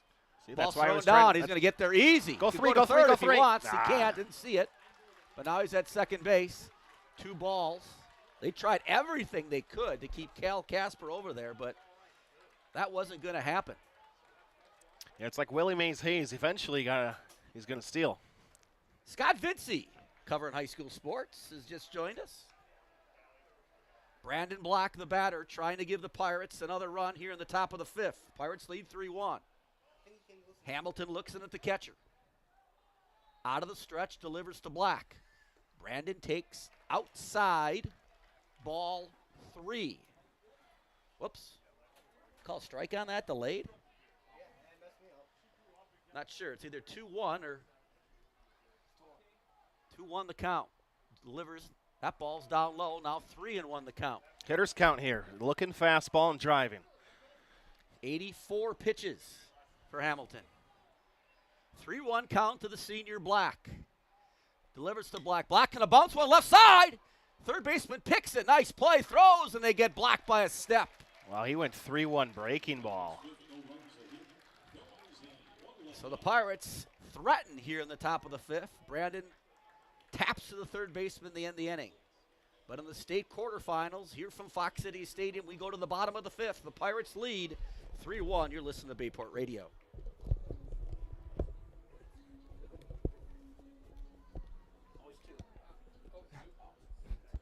See, Ball's that's why I thrown was down. trying. He's going to get there easy. Go He 3, could go 3, third go if 3. he wants. Nah. He can't. Didn't see it. But now he's at second base. 2 balls. They tried everything they could to keep Cal Casper over there, but that wasn't going to happen. Yeah, it's like Willie Mays Hayes. Eventually, he's going to steal. Scott Vincey, covering high school sports, has just joined us. Brandon Black, the batter, trying to give the Pirates another run here in the top of the fifth. Pirates lead 3-1. Hamilton looks in at the catcher. Out of the stretch, delivers to Black. Brandon takes outside, ball 3. Whoops. Call strike on that, delayed? Not sure. It's either 2-1 or 2-1 the count. Delivers. That ball's down low. Now 3-1 the count. Hitters count here. Looking fastball and driving. 84 pitches for Hamilton. 3-1 count to the senior Black. Delivers to Black. Black can bounce one left side. Third baseman picks it. Nice play. Throws, and they get Black by a step. Wow, he went 3-1 breaking ball. So the Pirates threaten here in the top of the fifth. Brandon taps to the third baseman at the end of the inning. But in the state quarterfinals, here from Fox City Stadium, we go to the bottom of the fifth. The Pirates lead 3-1. You're listening to Bayport Radio.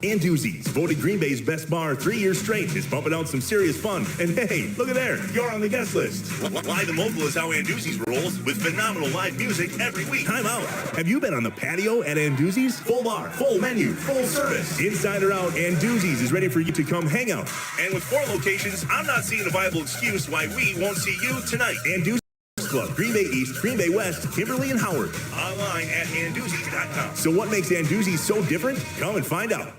Anduzzi's, voted Green Bay's best bar 3 years straight, is pumping out some serious fun. And hey, look at there, you're on the guest list. Live and local is how Anduzzi's rolls, with phenomenal live music every week. Time out. Have you been on the patio at Anduzzi's? Full bar, full menu, full service. Inside or out, Anduzzi's is ready for you to come hang out. And with 4 locations, I'm not seeing a viable excuse why we won't see you tonight. Anduzzi's Club, Green Bay East, Green Bay West, Kimberly, and Howard. Online at anduzzi's.com. So what makes Anduzzi's so different? Come and find out.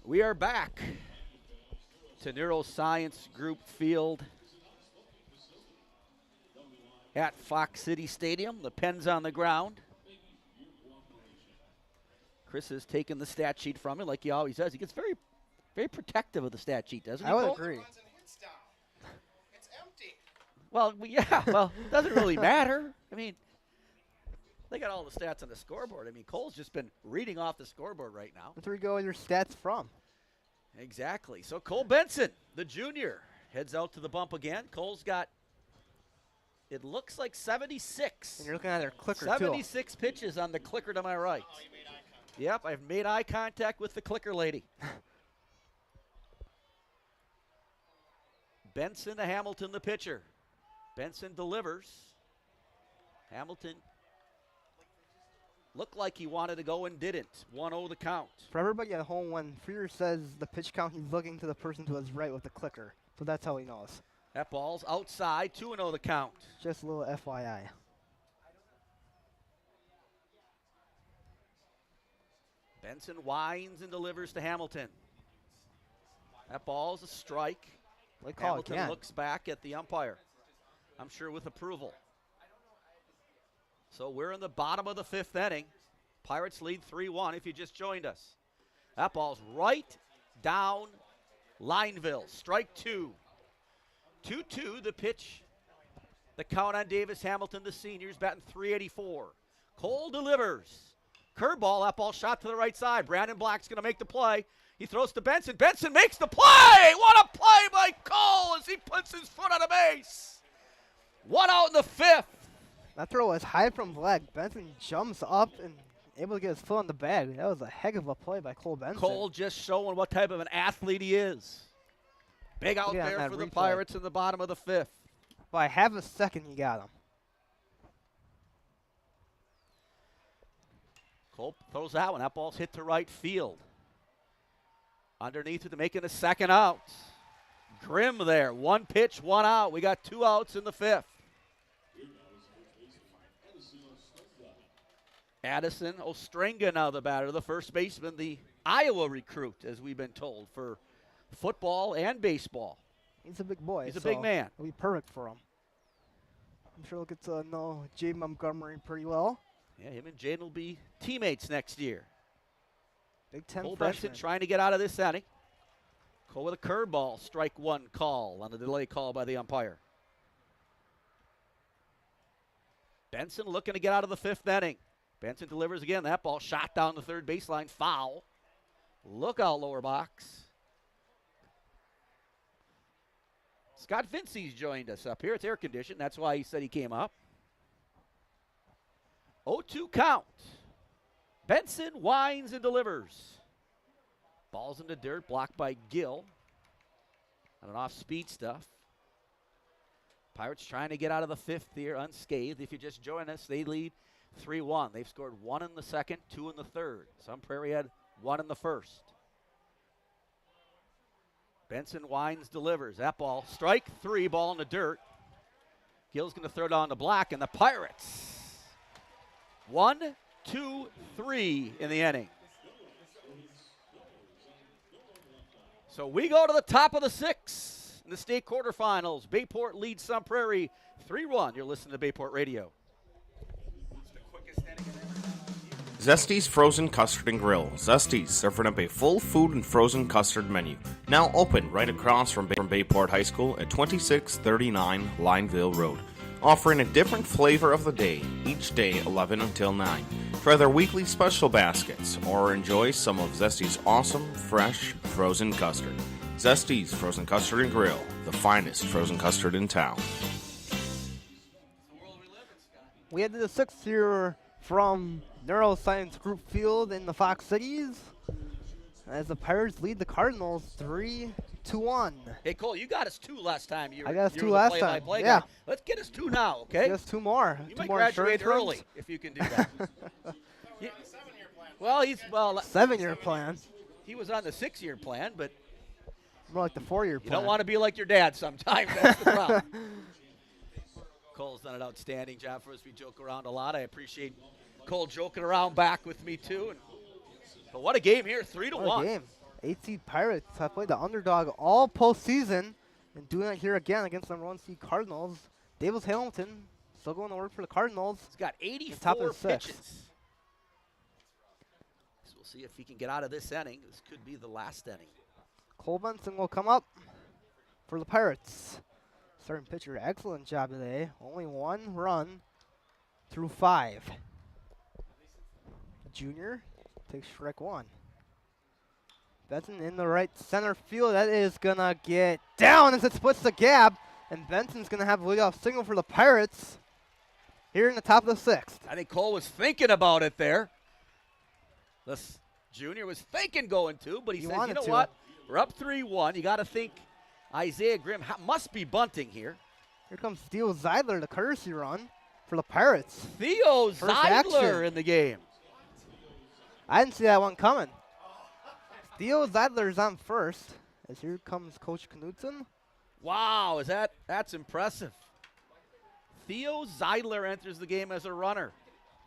We are back to Neuroscience Group Field at Fox City Stadium. The pen's on the ground. Chris has taken the stat sheet from me like he always does. He gets very, very protective of the stat sheet, doesn't he? I would agree. It's empty. Well, yeah, well, it doesn't really matter. I mean, they got all the stats on the scoreboard. I mean, Cole's just been reading off the scoreboard right now. That's where you go with your stats from. Exactly. So Cole Benson, the junior, heads out to the bump again. Cole's got, it looks like 76. And you're looking at their clicker, 76 pitches on the clicker to my right. Oh, you made eye contact. Yep, I've made eye contact with the clicker lady. Benson to Hamilton, the pitcher. Benson delivers. Hamilton looked like he wanted to go and didn't. 1-0 the count. For everybody at home, when Freer says the pitch count, he's looking to the person to his right with the clicker. So that's how he knows. That ball's outside. 2-0 the count. Just a little FYI. Benson winds and delivers to Hamilton. That ball's a strike. They call Hamilton again. looks back at the umpire, I'm sure with approval. So we're in the bottom of the fifth inning. Pirates lead 3-1 if you just joined us. That ball's right down Lineville. Strike 2. 2-2 the pitch. The count on Davis Hamilton, the seniors, batting .384. Cole delivers. Curveball, that ball shot to the right side. Brandon Black's going to make the play. He throws to Benson. Benson makes the play. What a play by Cole as he puts his foot on the base. 1 out in the fifth. That throw was high from Black. Benson jumps up and able to get his foot on the bag. That was a heck of a play by Cole Benson. Cole just showing what type of an athlete he is. Big out Yeah, there that for the replay. Pirates in the bottom of the fifth. By half a second, he got him. Cole throws that one. That ball's hit to right field. Underneath it to making a second out. Grimm there. 1 pitch, 1 out. We got 2 outs in the fifth. Addison Ostrenga now the batter, the first baseman, the Iowa recruit, as we've been told, for football and baseball. He's a big boy. He's a big man. It'll be perfect for him. I'm sure he'll get to know Jay Montgomery pretty well. Yeah, him and Jaden will be teammates next year. Big 10 Cole freshman. Benson trying to get out of this inning. Cole with a curveball, strike 1 call on the delay call by the umpire. Benson looking to get out of the fifth inning. Benson delivers again. That ball shot down the third baseline, foul. Look out, lower box. Scott Vincey's joined us up here. It's air conditioned. That's why he said he came up. 0-2 count. Benson winds and delivers. Ball's in the dirt, blocked by Gill. On an off-speed stuff. Pirates trying to get out of the fifth here unscathed. If you just join us, they lead 3-1. They've scored 1 in the second, 2 in the third. Some Prairie had 1 in the first. Benson winds, delivers. That ball, strike 3, ball in the dirt. Gill's going to throw down the block, and the Pirates 1, 2, 3 in the inning. So we go to the top of the 6th in the state quarterfinals. Bayport leads Sun Prairie 3-1. You're listening to Bayport Radio. Zesty's Frozen Custard and Grill. Zesty's, serving up a full food and frozen custard menu. Now open right across from Bayport High School at 2639 Lineville Road. Offering a different flavor of the day, each day 11 until 9. Try their weekly special baskets or enjoy some of Zesty's awesome, fresh, frozen custard. Zesty's Frozen Custard and Grill, the finest frozen custard in town. We head to the 6th here from Neuroscience Group Field in the Fox Cities as the Pirates lead the Cardinals 3-1. Hey, Cole, you got us 2 last time. I got us 2 were the last play-by-play time. Yeah. guy. Let's get us 2 now, okay? Just 2 more. You 2 might more graduate insurance early runs. if you can do that. Well, he's 7-year plan. He was on the 6-year plan, but More like the 4-year plan. you don't want to be like your dad sometimes. That's the problem. Cole's done an outstanding job for us. We joke around a lot. I appreciate Cole joking around back with me too. But what a game here, 3-1. What a game. 8 seed Pirates have played the underdog all postseason and doing it here again against number 1 seed Cardinals. Davis Hamilton still going to work for the Cardinals. He's got top 84 of the 6th. pitches. So we'll see if he can get out of this inning. This could be the last inning. Cole Benson will come up for the Pirates. Starting pitcher, excellent job today. Only 1 run through 5. Junior takes strike 1. Benson in the right center field. That is going to get down as it splits the gap. And Benson's going to have a leadoff single for the Pirates here in the top of the 6th. I think Cole was thinking about it there. This Junior was thinking going to, but he says, you know what? We're up 3-1. You got to think Isaiah Grimm must be bunting here. Here comes Theo Zeidler, the courtesy run for the Pirates. Theo First Zeidler action. in the game. I didn't see that one coming. Theo Zeidler's on first, as here comes Coach Knudsen. Wow, that's impressive. Theo Zeidler enters the game as a runner.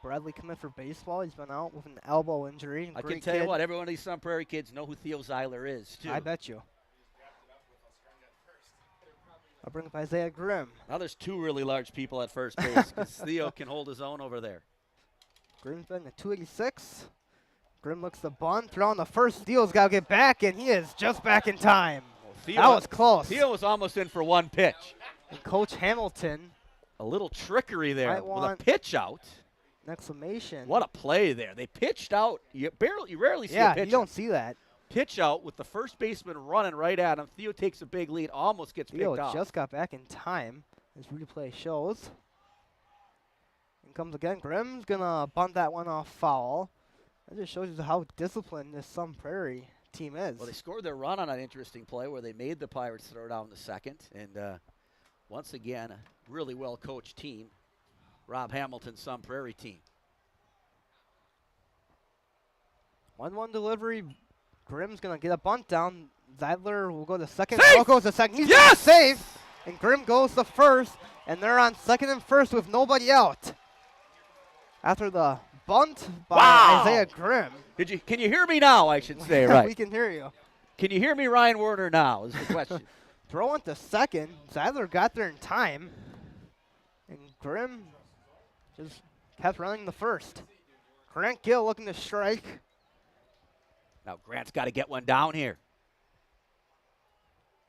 Bradley coming for baseball. He's been out with an elbow injury. I can tell you what, every one of these Sun Prairie kids know who Theo Zeidler is, too. I bet you. I'll bring up Isaiah Grimm. Now there's 2 really large people at first base because Theo can hold his own over there. Grimm's been at 286. Grimm looks the bunt, throwing the first. Theo's got to get back, and he is just back in time. Theo, that was close. Theo was almost in for 1 pitch. And Coach Hamilton. A little trickery there with a want pitch out. An exclamation. What a play there. They pitched out. You rarely see a Yeah, pitch you don't out. see that. Pitch out with the first baseman running right at him. Theo takes a big lead, almost gets Theo picked off. just got back in time, as replay shows. And comes again. Grimm's going to bunt that one off foul. That just shows you how disciplined this Sun Prairie team is. Well, they scored their run on an interesting play where they made the Pirates throw down the second. And once again, a really well-coached team. Rob Hamilton's Sun Prairie team. 1-1 delivery. Grimm's going to get a bunt down. Zeidler will go to second. Safe! Ball goes to second. He's Yes! safe. And Grimm goes to first. And they're on second and first with nobody out. After the bunt by Isaiah Grimm. Can you hear me now, I should say, right? We can hear you. Can you hear me, Ryan Werner, now is the question. Throw into second. Zeidler got there in time. And Grimm just kept running the first. Grant Gill looking to strike. Now Grant's got to get one down here.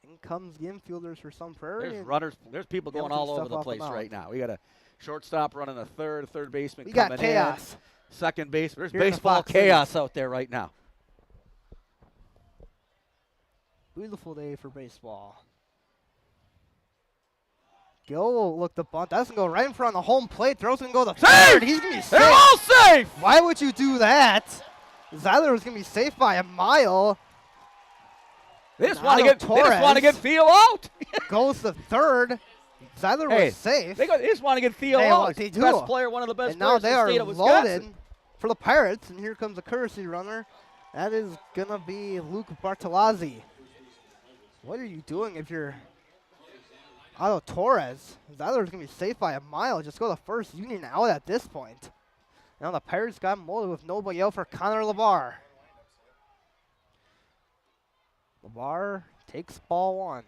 In comes the infielders for Sun Prairie. There's runners. There's people going all over the place right now. We got a shortstop running a third baseman We coming got chaos. in. Second base. There's Here in the baseball Fox chaos Cities. out there right now. Beautiful day for baseball. Gill will look the bunt. That's going to go right in front of the home plate. Throw's going to go to Safe! third. He's going to be safe. They're all safe! Why would you do that? Zeiler was going to be safe by a mile. They just want to get Theo out. Goes to third. Zeiler was safe. They just want to get Theo out. They do. Best player, one of the best and now players they in the are state of Wisconsin. loaded for the Pirates, and here comes a courtesy runner. That is going to be Luke Bartolazzi. What are you doing if you're Otto Torres? Zeiler's going to be safe by a mile. Just go to first. You need an out at this point. Now the Pirates got molded with nobody out for Connor Labar. Labar takes ball one.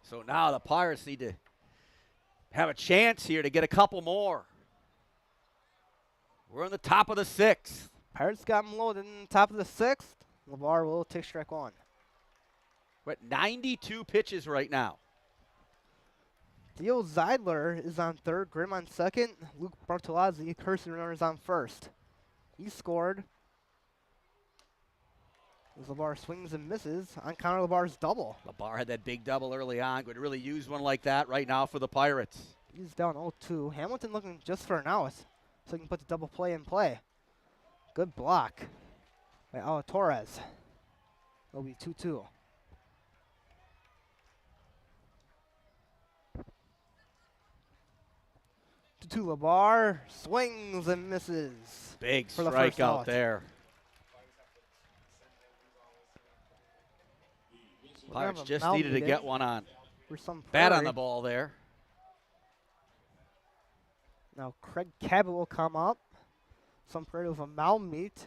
So now the Pirates need to have a chance here to get a couple more. We're on the top of the sixth. Pirates got him loaded in the top of the sixth. Labar will take strike one. We're at 92 pitches right now. Theo Zeidler is on third, Grimm on second, Luke Bartolazzi, courtesy runner, is on first. He scored. As Labar swings and misses on Connor Labar's double. Labar had that big double early on. Could really use one like that right now for the Pirates. He's down 0-2. Hamilton looking just for an out so he can put the double play in play. Good block by Ala Torres. It'll be 2-2. Labar swings and misses. Big for the strike first out there. Pirates just needed to get one on. Bat on the ball there. Now Craig Cabot will come up. Some Prairie with a mound meet.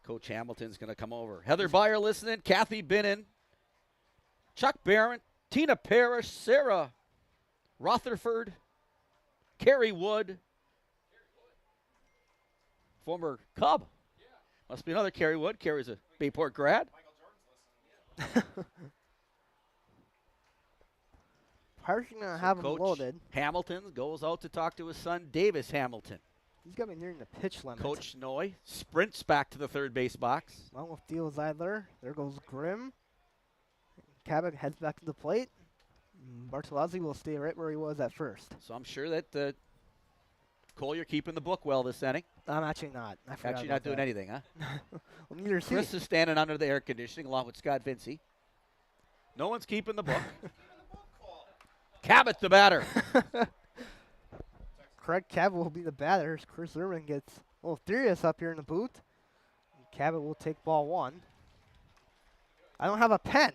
Coach Hamilton's going to come over. Heather Byer listening. Kathy Binnon. Chuck Barron. Tina Parrish. Sarah Rutherford. Carrie Wood. Former Cub. Must be another Carrie Wood. Carrie's a Bayport grad. Pirates are going to have him Coach loaded. Hamilton goes out to talk to his son, Davis Hamilton. He's going to be nearing the pitch limit. Coach Noy sprints back to the third base box. Along with Theo Zeidler. There goes Grimm. Cabot heads back to the plate. Bartolazzi will stay right where he was at first. So I'm sure that, Cole, you're keeping the book well this inning. I'm actually not. I forgot Actually not doing anything, huh? Well, neither is Chris is standing under the air conditioning along with Scott Vinci. No one's keeping the book. Cabot the batter. Craig Cabot will be the batter. Chris Irwin gets a little furious up here in the booth. Cabot will take ball one. I don't have a pen.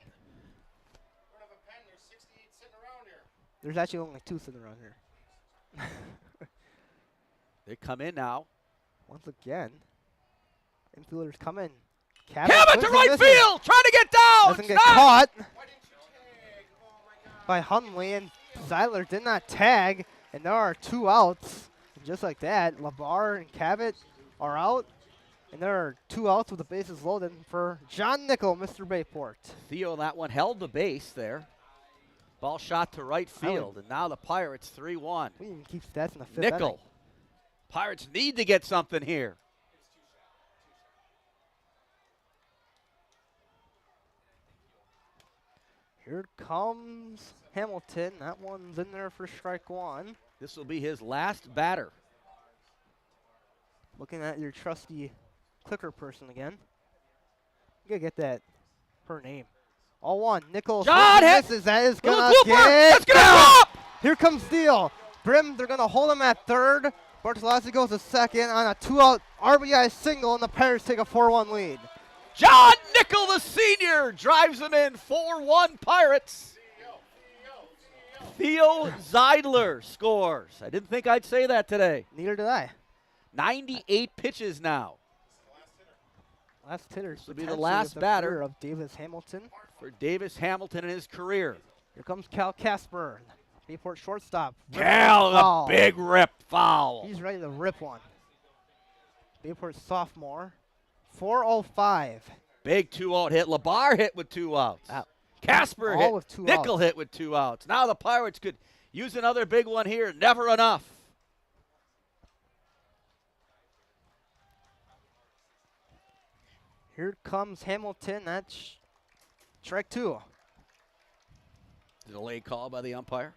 There's actually only two sitting around here. They come in now. Once again, infielders come in. Cabot to right field, trying to get down. Doesn't get caught by Hunley, and Zeidler did not tag, and there are two outs. And just like that, Labar and Cabot are out, and there are two outs with the bases loaded for John Nickel, Mr. Bayport. Theo, that one held the base there. Ball shot to right field, and now the Pirates 3-1. We didn't keep stats in the fifth Nickel. inning. Pirates need to get something here. Here comes Hamilton. That one's in there for strike one. This will be his last batter. Looking at your trusty clicker person again. You gotta get that per name. All one. Nickel. John hit. Misses. That is gonna That's get gonna down. up. Here comes Steele. Brim, they're gonna hold him at third. Bartolazzi goes to second on a two-out RBI single, and the Pirates take a 4-1 lead. John Nickel, the senior, drives them in 4-1 Pirates. Theo Zeidler scores. I didn't think I'd say that today. Neither did I. 98 pitches now. Last hitter will be the last batter of Davis Hamilton. For Davis Hamilton in his career. Here comes Cal Casper, Bayport shortstop. Cal, the big rip foul. He's ready to rip one. Bayport sophomore, 4:05. Big 2-out hit. Labar hit with 2 outs. Casper hit. With 2 Nickel outs. hit with 2 outs. Now the Pirates could use another big one here. Never enough. Here comes Hamilton. That's strike two. Delay call by the umpire.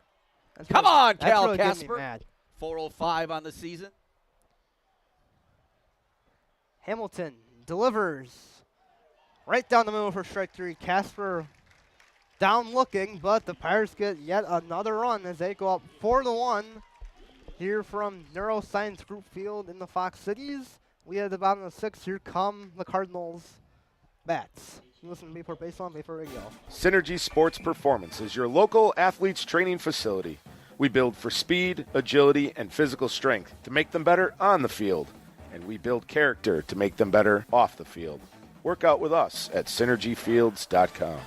That's Come really- on, that's Cal really getting me Casper. mad. 4:05 on the season. Hamilton delivers right down the middle for strike 3. Casper down looking, but the Pirates get yet another run as they go up 4-1 here from Neuroscience Group Field in the Fox Cities. We at the bottom of the 6th. Here come the Cardinals bats. You listen to Bayport Baseball on Bayport Radio. Synergy Sports Performance is your local athletes training facility. We build for speed, agility, and physical strength to make them better on the field. And we build character to make them better off the field. Work out with us at synergyfields.com.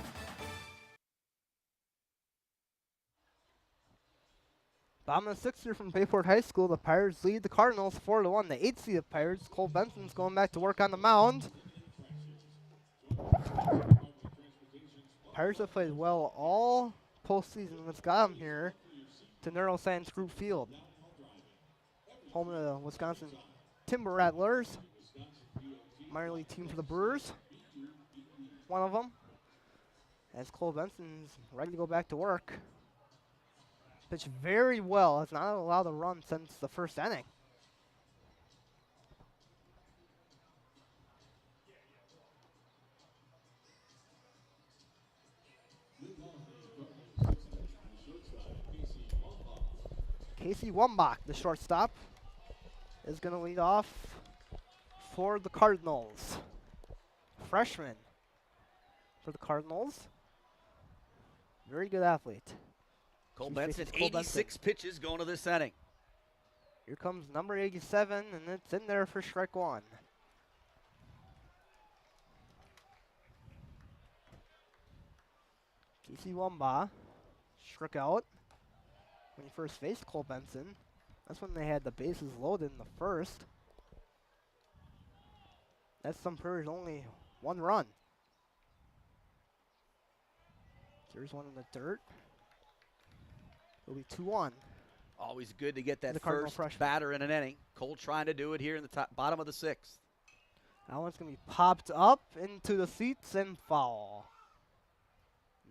Bottom of the 6th here from Bayport High School. The Pirates lead the Cardinals 4-1. The 8th-seeded Pirates. Cole Benson's going back to work on the mound. Pirates have played well all postseason. What's got them here to Neuroscience Group Field. Home of the Wisconsin Timber Rattlers. Minor league team for the Brewers. One of them. As Cole Benson's ready to go back to work. Pitched very well. Has not allowed a run since the first inning. Casey Wumbach, the shortstop, is going to lead off for the Cardinals. Freshman for the Cardinals. Very good athlete. Cole Chief Benson, Faces Cole 86 pitches going to this inning. Here comes number 87, and it's in there for strike 1. Casey Wumbach struck out when he first faced Cole Benson. That's when they had the bases loaded in the first. That's some Prairie's only one run. There's one in the dirt. It'll be 2-1. Always good to get that The Cardinal first freshman. batter in an inning. Cole trying to do it here in the bottom of the 6th. That one's going to be popped up into the seats and foul.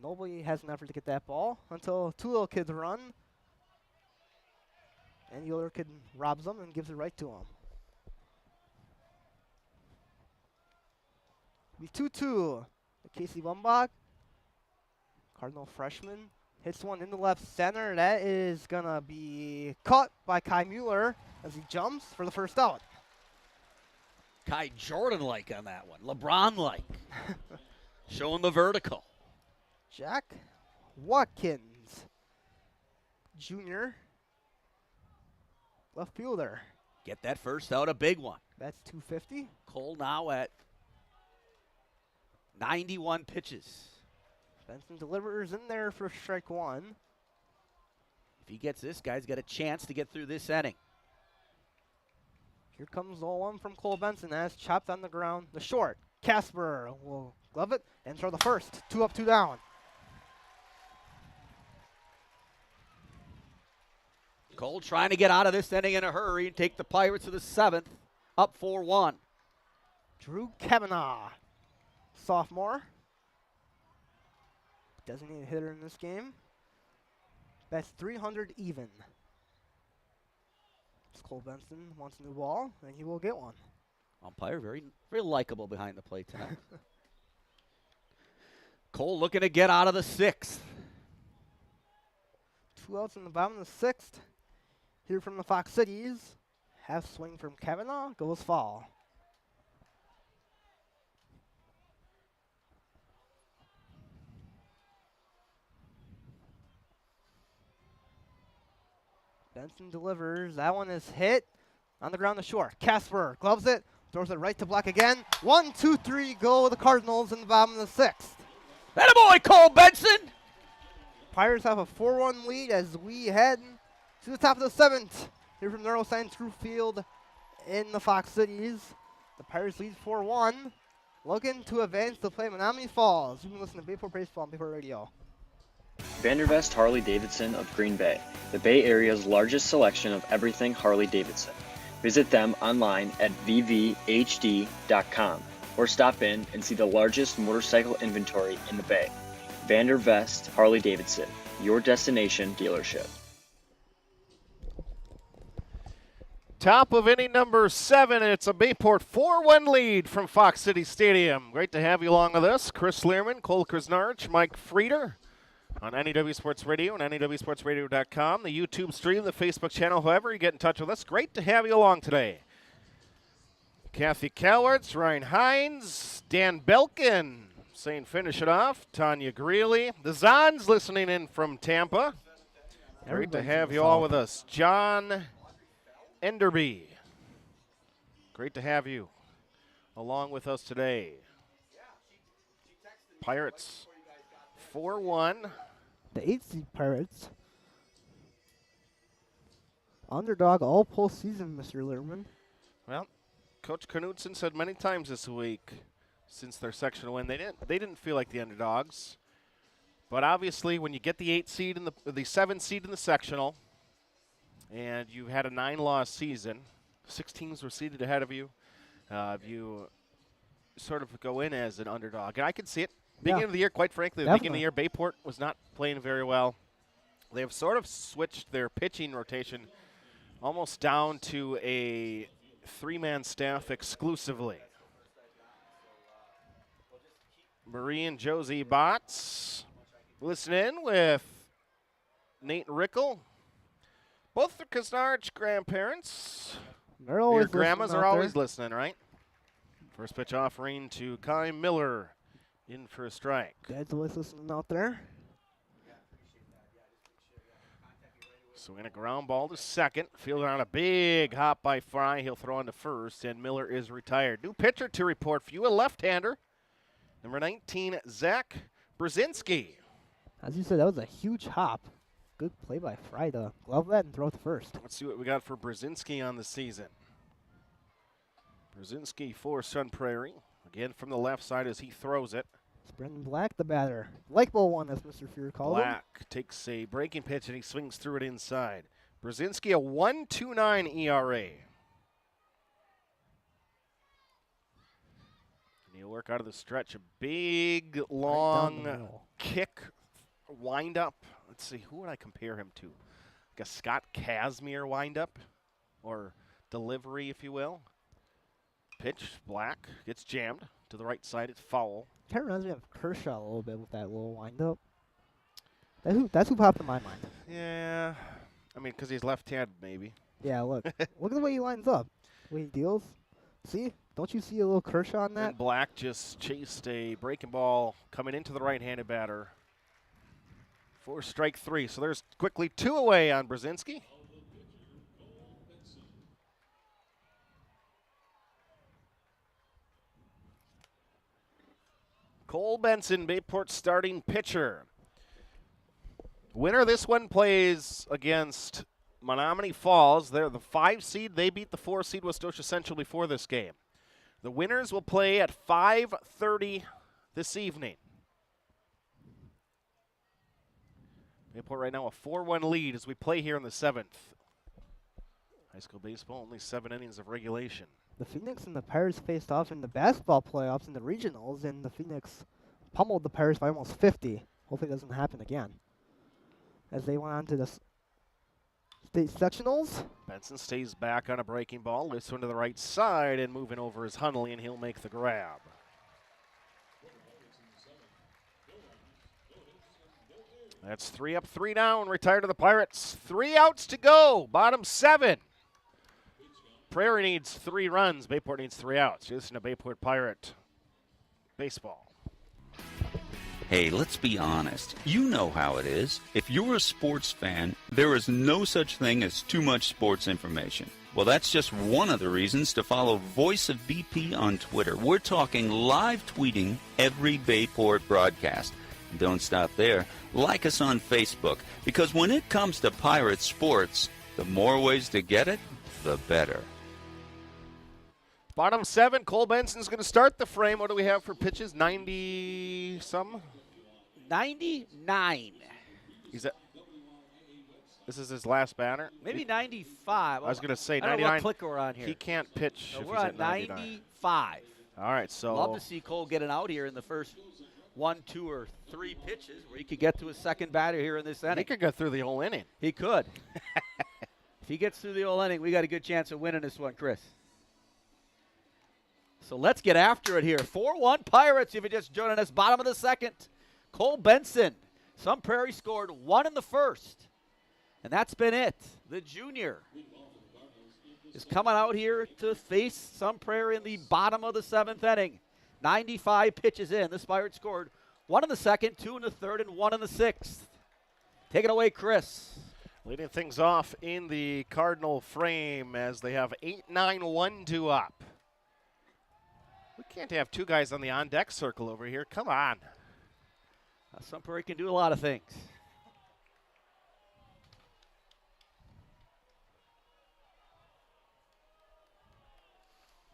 Nobody has an effort to get that ball until two little kids run. And the other kid robs them and gives it right to him. Be 2-2 to Casey Wumbach. Cardinal freshman hits one in the left center. That is going to be caught by Kai Mueller as he jumps for the first out. Kai Jordan-like on that one. LeBron-like. Showing the vertical. Jack Watkins Jr., left fielder. Get that first out, a big one. That's 250. Cole now at 91 pitches. Benson delivers in there for strike 1. If he gets this, guy's got a chance to get through this inning. Here comes the 1 from Cole Benson as chopped on the ground. The short. Casper will glove it and throw the first. 2 up, 2 down. Cole trying to get out of this inning in a hurry and take the Pirates to the 7th, up 4-1. Drew Kavanaugh, sophomore. Designated hitter in this game. That's 300 even. Cole Benson wants a new ball, and he will get one. Umpire very, very likable behind the plate tonight. Cole looking to get out of the 6th. 2 outs in the bottom of the 6th. Here from the Fox Cities. Half swing from Kavanaugh, goes foul. Benson delivers. That one is hit on the ground to short. Casper gloves it, throws it right to block again. 1, 2, 3 go the Cardinals in the bottom of the 6th. Attaboy, Cole Benson! Pirates have a 4-1 lead as we head to the top of the 7th. Here from Neuroscience Group Field in the Fox Cities. The Pirates lead 4-1. Looking to advance to play Menominee Falls. You can listen to Bayport Baseball on Bayport Radio. Vandervest Harley-Davidson of Green Bay, the Bay Area's largest selection of everything Harley-Davidson. Visit them online at vvhd.com or stop in and see the largest motorcycle inventory in the Bay. Vandervest Harley-Davidson, your destination dealership. Top of inning number 7. It's a Bayport 4-1 lead from Fox City Stadium. Great to have you along with us. Chris Learman, Cole Krasnarch, Mike Frieder on NEW Sports Radio and NEWSportsRadio.com, the YouTube stream, the Facebook channel, however you get in touch with us. Great to have you along today. Kathy Cowards, Ryan Hines, Dan Belkin saying finish it off. Tanya Greeley. The Zons listening in from Tampa. Great to have you all with us. John Enderby. Great to have you along with us today. Pirates 4-1. The 8-seed Pirates. Underdog all postseason, Mr. Learman. Well, Coach Knudsen said many times this week since their sectional win, they didn't feel like the underdogs. But obviously, when you get the 8 seed and the 7 seed in the sectional, and you had a 9-loss season, 6 teams were seeded ahead of you, you sort of go in as an underdog. And I can see it. Beginning of the year, quite frankly, the beginning of the year, Bayport was not playing very well. They have sort of switched their pitching rotation almost down to a 3-man staff exclusively. Marie and Josie Botts listen in with Nate Rickle. Both the Krasnarch grandparents. Your grandmas are always listening, right? First pitch offering to Kai Miller. In for a strike. Dad's always listening out there. Swing a ground ball to second. Fielder on a big hop by Fry. He'll throw on to first, and Miller is retired. New pitcher to report for you, a left-hander. Number 19, Zach Brzezinski. As you said, that was a huge hop. Good play by Fry to glove that and throw it to first. Let's see what we got for Brzezinski on the season. Brzezinski for Sun Prairie. Again from the left side as he throws it. It's Brendan Black, the batter. Likable one, as Mr. Fear called him. Black takes a breaking pitch and he swings through it inside. Brzezinski, a 1.29 ERA. And he'll work out of the stretch. A big, long kick, wind up. Let's see, who would I compare him to? Like a Scott Kazmir wind up or delivery, if you will. Pitch, Black, gets jammed to the right side. It's foul. Kind of reminds me of Kershaw a little bit with that little windup. That's who popped in my mind. Yeah, I mean, because he's left-handed, maybe. Yeah, look. Look at the way he lines up. The way he deals. See? Don't you see a little Kershaw on that? And Black just chased a breaking ball coming into the right-handed batter for strike 3. So there's quickly 2 away on Brzezinski. Cole Benson, Bayport's starting pitcher. Winner of this one plays against Menominee Falls. They're the 5 seed. They beat the 4 seed Westosha Central before this game. The winners will play at 5:30 this evening. Bayport right now a 4-1 lead as we play here in the 7th. High school baseball, only 7 innings of regulation. The Phoenix and the Pirates faced off in the basketball playoffs in the regionals, and the Phoenix pummeled the Pirates by almost 50. Hopefully it doesn't happen again. As they went on to the state sectionals. Benson stays back on a breaking ball, lifts one to the right side, and moving over is Hunley, and he'll make the grab. That's 3 up, 3 down. Retired to the Pirates. 3 outs to go. Bottom 7. Prairie needs 3 runs. Bayport needs 3 outs. You listen to Bayport Pirate Baseball. Hey, let's be honest. You know how it is. If you're a sports fan, there is no such thing as too much sports information. Well, that's just one of the reasons to follow Voice of BP on Twitter. We're talking live tweeting every Bayport broadcast. And don't stop there. Like us on Facebook, because when it comes to Pirate sports, the more ways to get it, the better. Bottom 7, Cole Benson's going to start the frame. What do we have for pitches? 90-some? 99. This is his last batter? Maybe 95. I was going to say 99. I don't know what clicker we're on here. He can't pitch No, if we're he's on at 99. 95. All right, so. Love to see Cole get it out here in the first 1, 2, or 3 pitches where he could get to his second batter here in this inning. He could go through the whole inning. He could. If he gets through the whole inning, we got a good chance of winning this one, Chris. So let's get after it here. 4-1 Pirates, if you're just joining us, bottom of the second. Cole Benson. Some Prairie scored 1 in the first. And that's been it. The junior is coming out here to face Some Prairie in the bottom of the 7th inning. 95 pitches in. This Pirates scored 1 in the second, 2 in the third, and 1 in the 6th. Take it away, Chris. Leading things off in the Cardinal frame as they have 8-9-1-2 up. We can't have 2 guys on the on-deck circle over here. Come on. Some Prairie can do a lot of things.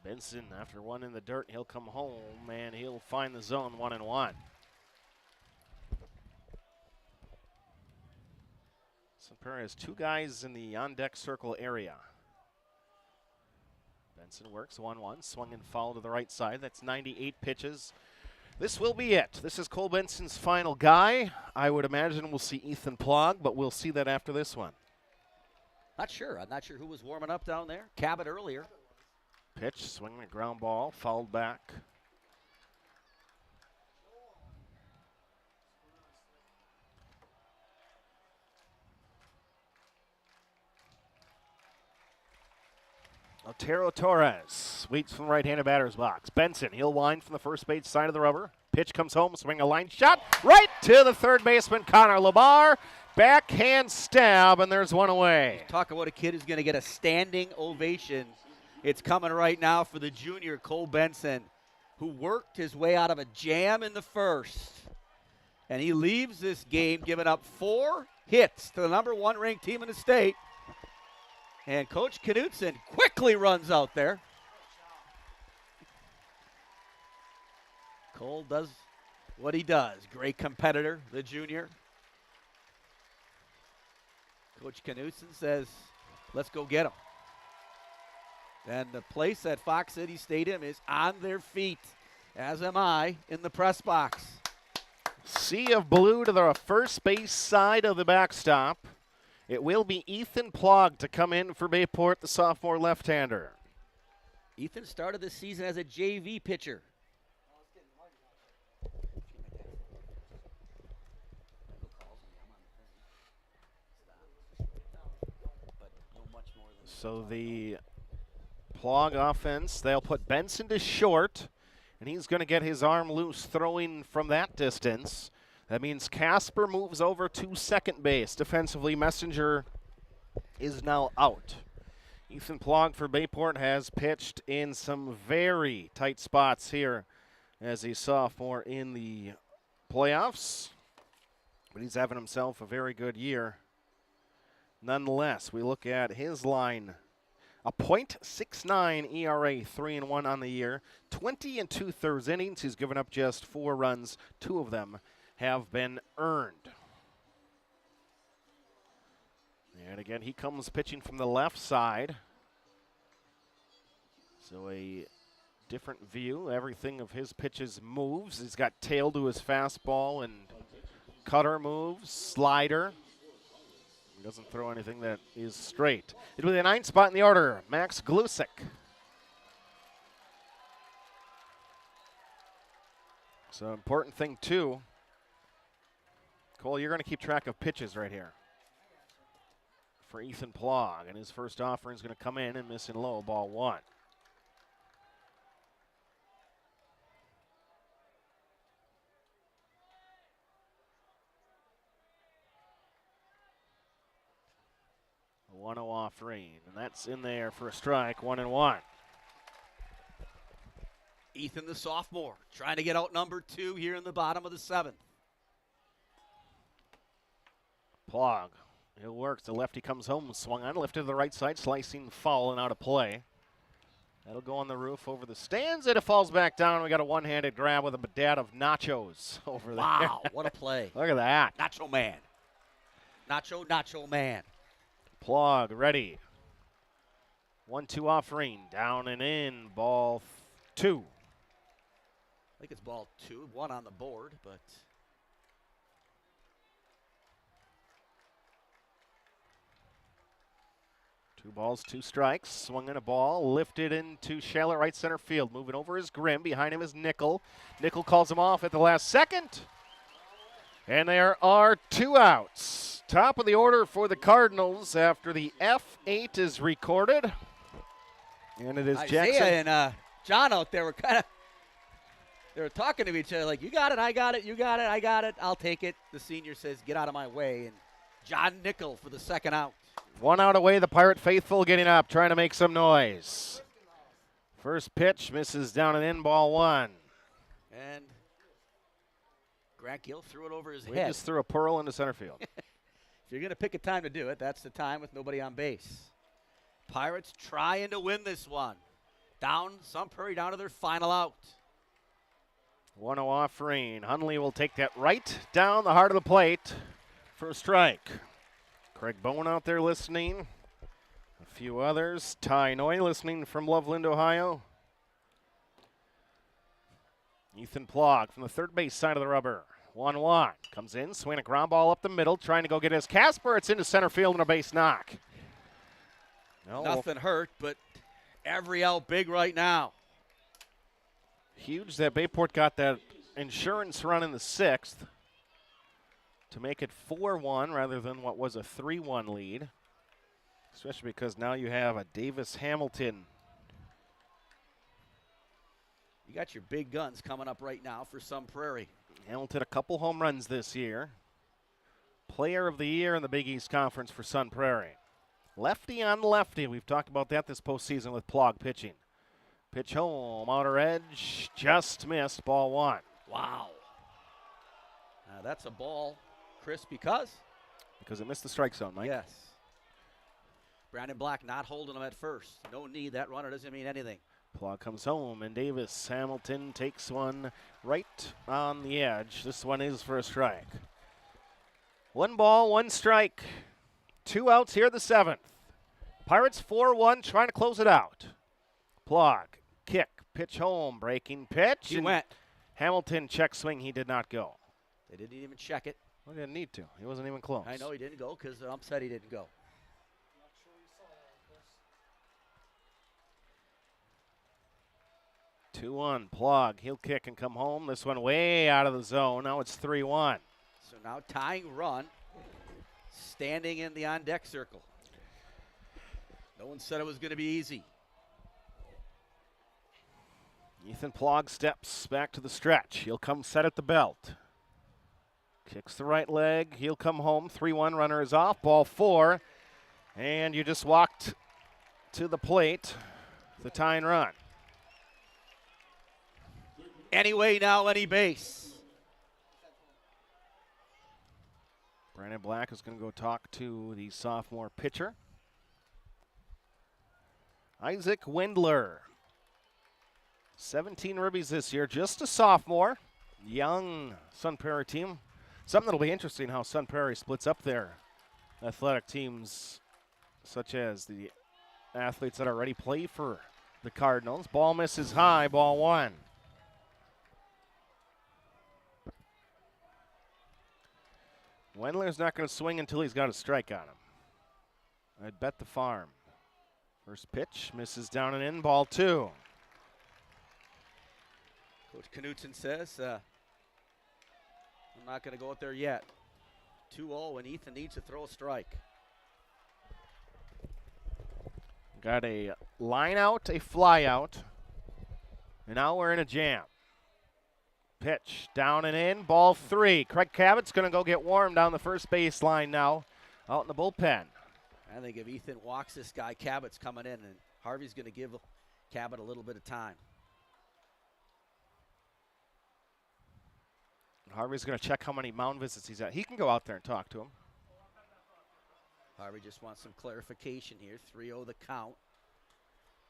Benson, after 1 in the dirt, he'll come home and he'll find the zone 1-1. Some Prairie has 2 guys in the on-deck circle area. Benson works 1-1, swung and foul to the right side. That's 98 pitches. This will be it. This is Cole Benson's final guy. I would imagine we'll see Ethan Plog, but we'll see that after this one. Not sure. I'm not sure who was warming up down there. Cabot earlier. Pitch, swinging a ground ball, fouled back. Otero Torres waits from the right-handed batter's box. Benson, he'll wind from the first base side of the rubber. Pitch comes home, swing a line shot right to the third baseman, Connor Labar. Backhand stab, and there's one away. Talk about a kid who's going to get a standing ovation. It's coming right now for the junior, Cole Benson, who worked his way out of a jam in the first. And he leaves this game giving up 4 hits to the number 1 ranked team in the state. And Coach Knutson quickly runs out there. Cole does what he does. Great competitor, the junior. Coach Knutson says, let's go get him. And the place at Fox City Stadium is on their feet, as am I in the press box. Sea of blue to the first base side of the backstop. It will be Ethan Plog to come in for Bayport, the sophomore left-hander. Ethan started this season as a JV pitcher. So the Plog offense, they'll put Benson to short, and he's going to get his arm loose throwing from that distance. That means Casper moves over to second base. Defensively, Messenger is now out. Ethan Plog for Bayport has pitched in some very tight spots here as a sophomore in the playoffs. But he's having himself a very good year. Nonetheless, we look at his line. A .69 ERA, 3-1 on the year. 20 2/3 innings. He's given up just 4 runs. 2 of them have been earned. And again, he comes pitching from the left side. So a different view. Everything of his pitches moves. He's got tail to his fastball and cutter moves, slider. He doesn't throw anything that is straight. It'll be the 9th spot in the order, Max Glusik. So important thing too, Cole, you're going to keep track of pitches right here for Ethan Plog, and his first offering is going to come in and miss in low, ball 1. A 1-0 off rain, and that's in there for a strike, 1-1. Ethan, the sophomore, trying to get out number 2 here in the bottom of the 7th. Plog, it works. The lefty comes home, swung on, lifted to the right side, slicing foul and out of play. That'll go on the roof over the stands, and it falls back down. We got a one-handed grab with a dad of nachos over there. Wow, what a play. Look at that. Nacho man. Nacho man. Plog ready. 1-2 off rain, down and in, ball 2. think it's ball 2, 1 on the board, but 2 balls, 2 strikes. Swung in a ball, lifted into shallow right center field. Moving over is Grimm. Behind him is Nickel. Nickel calls him off at the last second. And there are 2 outs. Top of the order for the Cardinals after the F8 is recorded. And it is Isaiah Jackson. and John out there were they were talking to each other like, you got it, I got it, you got it, I got it, I'll take it. The senior says, get out of my way. And John Nickel for the second out. 1 out away, the Pirate faithful getting up, trying to make some noise. First pitch misses down and in, ball 1. And Grant Gill threw it over his We head. just threw a pearl into center field. If you're going to pick a time to do it, that's the time with nobody on base. Pirates trying to win this one. Down, Sun Prairie down to their final out. 1-0 off Rain. Hunley will take that right down the heart of the plate for a strike. Craig Bowen out there listening. A few others. Ty Noy listening from Loveland, Ohio. Ethan Plog from the third base side of the rubber. 1-1. Comes in, swing a ground ball up the middle, trying to go get his Casper. It's into center field and a base knock. No, Nothing hurt, but every out big right now. huge that Bayport got that insurance run in the 6th to make it 4-1 rather than what was a 3-1 lead, especially because now you have a Davis Hamilton. You got your big guns coming up right now for Sun Prairie. Hamilton a couple home runs this year. Player of the year in the Big East Conference for Sun Prairie. Lefty on lefty. We've talked about that this postseason with Plog pitching. Pitch home, outer edge, just missed, ball 1. Wow. That's a ball, Chris, because? Because it missed the strike zone, Mike. Yes. Brandon Black not holding him at first. No need. That runner doesn't mean anything. Plog comes home, and Davis Hamilton takes one right on the edge. This one is for a strike. 1 ball, 1 strike. 2 outs here, the 7th. Pirates 4-1, trying to close it out. Plog, kick, pitch home, breaking pitch. He went. Hamilton check swing, he did not go. They didn't even check it. Well, he didn't need to. He wasn't even close. I know he didn't go because the ump said he didn't go. 2-1, Plog, he'll kick and come home. This one way out of the zone. Now it's 3-1. So now tying run, standing in the on-deck circle. No one said it was going to be easy. Ethan Plog steps back to the stretch. He'll come set at the belt. Kicks the right leg. He'll come home. 3-1, runner is off. Ball 4. And you just walked to the plate. The tying run. Anyway, now any base. Brandon Black is going to go talk to the sophomore pitcher. Isaac Wendler. 17 ribbies this year, just a sophomore. Young Sun Prairie team. Something that'll be interesting how Sun Prairie splits up their athletic teams, such as the athletes that already play for the Cardinals. Ball misses high, ball 1. Wendler's not going to swing until he's got a strike on him. I'd bet the farm. First pitch misses down and in, ball 2. Coach Knutson says, I'm not going to go out there yet. 2-0, and Ethan needs to throw a strike. Got a line out, a fly out, and now we're in a jam. Pitch down and in, ball 3. Craig Cabot's going to go get warm down the first base line now, out in the bullpen. I think if Ethan walks this guy, Cabot's coming in, and Harvey's going to give Cabot a little bit of time. Harvey's going to check how many mound visits he's at. He can go out there and talk to him. Harvey just wants some clarification here. 3-0 the count.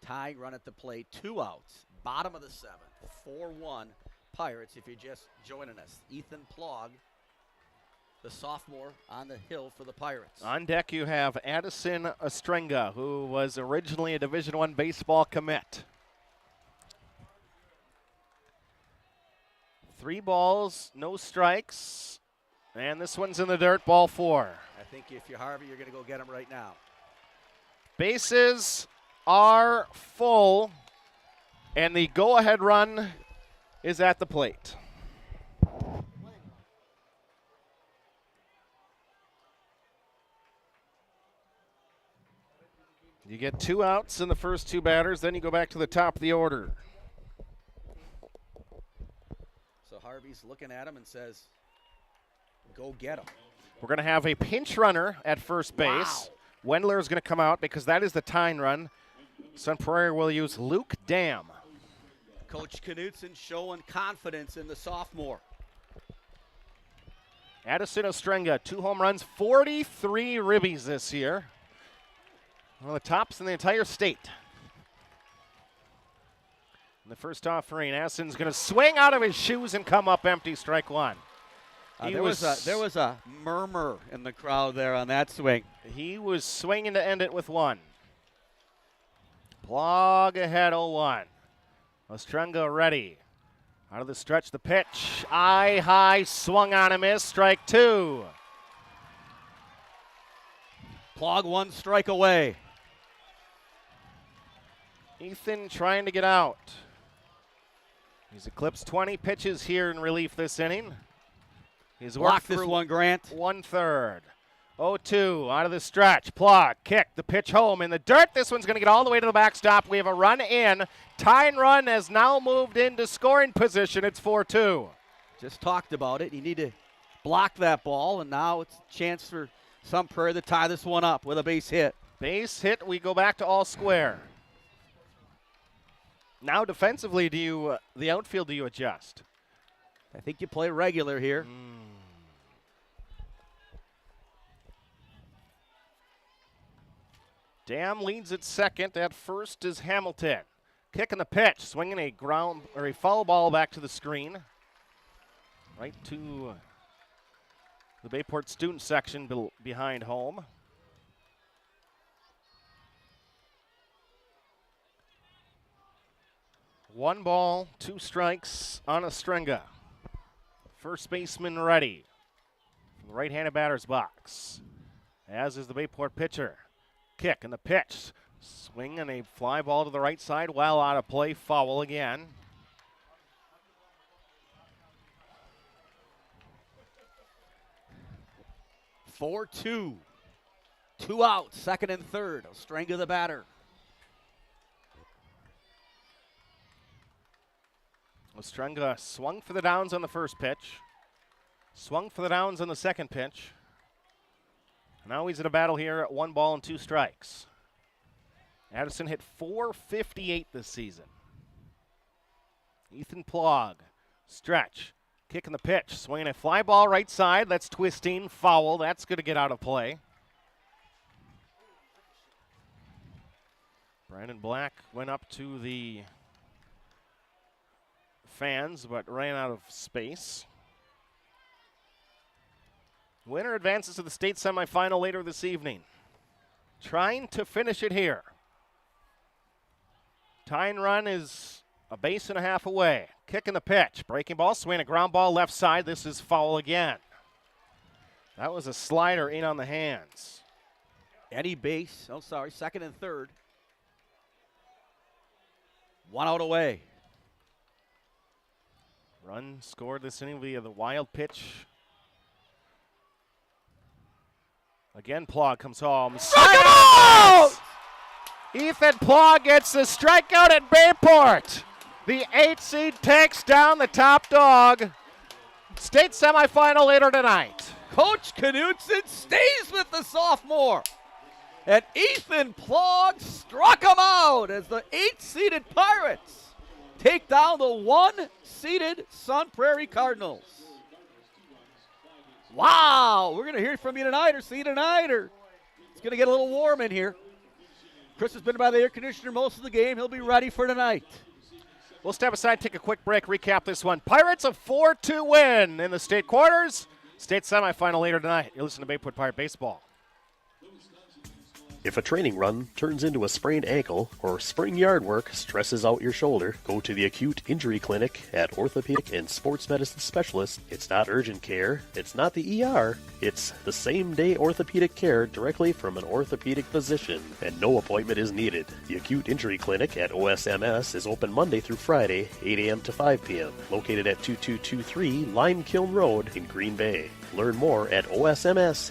Tying run at the plate. 2 outs. Bottom of the 7th. 4-1 Pirates if you're just joining us. Ethan Plog, the sophomore on the hill for the Pirates. On deck you have Addison Ostrenga, who was originally a Division I baseball commit. 3 balls, no strikes. And this one's in the dirt, ball 4. I think if you're Harvey, you're going to go get him right now. Bases are full, and the go-ahead run is at the plate. You get 2 outs in the first 2 batters, then you go back to the top of the order. So Harvey's looking at him and says, go get him. We're going to have a pinch runner at first base. Wow. Wendler is going to come out because that is the tying run. Sun Prairie will use Luke Dam. Coach Knutson showing confidence in the sophomore. Addison Ostrenga, 2 home runs, 43 ribbies this year. One of the tops in the entire state. In the first offering, Addison's going to swing out of his shoes and come up empty, strike 1. There was a murmur in the crowd there on that swing. He was swinging to end it with 1. Plog ahead 0-1. Ostrenga ready. Out of the stretch, the pitch. Eye high, swung on a miss, strike 2. Plog 1 strike away. Ethan trying to get out. He's eclipsed 20 pitches here in relief this inning. He's walked this one, Grant. 1/3. 0-2 out of the stretch. Plog, kick, the pitch home in the dirt. This one's going to get all the way to the backstop. We have a run in. Tying run has now moved into scoring position. It's 4-2. Just talked about it. You need to block that ball, and now it's a chance for Sun Prairie to tie this one up with a base hit. Base hit, we go back to all square. Now defensively, the outfield, do you adjust? I think you play regular here. Dam leads at second. At first is Hamilton. Kicking the pitch, swinging a foul ball back to the screen. Right to the Bayport student section behind home. One ball, 2 strikes on Ostrenga. First baseman ready from the right-handed batter's box, as is the Bayport pitcher. Kick and the pitch. Swing and a fly ball to the right side, well out of play, foul again. Four, 2. 2 outs, second and third. Ostrenga the batter. Ostrenga swung for the downs on the first pitch. Swung for the downs on the second pitch. Now he's in a battle here at 1 ball and 2 strikes. Addison hit .458 this season. Ethan Plog, stretch, kicking the pitch, swinging a fly ball right side. That's twisting, foul. That's going to get out of play. Brandon Black went up to the fans, but ran out of space. Winner advances to the state semifinal later this evening. Trying to finish it here. Tying run is a base and a half away. Kicking the pitch. Breaking ball, swing a ground ball left side. This is foul again. That was a slider in on the hands. Any base. Second and third. 1 out away. Run scored this inning via the wild pitch. Again, Plog comes home. Strikeout! Ethan Plog gets the strikeout at Bayport. The 8 seed takes down the top dog. State semifinal later tonight. Coach Knutson stays with the sophomore. And Ethan Plog struck him out as the 8-seeded Pirates take down the 1-seeded Sun Prairie Cardinals. Wow, we're going to hear from you tonight or see you tonight, or it's going to get a little warm in here. Chris has been by the air conditioner most of the game. He'll be ready for tonight. We'll step aside, take a quick break, recap this one. Pirates a 4-2 win in the state quarters. State semifinal later tonight. You're listening to Bayport Pirate Baseball. If a training run turns into a sprained ankle or spring yard work stresses out your shoulder, go to the acute injury clinic at Orthopedic and Sports Medicine Specialist. It's not urgent care. It's not the ER. It's the same-day orthopedic care directly from an orthopedic physician, and no appointment is needed. The acute injury clinic at OSMS is open Monday through Friday, 8 a.m. to 5 p.m., located at 2223 Lime Kiln Road in Green Bay. Learn more at osmsgb.com.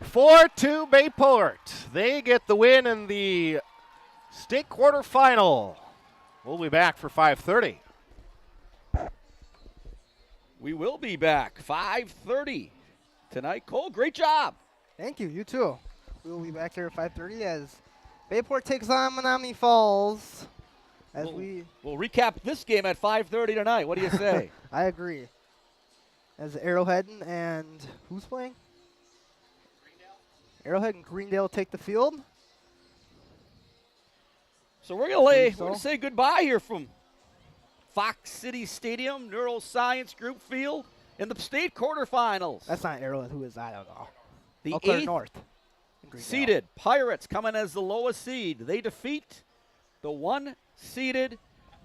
4-2 Bayport. They get the win in the state quarterfinal. We'll be back for 5:30. We will be back 5:30 tonight. Cole, great job. Thank you. You too. We will be back here at 5:30 as Bayport takes on Menominee Falls. We'll recap this game at 5:30 tonight. What do you say? I agree. As Arrowhead and who's playing? Arrowhead and Greendale take the field. So we're gonna say goodbye here from Fox City Stadium, Neuroscience Group Field in the state quarterfinals. That's not Arrowhead. Who is that? I don't know. The Eau Claire 8th North seeded Pirates coming as the lowest seed. They defeat the 1 seeded.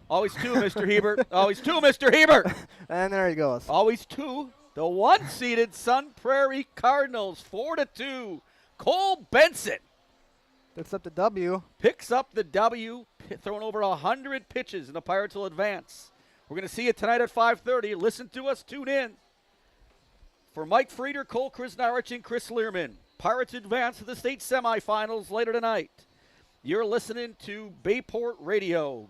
Always 2, Mr. Hebert. Always 2, Mr. Hebert. And there he goes. Always 2. The 1 seeded Sun Prairie Cardinals 4-2. Cole Benson picks up the W. Picks up the W, throwing over 100 pitches, and the Pirates will advance. We're going to see it tonight at 5:30. Listen to us. Tune in. For Mike Frieder, Cole Krisnarich, and Chris Learman, Pirates advance to the state semifinals later tonight. You're listening to Bayport Radio.